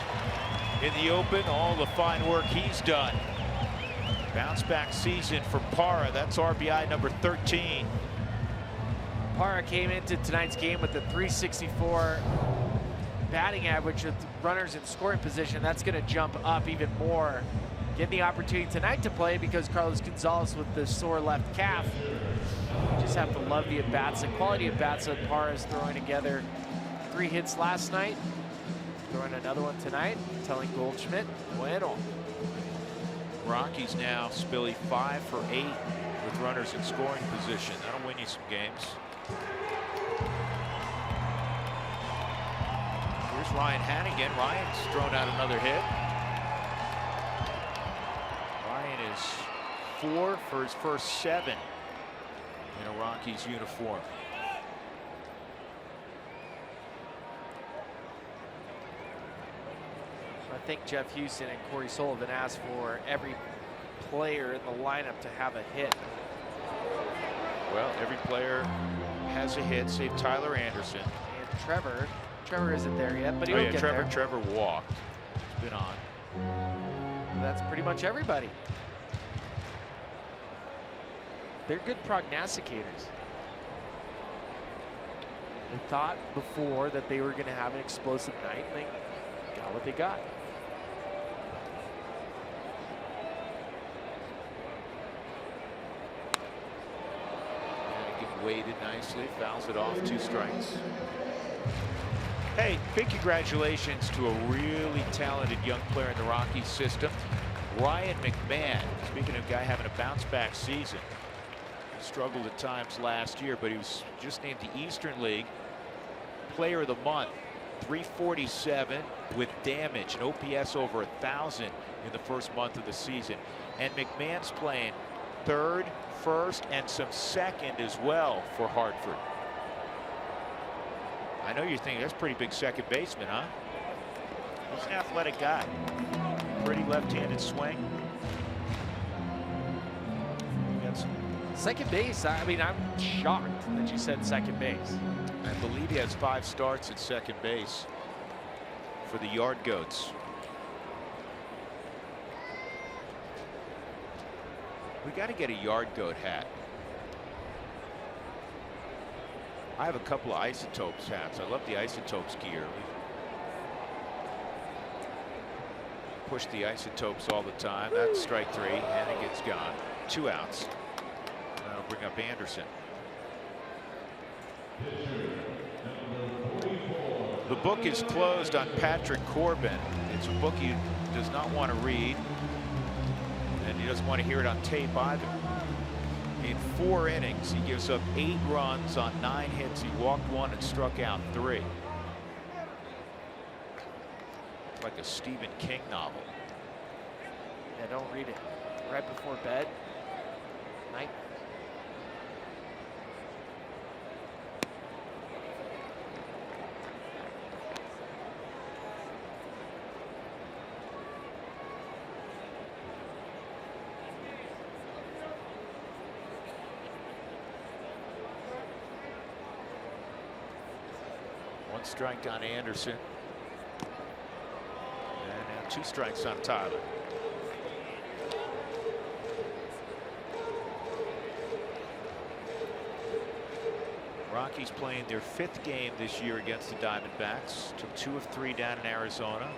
in the open, all the fine work he's done. Bounce back season for Parra. That's RBI number 13. Parra came into tonight's game with a .364 batting average with runners in scoring position, that's going to jump up even more. Getting the opportunity tonight to play because Carlos Gonzalez with the sore left calf. Just have to love the at-bats, the quality of bats that Parra is throwing together. 3 hits last night, throwing another one tonight, telling Goldschmidt, bueno. Rockies now, Spilly, 5 for 8 with runners in scoring position. That'll win you some games. Here's Ryan Hannigan. Ryan's thrown out another hit. Ryan is 4 for his first 7 in a Rockies uniform. I think Jeff Houston and Corey Sullivan asked for every player in the lineup to have a hit. Well, every player has a hit, save Tyler Anderson. And Trevor isn't there yet, but he'll get there. Trevor walked. He's been on. That's pretty much everybody. They're good prognosticators. They thought before that they were going to have an explosive night, and they got what they got. Waited nicely, fouls it off, 2 strikes. Hey, big congratulations to a really talented young player in the Rockies system, Ryan McMahon. Speaking of a guy having a bounce back season, he struggled at times last year, but he was just named the Eastern League Player of the Month. 347 with damage, an OPS over 1,000 in the first month of the season. And McMahon's playing 3rd, 1st, and some 2nd as well for Hartford. I know you're thinking that's pretty big second baseman, huh? He's an athletic guy. Pretty left-handed swing. Second base, I mean, I'm shocked that you said second base. I believe he has 5 starts at second base for the Yard Goats. We got to get a Yard Goat hat. I have a couple of Isotopes hats. I love the Isotopes gear. We push the Isotopes all the time. That's strike 3. Hannigan's gone. 2 outs. That'll bring up Anderson. The book is closed on Patrick Corbin. It's a book he does not want to read. And he doesn't want to hear it on tape either. In 4 innings, he gives up 8 runs on 9 hits. He walked 1 and struck out 3. Like a Stephen King novel. Yeah, don't read it. Right before bed. Night. One strike on Anderson. And now 2 strikes on Tyler. Rockies playing their 5th game this year against the Diamondbacks. Took 2 of 3 down in Arizona.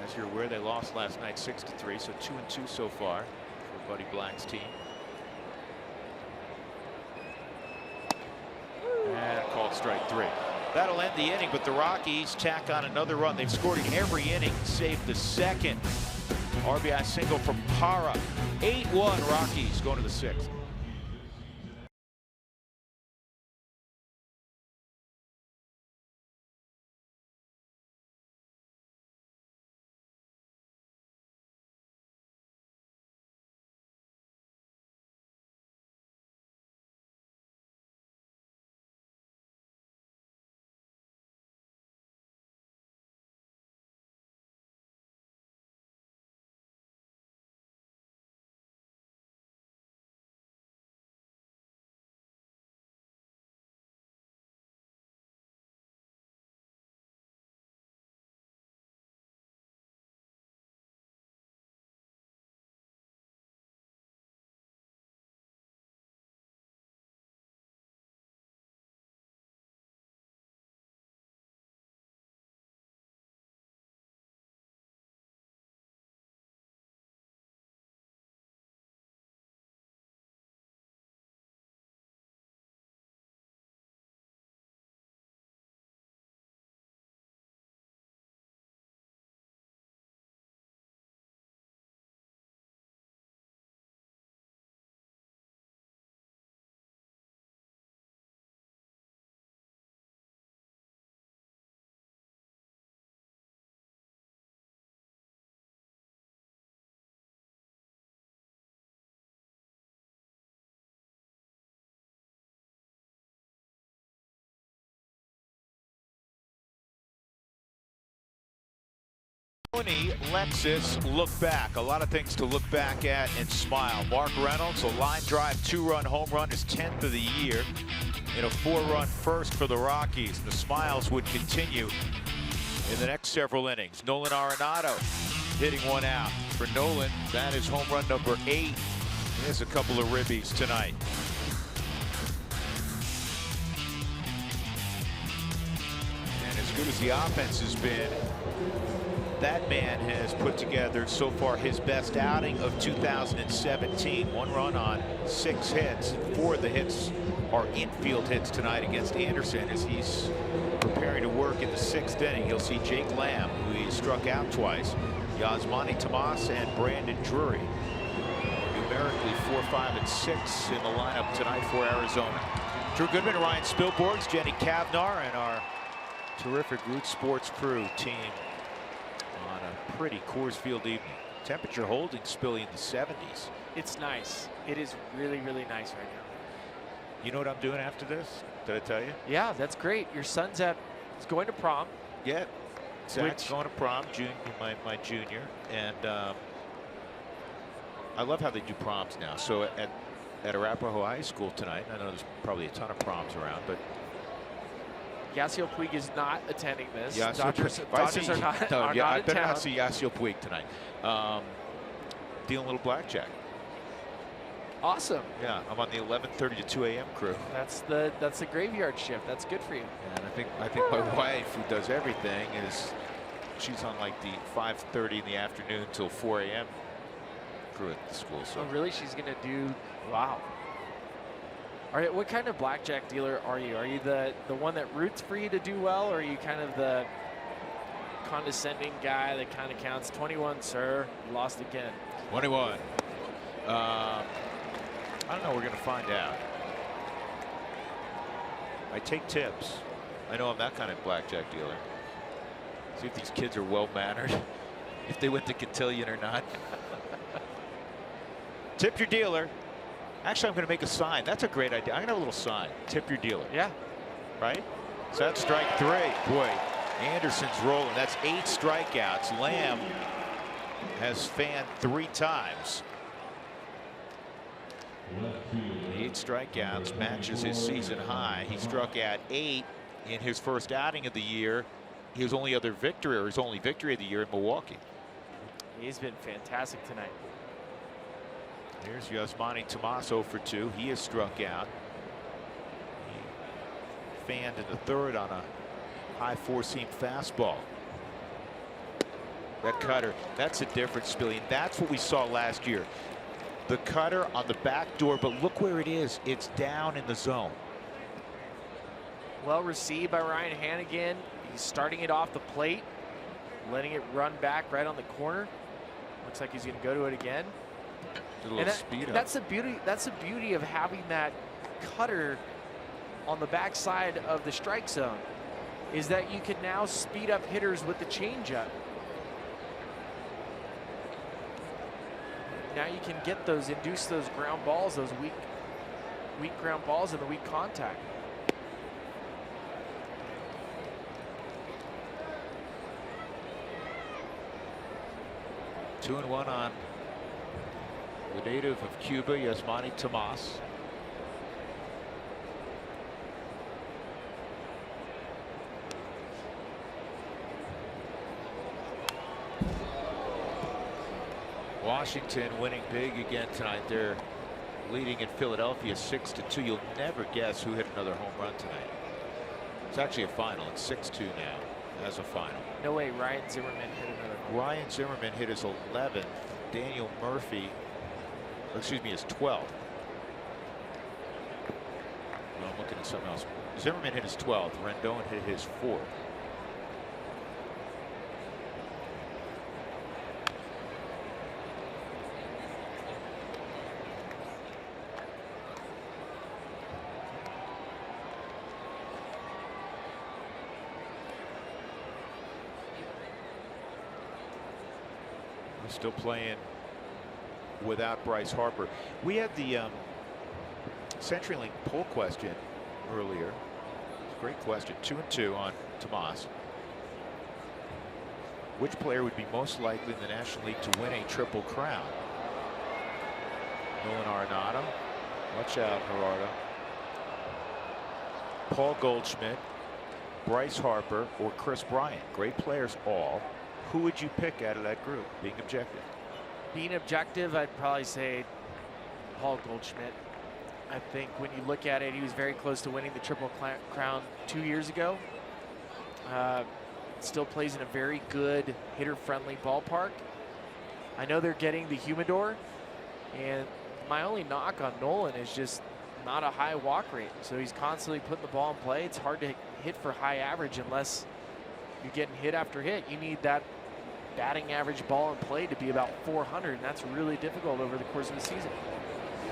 As you're aware, they lost last night 6-3, so 2-2 so far for Buddy Black's team. And called strike 3. That'll end the inning, but the Rockies tack on another run. They've scored in every inning, save the 2nd. RBI single from Parra. 8-1 Rockies going to the 6th. Lexus look back. A lot of things to look back at and smile. Mark Reynolds, a line drive 2-run home run, his 10th of the year in a 4-run first for the Rockies. The smiles would continue in the next several innings. Nolan Arenado hitting one out. For Nolan, that is home run number 8. There's a couple of ribbies tonight. And as good as the offense has been, that man has put together so far his best outing of 2017. 1 run on 6 hits. 4 of the hits are infield hits tonight against Anderson as he's preparing to work in the 6th inning. He'll see Jake Lamb, who he struck out twice, Yasmani Tomas, and Brandon Drury. Numerically 4, 5, and 6 in the lineup tonight for Arizona. Drew Goodman, Ryan Spilborghs, Jenny Kavnar, and our terrific Root Sports crew team on a pretty Coors Field evening. Temperature holding, Spilly, in the 70s. It's nice. It is really, really nice right now. You know what I'm doing after this? Did I tell you? Yeah, that's great. Your son's he's going to prom. Yeah. Zach's going to prom, my junior. And I love how they do proms now. So at Arapahoe High School tonight, I know there's probably a ton of proms around, but Yasiel Puig is not attending this. Dodgers are not I in better town. not see Yasiel Puig tonight. Dealing a little blackjack. Awesome. Yeah, I'm on the 11:30 to 2 a.m. crew. That's the graveyard shift. That's good for you. And I think my wife, who does everything, she's on like the 5:30 in the afternoon till 4 a.m. crew at the school. So really, she's gonna do. Wow. All right, what kind of blackjack dealer are you? Are you the one that roots for you to do well, or are you kind of the condescending guy that kind of counts 21, sir, you lost again? 21. I don't know. We're going to find out. I take tips. I know I'm that kind of blackjack dealer. See if these kids are well-mannered, if they went to cotillion or not. Tip your dealer. Actually, I'm going to make a sign. That's a great idea. I'm going to have a little sign. Tip your dealer. Yeah. Right? So that's strike 3. Boy, Anderson's rolling. That's 8 strikeouts. Lamb has fanned 3 times. 8 strikeouts matches his season high. He struck out 8 in his first outing of the year. His only victory of the year in Milwaukee. He's been fantastic tonight. Here's Yasmani Tomas 0 for 2. He has struck out. He fanned in the 3rd on a high 4-seam fastball. That cutter, that's a difference, Billy. And that's what we saw last year. The cutter on the back door, but look where it is. It's down in the zone. Well received by Ryan Hannigan. He's starting it off the plate, letting it run back right on the corner. Looks like he's going to go to it again. And speed up. That's the beauty. That's the beauty of having that cutter on the backside of the strike zone, is that you can now speed up hitters with the changeup. Now you can get those, induce those ground balls, those weak ground balls, and the weak contact. Two and 1 on the native of Cuba, Yasmani Tomas. Washington winning big again tonight. They're leading in Philadelphia 6-2. You'll never guess who hit another home run tonight. It's actually a final. It's 6-2 now as a final. No way Ryan Zimmerman hit another home run. Ryan Zimmerman hit his 11th. Daniel Murphy, excuse me, his 12th. No, I'm looking at something else. Zimmerman hit his 12th. Rendon hit his 4th. Still playing without Bryce Harper. We had the CenturyLink poll question earlier. Great question. 2 and 2 on Tomas. Which player would be most likely in the National League to win a Triple Crown? Nolan Arenado. Watch out, Gerardo. Paul Goldschmidt, Bryce Harper, or Chris Bryant. Great players all. Who would you pick out of that group, being objective? Being objective, I'd probably say Paul Goldschmidt. I think when you look at it, he was very close to winning the Triple Crown 2 years ago. Still plays in a very good hitter-friendly ballpark. I know they're getting the humidor, and my only knock on Nolan is just not a high walk rate. So he's constantly putting the ball in play. It's hard to hit for high average unless you're getting hit after hit. You need that batting average ball in play to be about 400, and that's really difficult over the course of the season.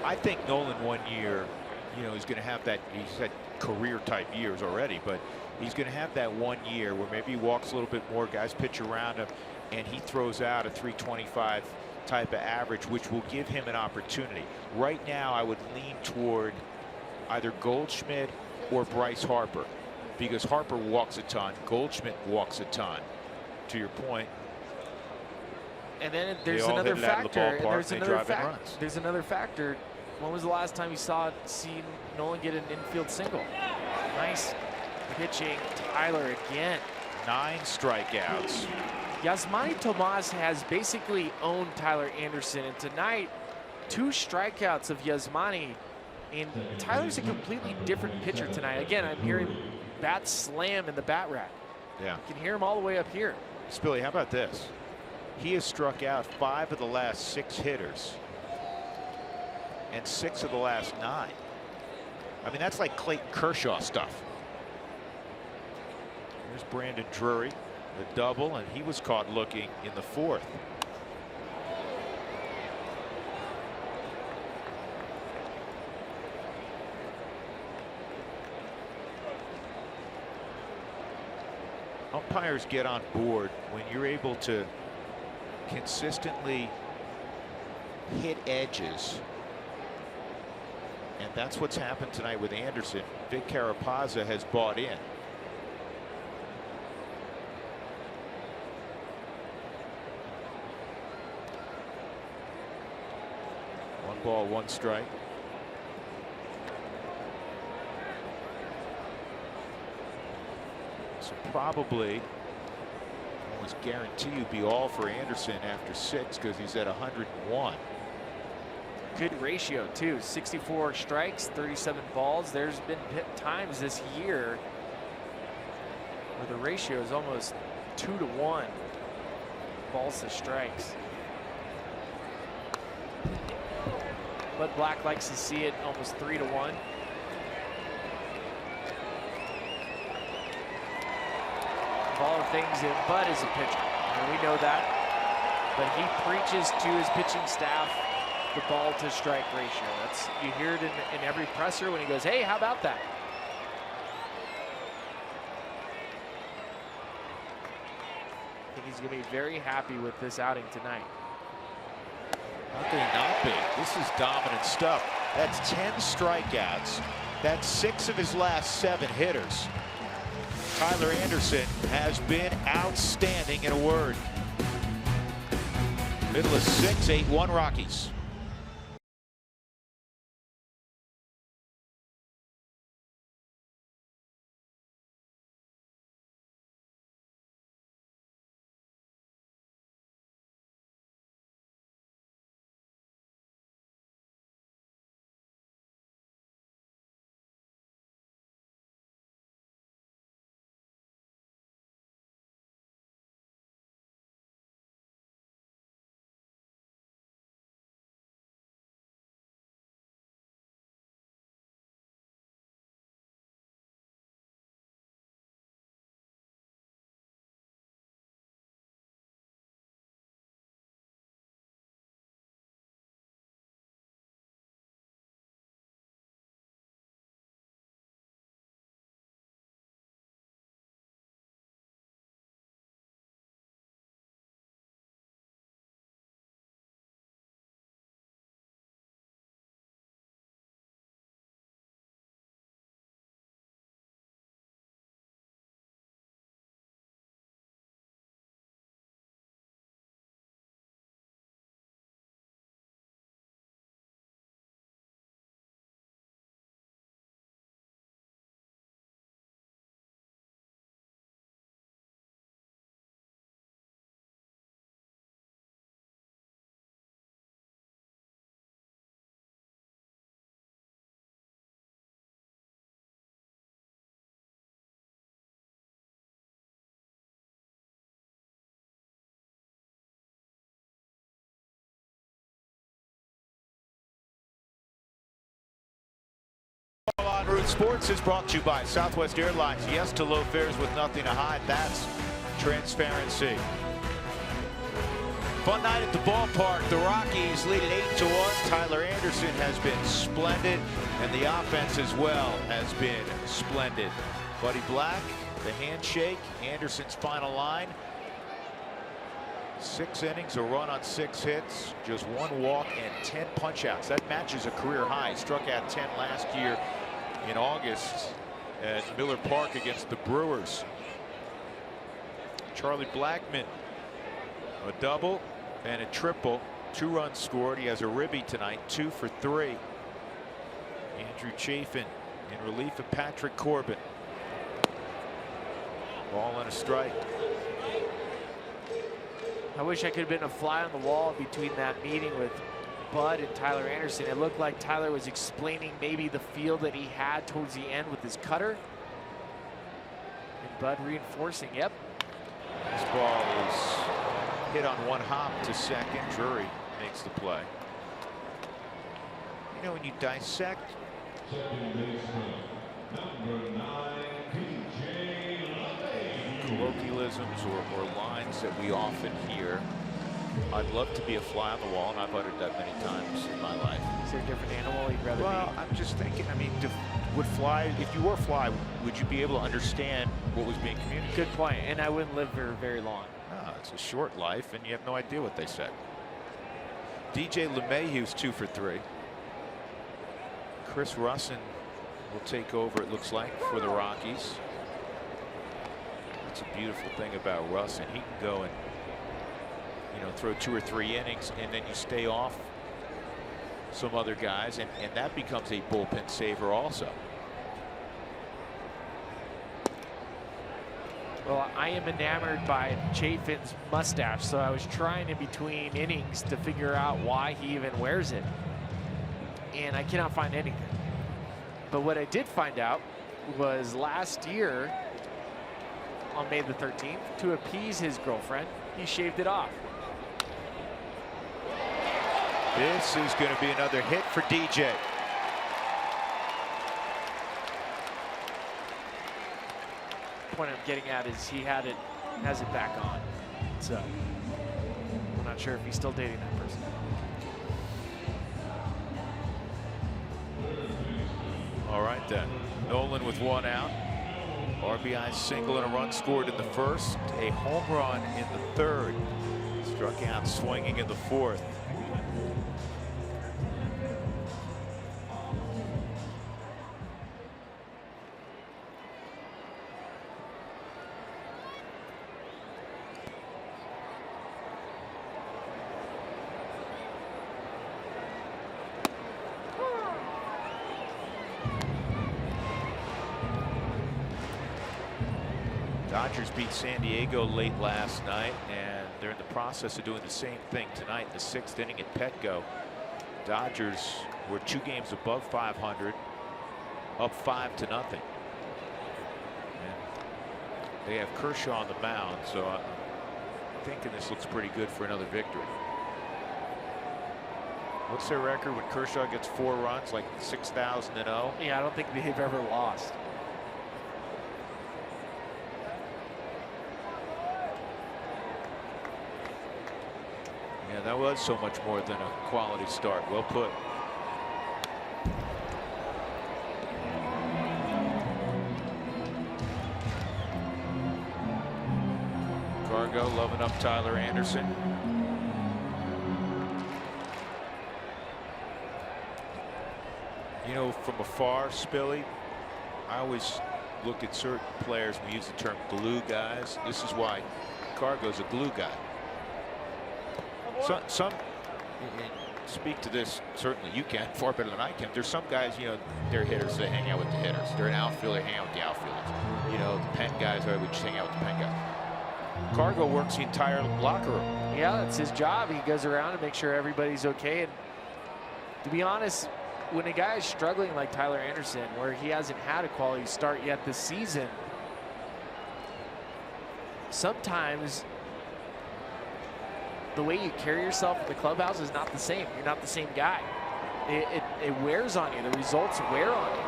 I think Nolan 1 year, you know, he's going to have that. He's had career type years already, but he's going to have that 1 year where maybe he walks a little bit more, guys pitch around him, and he throws out a 325 type of average, which will give him an opportunity. Right now, I would lean toward either Goldschmidt or Bryce Harper, because Harper walks a ton, Goldschmidt walks a ton. To your point. And then there's another factor. There's another factor. When was the last time you seen Nolan get an infield single? Nice pitching, Tyler again. 9 strikeouts. Yasmani Tomas has basically owned Tyler Anderson, and tonight 2 strikeouts of Yasmani, and Tyler's a completely different pitcher tonight. Again, I'm hearing bat slam in the bat rack. Yeah, you can hear him all the way up here. Spilly, how about this? He has struck out 5 of the last 6 hitters and 6 of the last 9. I mean, that's like Clayton Kershaw stuff. There's Brandon Drury, the double, and he was caught looking in the 4th. Umpires get on board when you're able to consistently hit edges, and that's what's happened tonight with Anderson. Vic Carapazza has bought in. One ball, 1 strike. So probably almost guarantee you be all for Anderson after 6, because he's at 101. Good ratio too. 64 strikes, 37 balls. There's been times this year where the ratio is almost 2-to-1 balls to strikes. Bud Black likes to see it almost 3-to-1. Of all the things, that Bud is a pitcher, and we know that, but he preaches to his pitching staff the ball to strike ratio. That's, you hear it in every presser when he goes, hey, how about that? I think he's going to be very happy with this outing tonight. How could he not be? This is dominant stuff. That's 10 strikeouts. That's 6 of his last 7 hitters. Tyler Anderson has been outstanding, in a word. Middle of 6, 8-1 Rockies. Oakland Sports is brought to you by Southwest Airlines. Yes to low fares with nothing to hide. That's transparency. Fun night at the ballpark. The Rockies lead it 8-1. Tyler Anderson has been splendid, and the offense as well has been splendid. Buddy Black, the handshake, Anderson's final line. 6 innings, a run on 6 hits, just 1 walk and 10 punch-outs. That matches a career high. He struck out 10 last year in August at Miller Park against the Brewers. Charlie Blackmon, a double and a triple, 2 runs scored. He has a ribby tonight, 2 for 3. Andrew Chafin in relief of Patrick Corbin. Ball and a strike. I wish I could have been a fly on the wall between that meeting with Bud and Tyler Anderson. It looked like Tyler was explaining maybe the feel that he had towards the end with his cutter. And Bud reinforcing, yep. This ball is hit on 1 hop to second. Drury makes the play. You know, when you dissect colloquialisms or lines that we often hear, I'd love to be a fly on the wall, and I've uttered that many times in my life. Is there a different animal you'd rather be? Well, I'm just thinking, I mean, would fly, if you were a fly, would you be able to understand what was being communicated? Good point, and I wouldn't live for very long. No, it's a short life, and you have no idea what they said. DJ LeMahieu's 2 for 3. Chris Russin will take over, it looks like, for the Rockies. That's a beautiful thing about Russin. He can go and, you know, throw 2 or 3 innings, and then you stay off some other guys, and that becomes a bullpen saver also. Well, I am enamored by Chafin's mustache, so I was trying in between innings to figure out why he even wears it. And I cannot find anything. But what I did find out was last year, on May the 13th, to appease his girlfriend, he shaved it off. This is going to be another hit for DJ. The point I'm getting at is he has it back on. So I'm not sure if he's still dating that person. All right then. Nolan with 1 out. RBI single and a run scored in the first. A home run in the third. Struck out swinging in the fourth. Dodgers beat San Diego late last night, and they're in the process of doing the same thing tonight in the 6th inning at Petco. Dodgers were 2 games above 500, up 5-0. And they have Kershaw on the mound, so I'm thinking this looks pretty good for another victory. What's their record when Kershaw gets 4 runs, like 6,000-0? Yeah, I don't think they've ever lost. Yeah, that was so much more than a quality start. Well put. Cargo loving up Tyler Anderson. You know, from afar, Spilly, I always look at certain players, we use the term glue guys. This is why Cargo's a glue guy. Some speak to this, certainly you can, far better than I can. There's some guys, you know, they're hitters, they hang out with the hitters. They're an outfielder, hang out with the outfielders. You know, the pen guys, we just hang out with the pen guys. Cargo works the entire locker room. Yeah, that's his job. He goes around and makes sure everybody's okay. And to be honest, when a guy is struggling like Tyler Anderson, where he hasn't had a quality start yet this season, sometimes the way you carry yourself in the clubhouse is not the same. You're not the same guy. It wears on you. The results wear on you.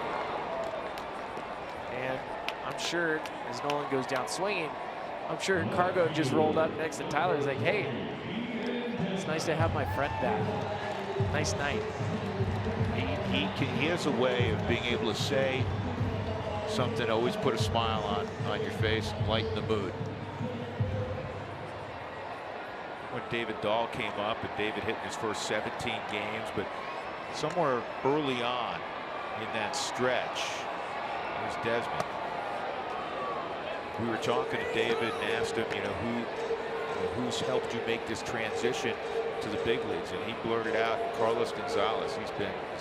And I'm sure as Nolan goes down swinging, I'm sure Cargo just rolled up next to Tyler. He's like, hey, it's nice to have my friend back. Nice night. He has a way of being able to say something, always put a smile on your face, and lighten the mood. When David Dahl came up, and David hit in his first 17 games, but somewhere early on in that stretch, there's Desmond. We were talking to David and asked him, who's helped you make this transition to the big leagues, and he blurted out Carlos Gonzalez. He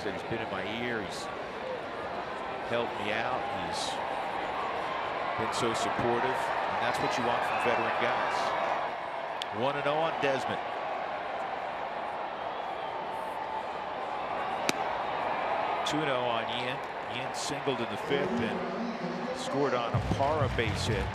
said he's been in my ear, he's helped me out, he's been so supportive, and that's what you want from veteran guys. 1-0 on Desmond. (2-0) on Ian. Ian singled in the 5th and scored on a Parra base hit.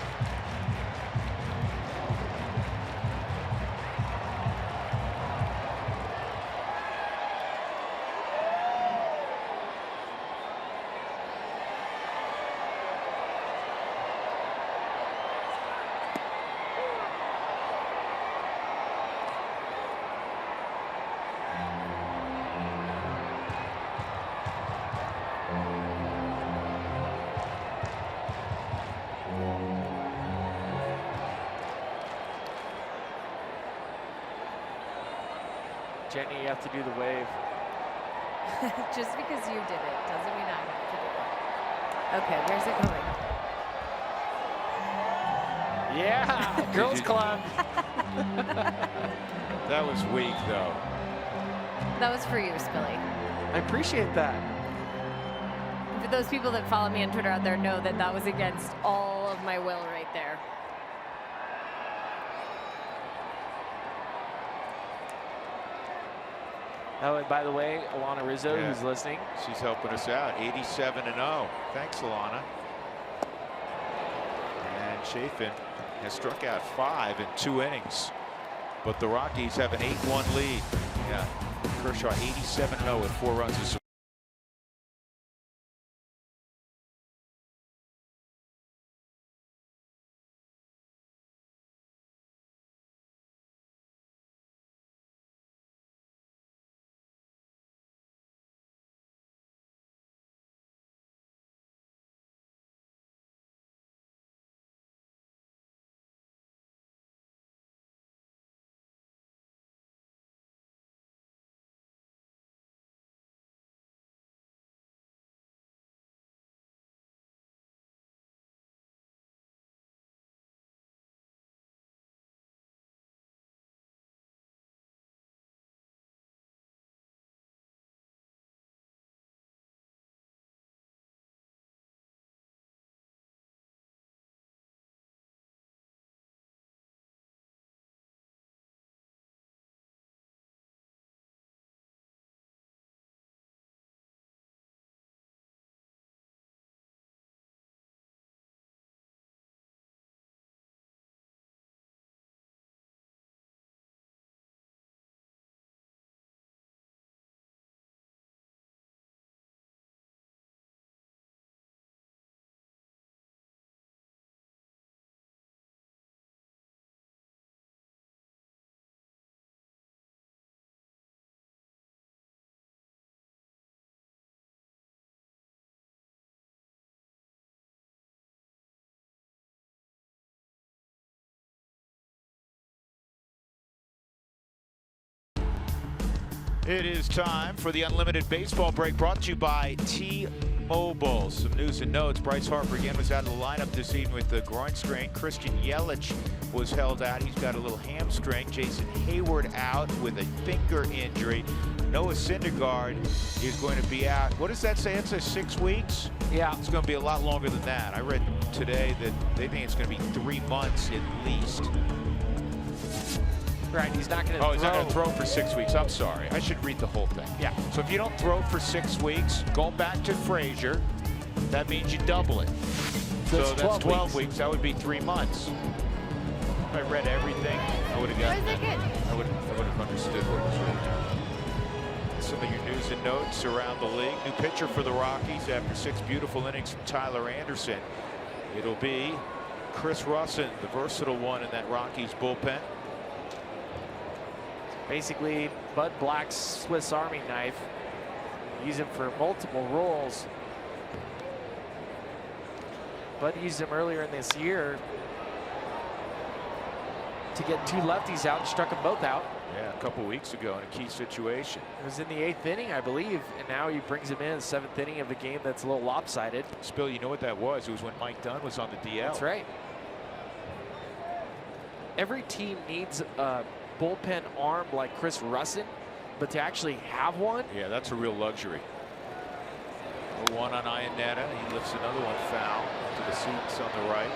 Jenny, you have to do the wave. Just because you did it doesn't mean I have to do it. Okay, where's it going? Yeah, girls club. That was weak, though. That was for you, Spilly. I appreciate that. For those people that follow me on Twitter out there know that that was against all of my will right there. Oh, and by the way, Alana Rizzo, who's listening. She's helping us out. 87-0. Thanks, Alana. And Chafin has struck out 5 in 2 innings. But the Rockies have an 8-1 lead. Yeah. Kershaw 87-0 with 4 runs of support. It is time for the Unlimited Baseball Break, brought to you by T-Mobile. Some news and notes. Bryce Harper again was out of the lineup this evening with the groin strain. Christian Yelich was held out. He's got a little hamstring. Jason Hayward out with a finger injury. Noah Syndergaard is going to be out. What does that say? It says 6 weeks? Yeah. It's going to be a lot longer than that. I read today that they think it's going to be 3 months at least. Right, he's not going to Oh, he's not going to throw for 6 weeks. I'm sorry. I should read the whole thing. Yeah. So if you don't throw for 6 weeks, going back to Frazier, that means you double it. So that's 12 weeks. That would be 3 months. If I read everything, I would have gotten that. I would have understood what was written. Some of your news and notes around the league. New pitcher for the Rockies after 6 beautiful innings from Tyler Anderson. It'll be Chris Russin, the versatile one in that Rockies bullpen. Basically, Bud Black's Swiss Army knife. Use him for multiple roles. Bud used him earlier in this year to get 2 lefties out and struck them both out. Yeah, a couple weeks ago in a key situation. It was in the 8th inning, I believe, and now he brings him in the 7th inning of a game that's a little lopsided. Spill, you know what that was? It was when Mike Dunn was on the DL. That's right. Every team needs a bullpen arm like Chris Russin, but to actually have one. Yeah, that's a real luxury. A 1 on Iannetta. He lifts another one foul to the seats on the right.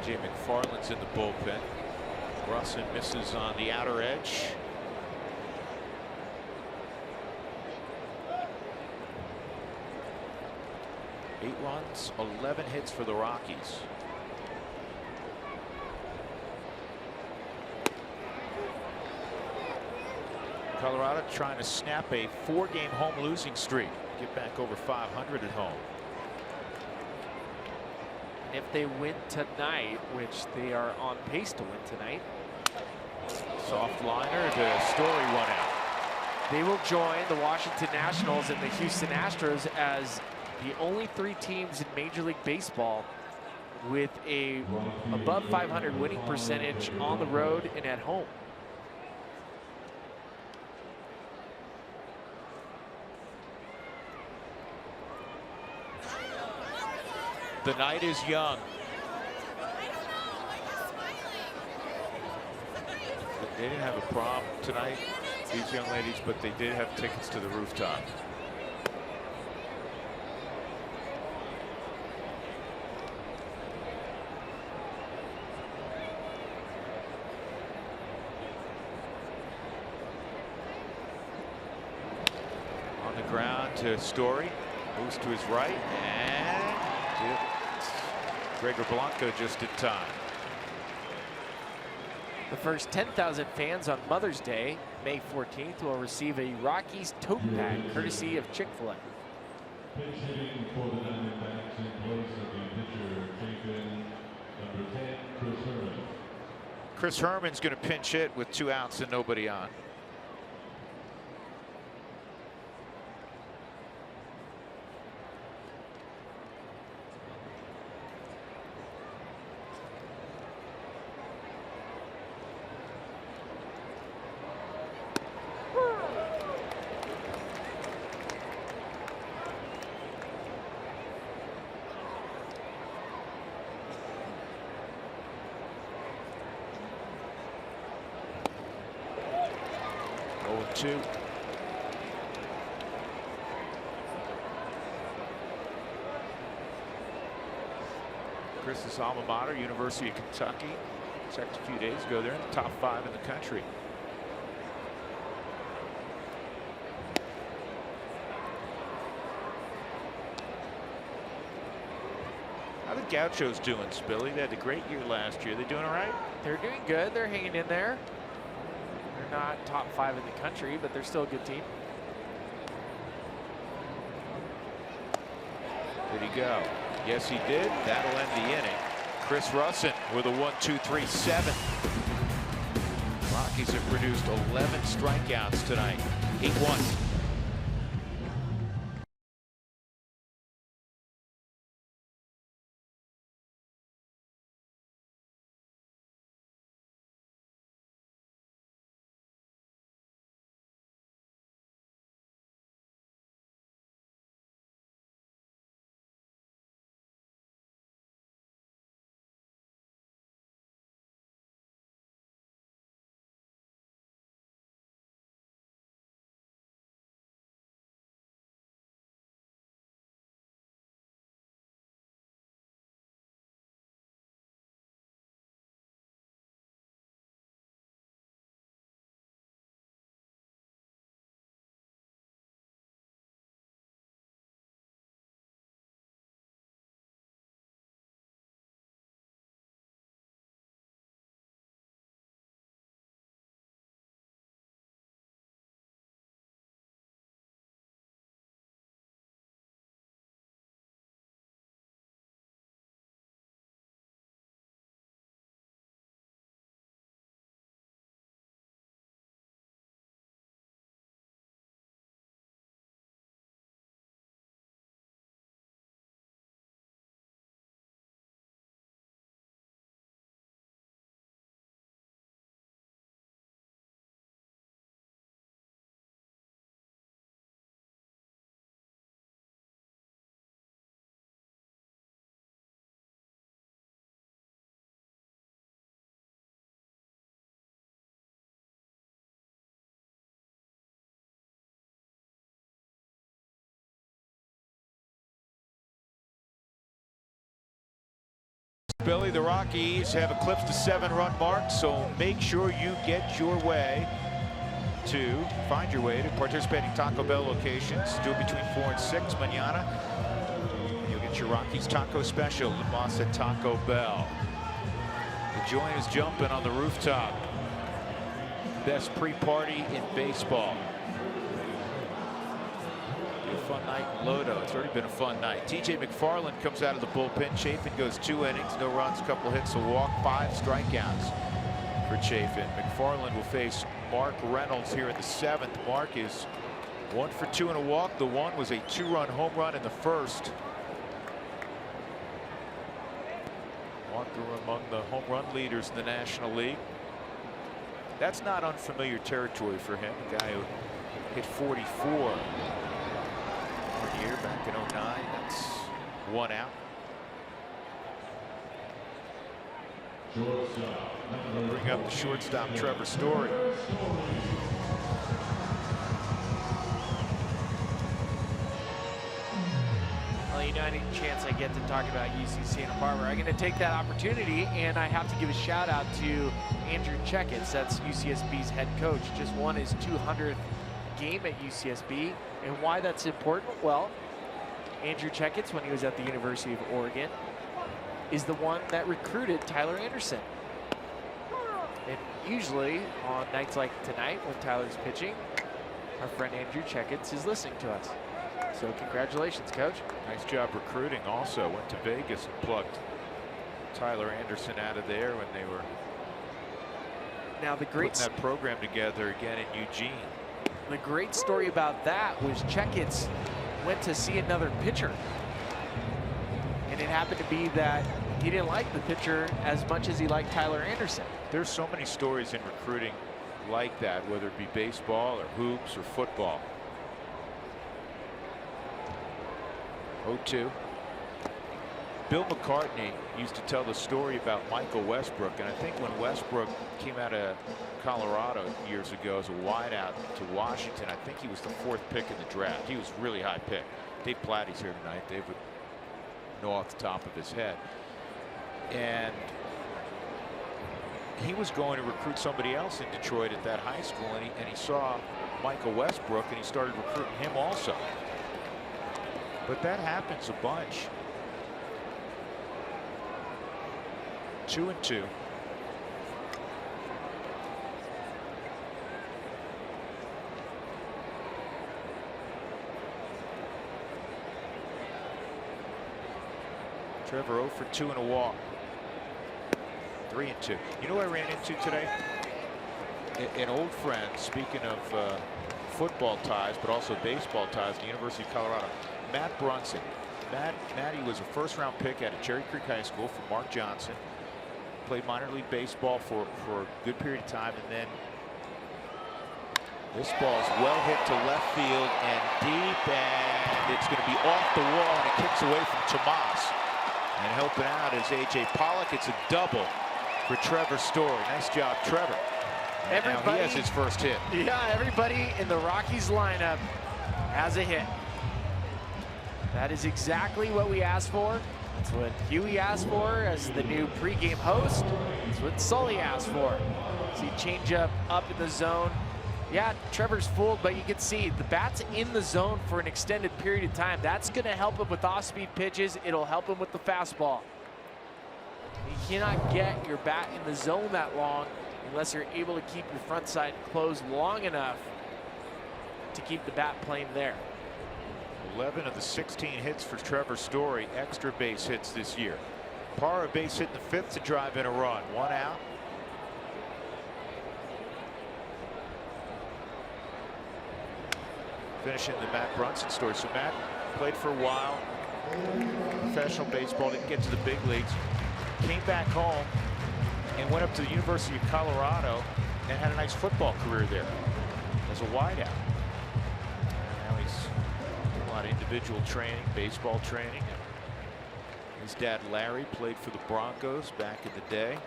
TJ McFarland's in the bullpen. Russin misses on the outer edge. Eight runs, 11 hits for the Rockies. Colorado trying to snap a 4-game home losing streak. Get back over 500 at home. If they win tonight, which they are on pace to win tonight. Soft liner to Story, 1 out. They will join the Washington Nationals and the Houston Astros as the only 3 teams in Major League Baseball with a above 500 winning percentage on the road and at home. The night is young. They didn't have a problem tonight, these young ladies, but they did have tickets to the rooftop. On the ground to Story, moves to his right, and Gregor Blanco just in time. The first 10,000 fans on Mother's Day, May 14th, will receive a Rockies tote pack courtesy of Chick-fil-A. Pitch hitting for the Diamondbacks in place of the pitcher champion, number 10, Chris Herman. Chris Herman's going to pinch hit with 2 outs and nobody on. Two. Chris's alma mater, University of Kentucky. Checked a few days ago. They're in the top 5 in the country. How the Gauchos doing, Spilly? They had a great year last year. They doing all right? They're doing good. They're hanging in there. They're not top 5 in the country, but they're still a good team. Did he go? Yes, he did. That'll end the inning. Chris Russin with a 1-2-3-7. Rockies have produced 11 strikeouts tonight. 8-1. Billy, the Rockies have eclipsed the 7-run mark, so make sure you find your way to participating Taco Bell locations. Do it between 4 and 6 mañana. You'll get your Rockies taco special, La Masa Taco Bell. The joint is jumping on the rooftop. Best pre-party in baseball. Be a fun night in Lodo. It's already been a fun night. TJ McFarland comes out of the bullpen. Chafin goes 2 innings, no runs, couple hits, a walk, 5 strikeouts for Chafin. McFarland will face Mark Reynolds here in the 7th. Mark is 1 for 2 and a walk. The one was a 2-run home run in the first. Walker among the home run leaders in the National League. That's not unfamiliar territory for him. A guy who hit 44 one year back in 09. That's 1 out. Bring up the shortstop, Trevor Story. Well, you know, any chance I get to talk about UC Santa Barbara, I'm going to take that opportunity, and I have to give a shout out to Andrew Checkitts. That's UCSB's head coach. Just won his 200th game at UCSB. And why that's important? Well, Andrew Checkitts, when he was at the University of Oregon, is the one that recruited Tyler Anderson. And usually on nights like tonight when Tyler's pitching, our friend Andrew Checkitts is listening to us. So congratulations, Coach. Nice job recruiting. Also went to Vegas and plucked Tyler Anderson out of there when they were putting that program together again in Eugene. The great story about that was Checkitts went to see another pitcher. And it happened to be that he didn't like the pitcher as much as he liked Tyler Anderson. There's so many stories in recruiting like that, whether it be baseball or hoops or football. 0-2. Bill McCartney used to tell the story about Michael Westbrook, and I think when Westbrook came out of Colorado years ago as a wideout to Washington, I think he was the 4th pick in the draft. He was a really high pick. Dave Platty's here tonight. Dave would know off the top of his head. And he was going to recruit somebody else in Detroit at that high school, and he saw Michael Westbrook, and he started recruiting him also. But that happens a bunch. 2-2. Trevor 0 for 2 and a walk. 3-2. You know what I ran into today? An old friend, speaking of football ties, but also baseball ties, the University of Colorado. Matt Brunson. Matty was a 1st-round pick out of Cherry Creek High School from Mark Johnson. Played minor league baseball for a good period of time, and then this ball's well hit to left field and deep, and it's going to be off the wall, and it kicks away from Tomas. And helping out is A.J. Pollock. It's a double for Trevor Story. Nice job, Trevor. And now he has his first hit. Yeah, everybody in the Rockies lineup has a hit. That is exactly what we asked for. That's what Huey asked for as the new pregame host. That's what Sully asked for. See, change up in the zone. Yeah, Trevor's fooled, but you can see the bat's in the zone for an extended period of time. That's going to help him with off-speed pitches. It'll help him with the fastball. You cannot get your bat in the zone that long unless you're able to keep your front side closed long enough to keep the bat plane there. 11 of the 16 hits for Trevor Story, extra base hits this year. Parra base hit in the 5th to drive in a run. 1 out. Finishing the Matt Brunson story. So Matt played for a while, professional baseball, didn't get to the big leagues, came back home and went up to the University of Colorado and had a nice football career there as a wideout. Now he's doing a lot of individual training, baseball training. His dad Larry played for the Broncos back in the day.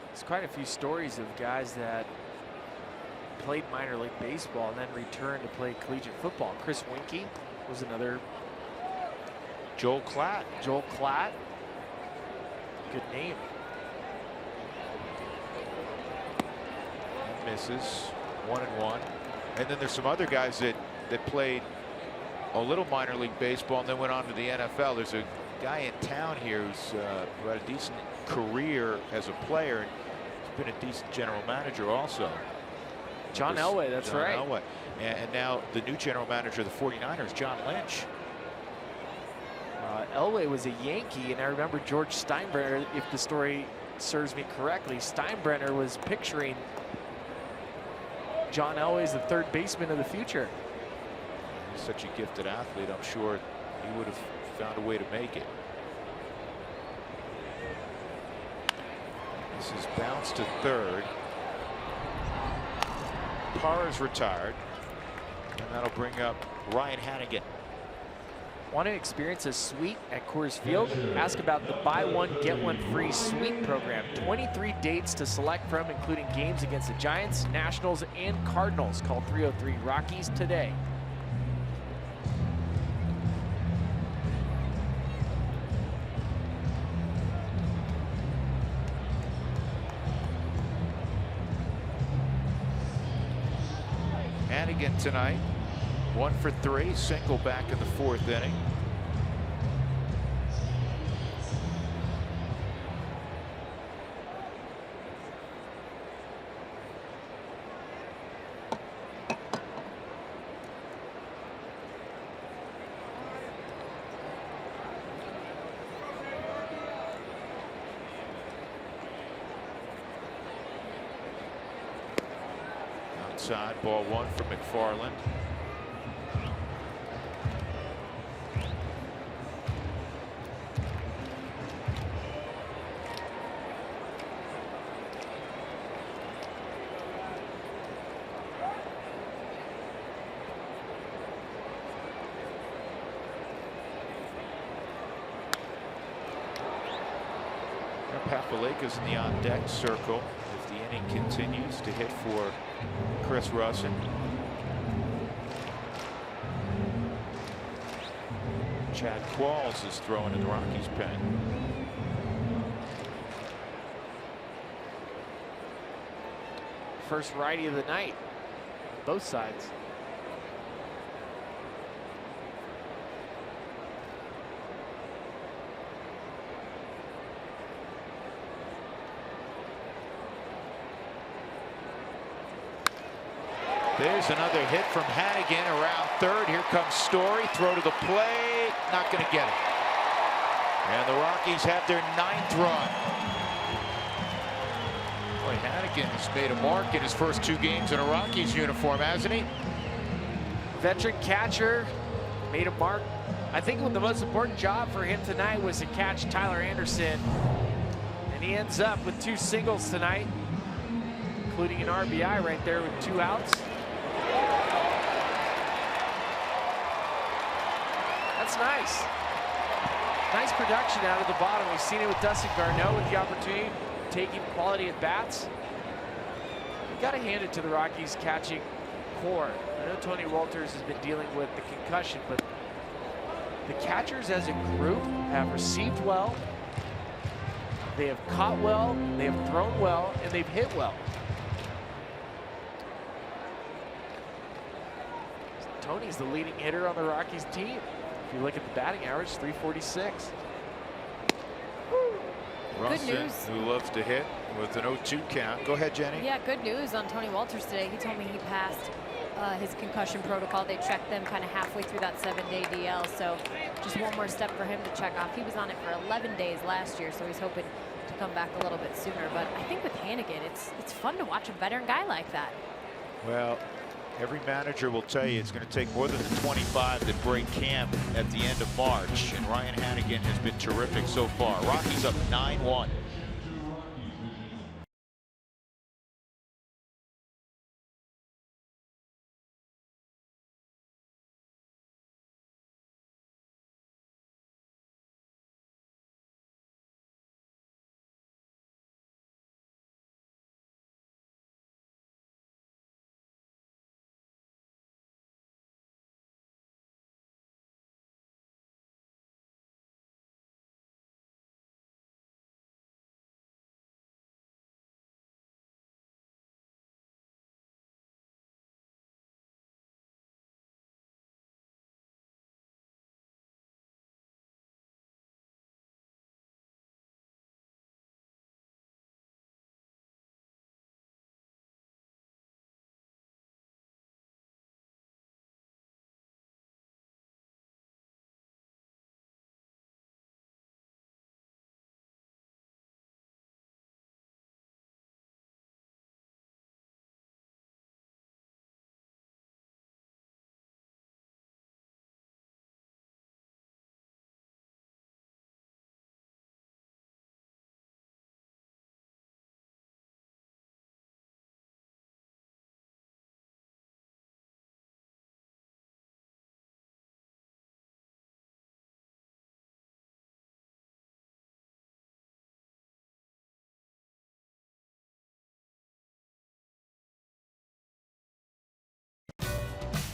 There's quite a few stories of guys that played minor league baseball and then returned to play collegiate football. Chris Winkie was another. Joel Klatt. Joel Klatt. name. Misses 1-1. And then there's some other guys that played a little minor league baseball and then went on to the NFL. There's a guy in town here who's had a decent career as a player, and he's been a decent general manager also. John Elway, that's right. John Elway. And now the new general manager of the 49ers, John Lynch. Elway was a Yankee, and I remember George Steinbrenner, if the story serves me correctly, Steinbrenner was picturing John Elway as the third baseman of the future. He's such a gifted athlete. I'm sure he would have found a way to make it. This is bounced to third. Parr's retired, and that'll bring up Ryan Hannigan. Want to experience a suite at Coors Field? Ask about the buy one, get one free suite program. 23 dates to select from, including games against the Giants, Nationals, and Cardinals. Call 303 Rockies today. Hannigan tonight, 1 for 3, single back in the 4th inning. Outside, ball 1 for McFarland. Papaleka's in the on-deck circle if the inning continues to hit for Chris Russin. Chad Qualls is throwing in the Rockies pen. First righty of the night, both sides. There's another hit from Hannigan around third. Here comes Story. Throw to the plate. Not going to get it. And the Rockies have their 9th run. Boy, Hannigan has made a mark in his first 2 games in a Rockies uniform, hasn't he? Veteran catcher, made a mark. I think the most important job for him tonight was to catch Tyler Anderson. And he ends up with 2 singles tonight, including an RBI right there with 2 outs. That's nice. Nice production out of the bottom. We've seen it with Dustin Garneau with the opportunity, taking quality at bats. You got to hand it to the Rockies catching core. I know Tony Wolters has been dealing with the concussion, but the catchers as a group have received well, they have caught well, they have thrown well, and they've hit well. Tony's the leading hitter on the Rockies team. If you look at the batting average, 346. Good news. Who loves to hit with an 0-2 count. Go ahead, Jenny. Yeah, good news on Tony Wolters today. He told me he passed his concussion protocol. They checked them kind of halfway through that 7-day DL. So just one more step for him to check off. He was on it for 11 days last year, so he's hoping to come back a little bit sooner. But I think with Hannigan, it's fun to watch a veteran guy like that. Well, every manager will tell you it's going to take more than the 25 that break camp at the end of March. And Ryan Hannigan has been terrific so far. Rockies up 9-1.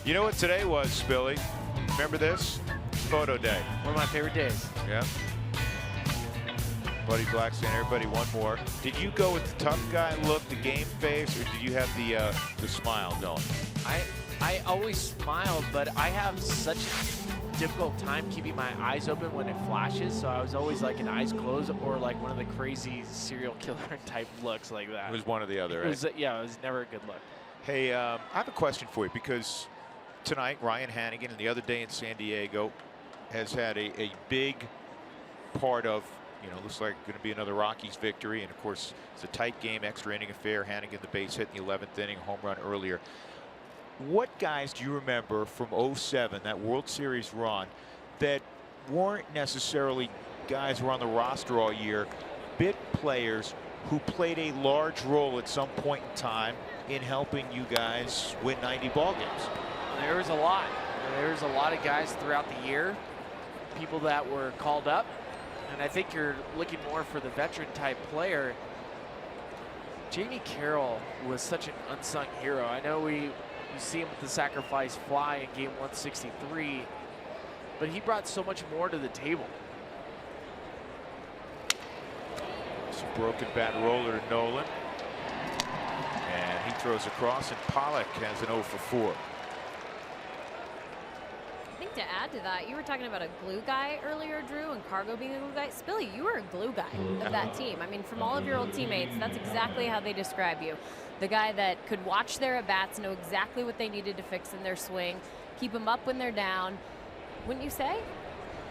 You know what today was, Billy? Remember this? Photo day. One of my favorite days. Yeah. Buddy Black saying, everybody, one more. Did you go with the tough guy look, the game face, or did you have the smile going? I always smile, but I have such a difficult time keeping my eyes open when it flashes, so I was always like an eyes closed or like one of the crazy serial killer type looks like that. It was one or the other, right? Yeah, it was never a good look. Hey, I have a question for you, because tonight Ryan Hanigan and the other day in San Diego has had a big part of, you know, looks like going to be another Rockies victory. And of course, it's a tight game, extra inning affair. Hanigan the base hit in the 11th inning, home run earlier. What guys do you remember from '07, that World Series run, that weren't necessarily guys who were on the roster all year, bit players who played a large role at some point in time in helping you guys win 90 ball games? There was a lot. There was a lot of guys throughout the year, people that were called up. And I think you're looking more for the veteran type player. Jamie Carroll was such an unsung hero. I know you see him with the sacrifice fly in game 163, but he brought so much more to the table. It's a broken bat roller to Nolan. And he throws across, and Pollock has an 0 for 4. I think to add to that, you were talking about a glue guy earlier, Drew, and Cargo being a glue guy. Spilly, you were a glue guy of that team. I mean, from all of your old teammates, that's exactly how they describe you. The guy that could watch their at-bats, know exactly what they needed to fix in their swing, keep them up when they're down. Wouldn't you say?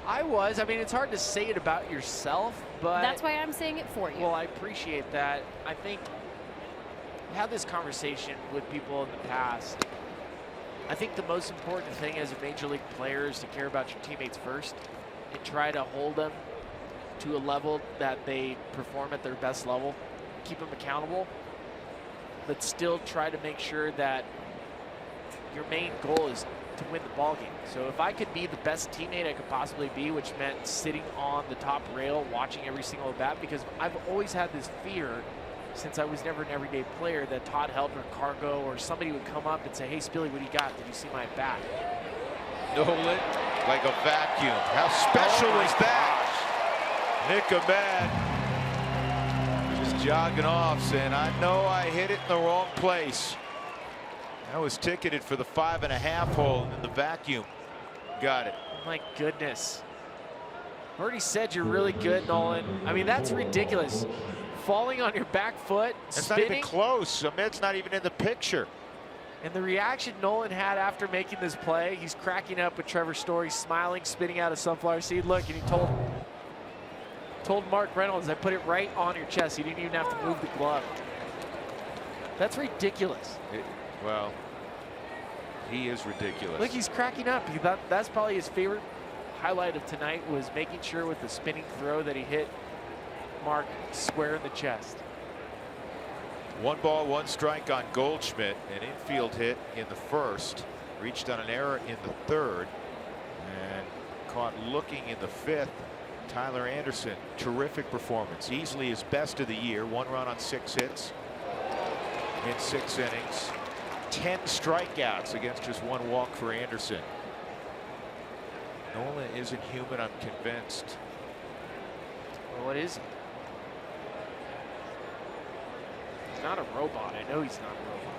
I was. I mean, it's hard to say it about yourself, but... That's why I'm saying it for you. Well, I appreciate that. I think I had this conversation with people in the past. I think the most important thing as a major league player is to care about your teammates first and try to hold them to a level that they perform at their best level, keep them accountable, but still try to make sure that your main goal is to win the ball game. So if I could be the best teammate I could possibly be, which meant sitting on the top rail watching every single at bat, because I've always had this fear since I was never an everyday player that Todd Helton or Cargo or somebody would come up and say, hey, Spilly, what do you got? Did you see my bat? Nolan like a vacuum. How special was that? Nick Ahmed just jogging off, saying, I know I hit it in the wrong place. That was ticketed for the 5.5 hole, and then the vacuum got it. My goodness. I already said you're really good, Nolan. I mean, that's ridiculous. Falling on your back foot, It's spinning. not even close. Ahmed's not even in the picture. And the reaction Nolan had after making this play, he's cracking up with Trevor Story, smiling, spitting out a sunflower seed. Look, and he told Mark Reynolds, I put it right on your chest. You didn't even have to move the glove. That's ridiculous. Well, he is ridiculous. Look, he's cracking up. That's probably his favorite highlight of tonight, was making sure with the spinning throw that he hit Mark square in the chest. 1 ball, 1 strike on Goldschmidt. An infield hit in the first. Reached on an error in the third. And caught looking in the fifth. Tyler Anderson, terrific performance. Easily his best of the year. 1 run on 6 hits in 6 innings. 10 strikeouts against just 1 walk for Anderson. Nolan isn't human, I'm convinced. Well, what is he? He's not a robot. I know he's not a robot.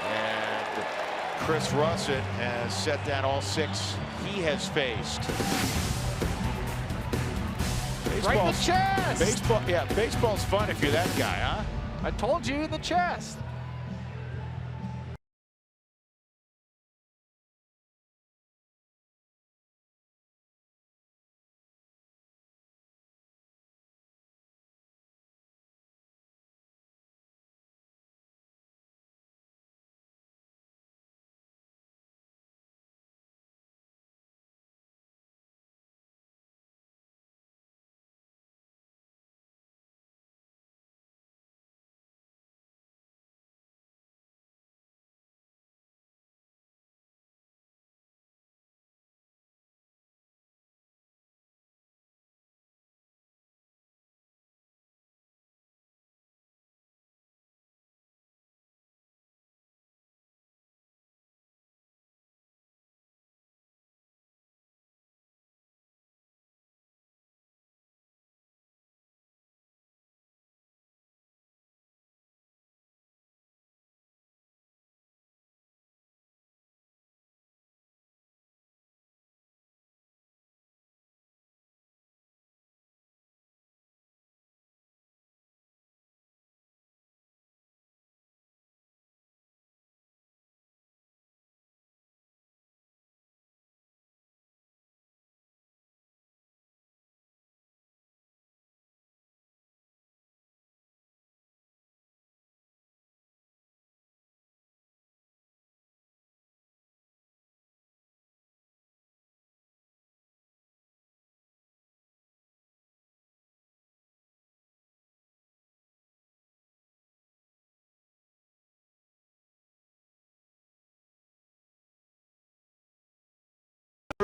And Chris Russin has set down all 6 he has faced. Right in the chest! Baseball's fun if you're that guy, huh? I told you, in the chest.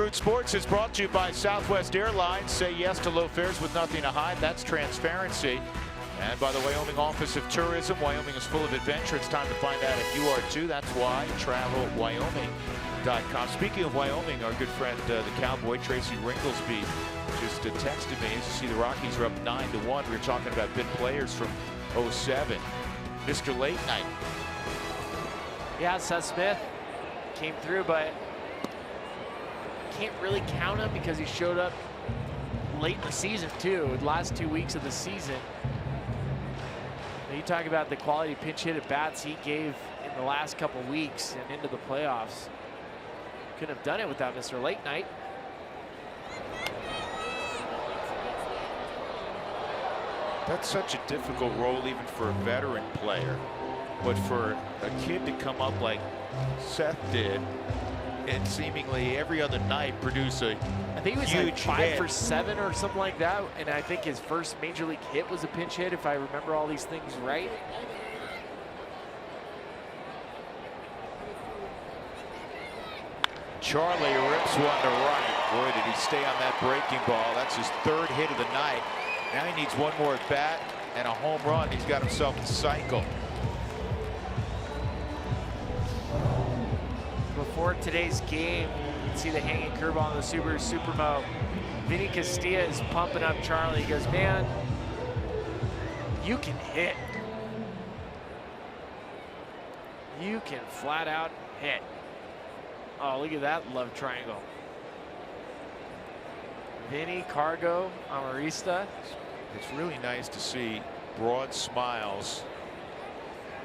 Root Sports is brought to you by Southwest Airlines. Say yes to low fares with nothing to hide. That's transparency. And by the Wyoming Office of Tourism, Wyoming is full of adventure. It's time to find out if you are too. That's why travelwyoming.com. Speaking of Wyoming, our good friend, the Cowboy, Tracy Ringlesby, just texted me. As you see, the Rockies are up 9-1. We were talking about big players from 07. Mr. Late Night. Yeah, Seth Smith came through, but can't really count him because he showed up late in the season too, the last 2 weeks of the season. You talk about the quality pinch hit at bats he gave in the last couple weeks and into the playoffs. Couldn't have done it without Mr. Late Night. That's such a difficult role even for a veteran player. But for a kid to come up like Seth did and seemingly every other night produce a I think he was huge like 5 hit. for 7 or something like that. And I think his first major league hit was a pinch hit, if I remember all these things right. Charlie rips one to right. Boy, did he stay on that breaking ball. That's his 3rd hit of the night. Now he needs one more at bat and a home run. He's got himself the cycle. Before today's game, you can see the hanging curveball on the Subaru Supermo. Vinny Castilla is pumping up Charlie. He goes, man, you can hit. You can flat out hit. Oh, look at that love triangle. Vinny, Cargo, Amarista. It's really nice to see broad smiles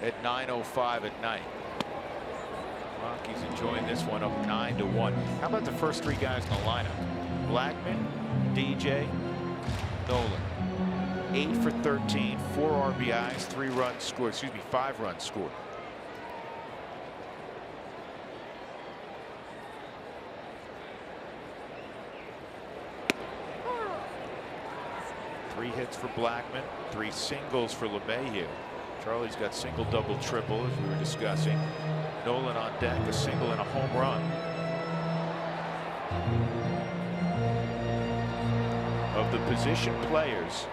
at 9:05 at night. Rockies enjoying this one up 9-1. How about the first 3 guys in the lineup? Blackman, DJ, Nolan. 8 for 13, 4 RBIs, 3 runs scored. Excuse me, 5 runs scored. Three hits for Blackman, 3 singles for LeMahieu. Charlie's got single, double, triple, as we were discussing. Nolan on deck, a single and a home run. Of the position players,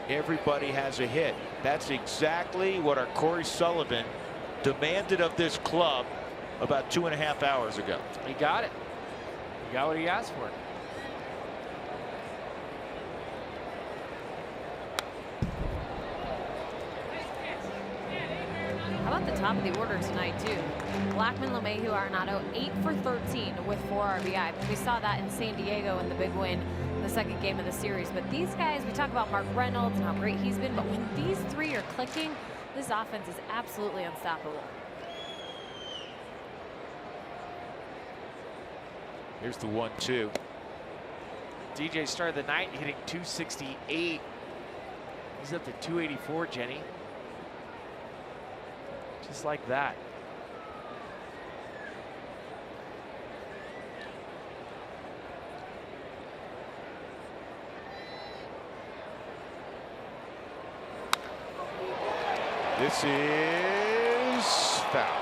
everybody has a hit. That's exactly what our Corey Sullivan demanded of this club about 2.5 hours ago. He got it. He got what he asked for. How about the top of the order tonight, too? Blackman, LeMahieu, Arenado, 8 for 13 with 4 RBI. We saw that in San Diego in the big win in the 2nd game of the series. But these guys, we talk about Mark Reynolds and how great he's been, but when these 3 are clicking, this offense is absolutely unstoppable. Here's the 1-2. DJ started the night hitting 268. He's up to 284, Jenny. Just like that. This is foul.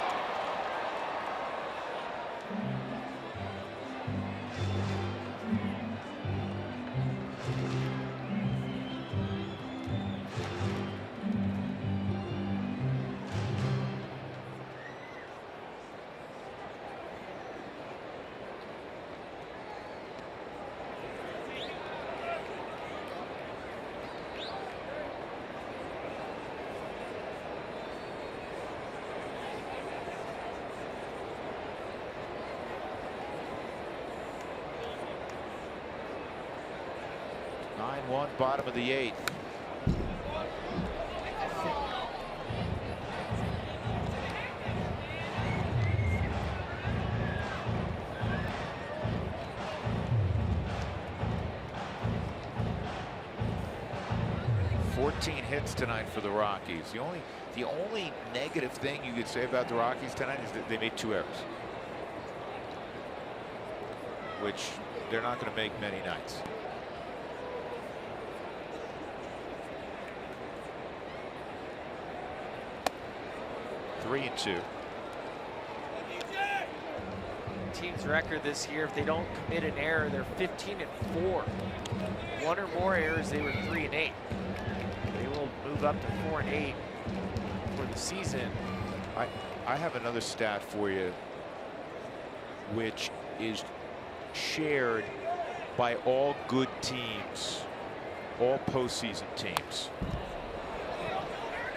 Bottom of the 8th. Hits tonight for the Rockies. The only negative thing you could say about the Rockies tonight is that they made 2 errors, which they're not going to make many nights. team's record this year. If they don't commit an error, they're 15-4. One or more errors, they were 3-8. They will move up to 4-8 for the season. I have another stat for you, which is shared by all good teams, all postseason teams.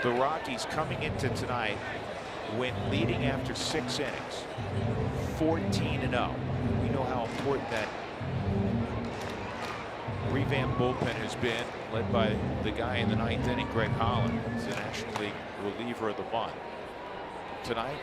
The Rockies coming into tonight went leading after 6 innings, 14-0. We know how important that revamped bullpen has been, led by the guy in the 9th inning, Greg Holland. He's the National League reliever of the month. Tonight,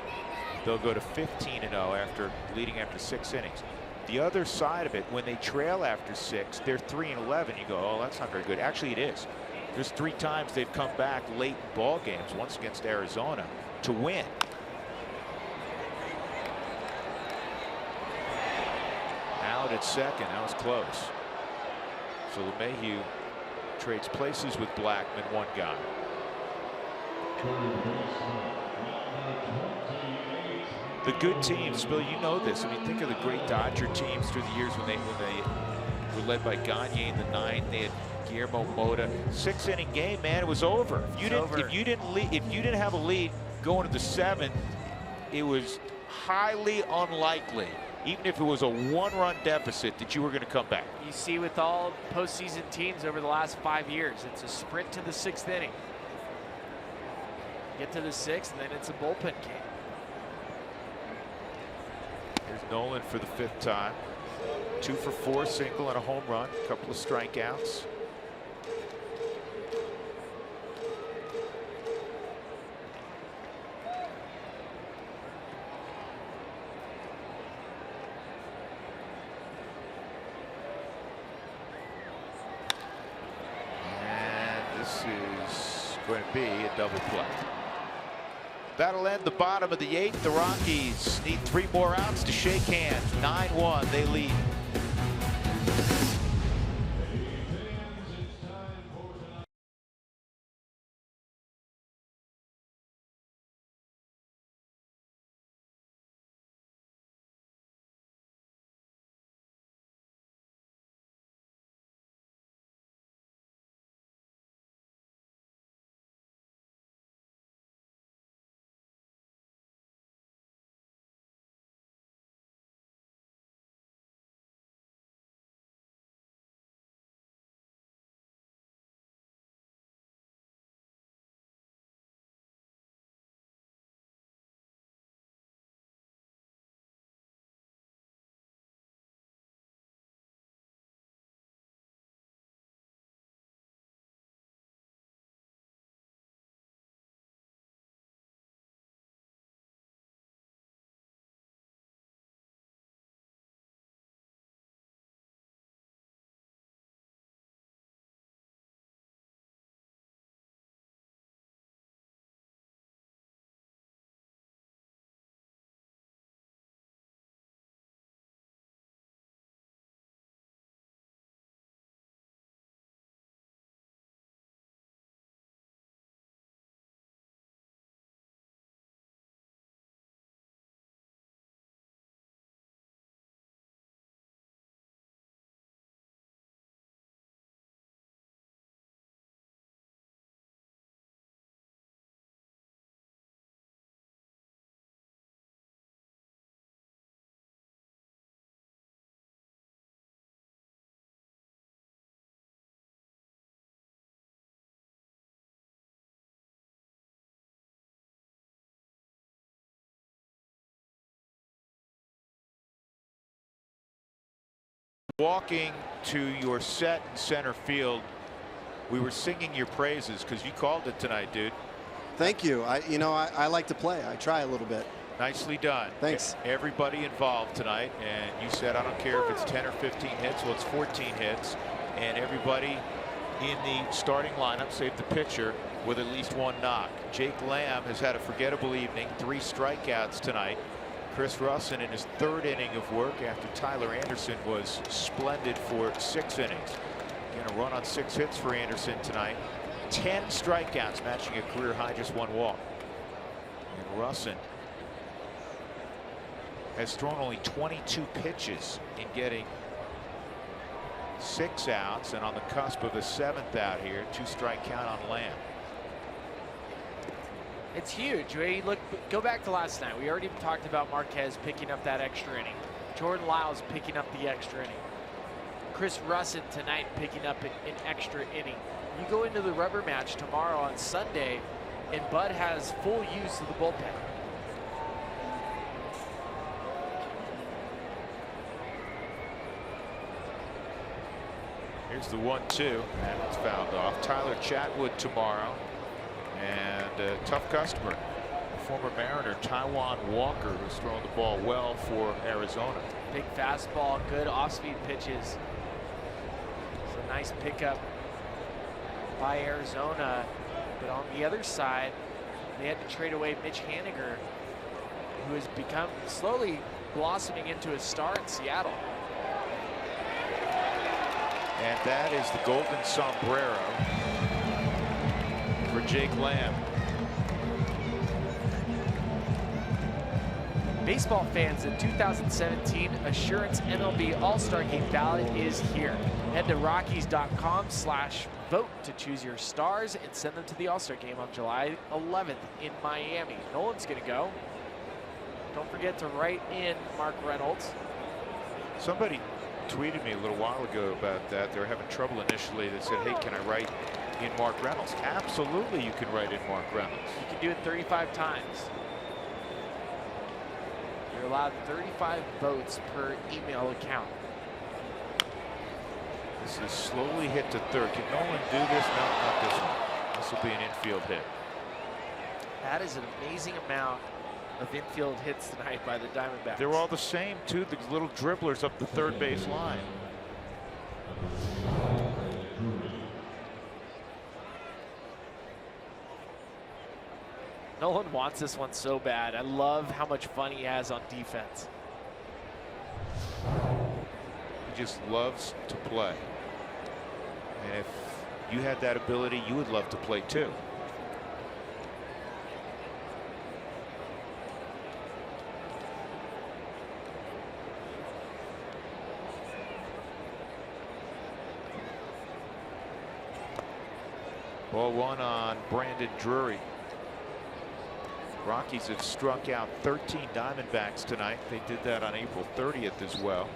they'll go to 15-0 after leading after 6 innings. The other side of it, when they trail after 6, they're 3-11. You go, oh, that's not very good. Actually, it is. There's 3 times they've come back late in ball games, once against Arizona, to win. Out at second. That was close. So LeMahieu trades places with Blackman, one guy. The good teams, Bill, you know this. I mean, think of the great Dodger teams through the years when they were led by Gagne in the 9th. They had Guillermo Mota. 6-inning game, man, it was over. If you didn't have a lead going to the 7th, it was highly unlikely, even if it was a 1-run deficit, that you were going to come back. You see with all postseason teams over the last 5 years, it's a sprint to the 6th inning. Get to the 6th, and then it's a bullpen game. Here's Nolan for the 5th time. 2 for 4, single and a home run, a couple of strikeouts. And this is going to be a double play. That'll end the bottom of the 8th. The Rockies need 3 more outs to shake hands. 9-1, they lead. Walking to your set in center field, we were singing your praises because you called it tonight, dude. Thank you. I like to play. I try a little bit. Nicely done. Thanks. Everybody involved tonight, and you said I don't care if it's 10 or 15 hits. Well, it's 14 hits, and everybody in the starting lineup, save the pitcher, with at least 1 knock. Jake Lamb has had a forgettable evening, 3 strikeouts tonight. Chris Russin in his 3rd inning of work after Tyler Anderson was splendid for 6 innings. Again, a run on 6 hits for Anderson tonight. 10 strikeouts, matching a career high, just 1 walk. And Russin has thrown only 22 pitches in getting 6 outs, and on the cusp of a 7th out here. 2-strike count on Lamb. It's huge. Go back to last night. We already talked about Marquez picking up that extra inning. Jordan Lyles picking up the extra inning. Chris Russin tonight picking up an extra inning. You go into the rubber match tomorrow on Sunday, and Bud has full use of the bullpen. Here's the 1-2, and it's fouled off. Tyler Chatwood tomorrow, and a tough customer, former Mariner Taijuan Walker, who's thrown the ball well for Arizona. Big fastball, good off-speed pitches. It's a nice pickup by Arizona, but on the other side, they had to trade away Mitch Haniger, who has become slowly blossoming into a star in Seattle. And that is the golden sombrero for Jake Lamb. Baseball fans, the 2017 Assurance MLB All-Star Game ballot is here. Head to Rockies.com/vote to choose your stars and send them to the All-Star Game on July 11th in Miami. Nolan's going to go. Don't forget to write in Mark Reynolds. Somebody tweeted me a little while ago about that. They were having trouble initially. They said, hey, can I write in Mark Reynolds? Absolutely, you can write in Mark Reynolds. You can do it 35 times. You're allowed 35 votes per email account. This is slowly hit to third. Can Nolan do this? No, not this one. This will be an infield hit. That is an amazing amount of infield hits tonight by the Diamondbacks. They're all the same, too. The little dribblers up the third base line. Nolan wants this one so bad. I love how much fun he has on defense. He just loves to play. And if you had that ability, you would love to play too. Ball 1 on Brandon Drury. Rockies have struck out 13 Diamondbacks tonight. They did that on April 30th as well.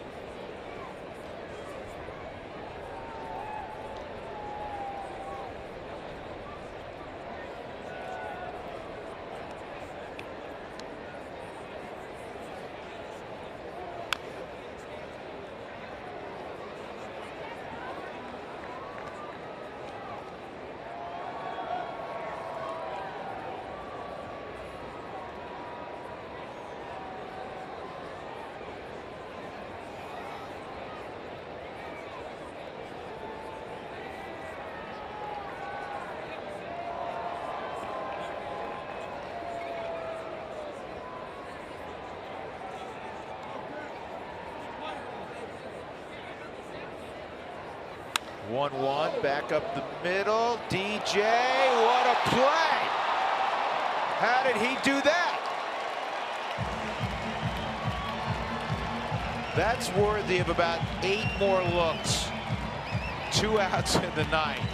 One back up the middle. DJ, what a play! How did he do that? That's worthy of about 8 more looks. 2 outs in the 9th.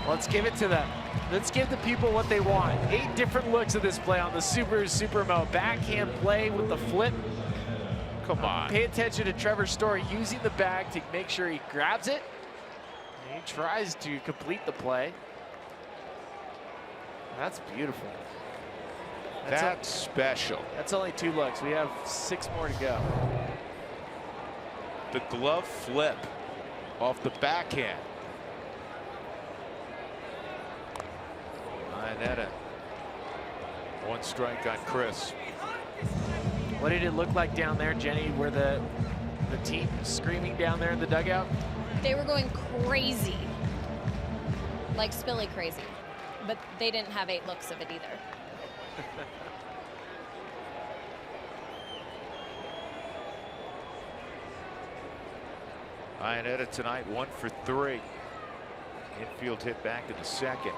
Let's give it to them. Let's give the people what they want. 8 different looks of this play on the Supermo. Backhand play with the flip. Come on. Pay attention to Trevor Story using the bag to make sure he grabs it. He tries to complete the play. That's beautiful. That's special. That's only 2 looks. We have 6 more to go. The glove flip off the backhand. Iannetta. 1 strike on Chris. What did it look like down there, Jenny, where the team screaming down there in the dugout? They were going crazy, like Spilly crazy, but they didn't have 8 looks of it either. Iannetta tonight 1 for 3. Infield hit back in the 2nd.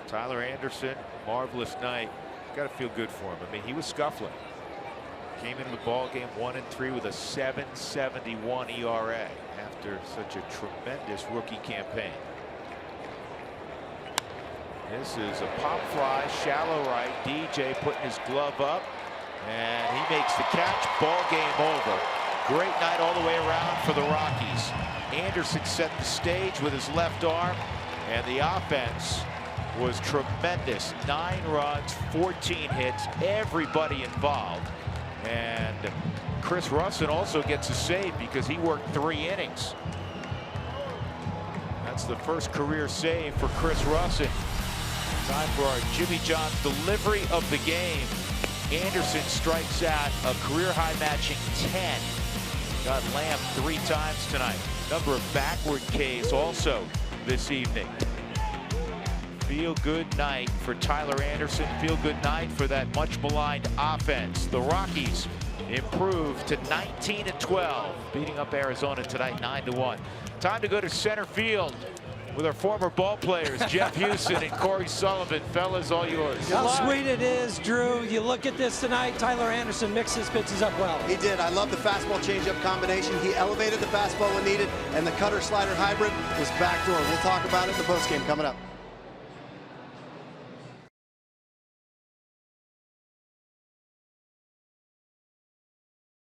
Tyler Anderson, marvelous night. Got to feel good for him. I mean, he was scuffling. Came into the ball game 1-3 with a 7.71 ERA after such a tremendous rookie campaign. This is a pop fly, shallow right. DJ putting his glove up, and he makes the catch. Ball game over. Great night all the way around for the Rockies. Anderson set the stage with his left arm, and the offense was tremendous. 9 runs, 14 hits, everybody involved. And Chris Russin also gets a save because he worked 3 innings. That's the first career save for Chris Russin. Time for our Jimmy John's delivery of the game. Anderson strikes out a career high matching 10. Got Lamb 3 times tonight. Number of backward Ks also this evening. Feel good night for Tyler Anderson. Feel good night for that much maligned offense. The Rockies improved to 19-12, beating up Arizona tonight 9-1. Time to go to center field with our former ball players, Jeff Houston and Corey Sullivan. Fellas, all yours. How sweet it is, Drew. You look at this tonight, Tyler Anderson mixed his pitches up well. He did. I love the fastball changeup combination. He elevated the fastball when needed, and the cutter slider hybrid was backdoor. We'll talk about it in the postgame coming up.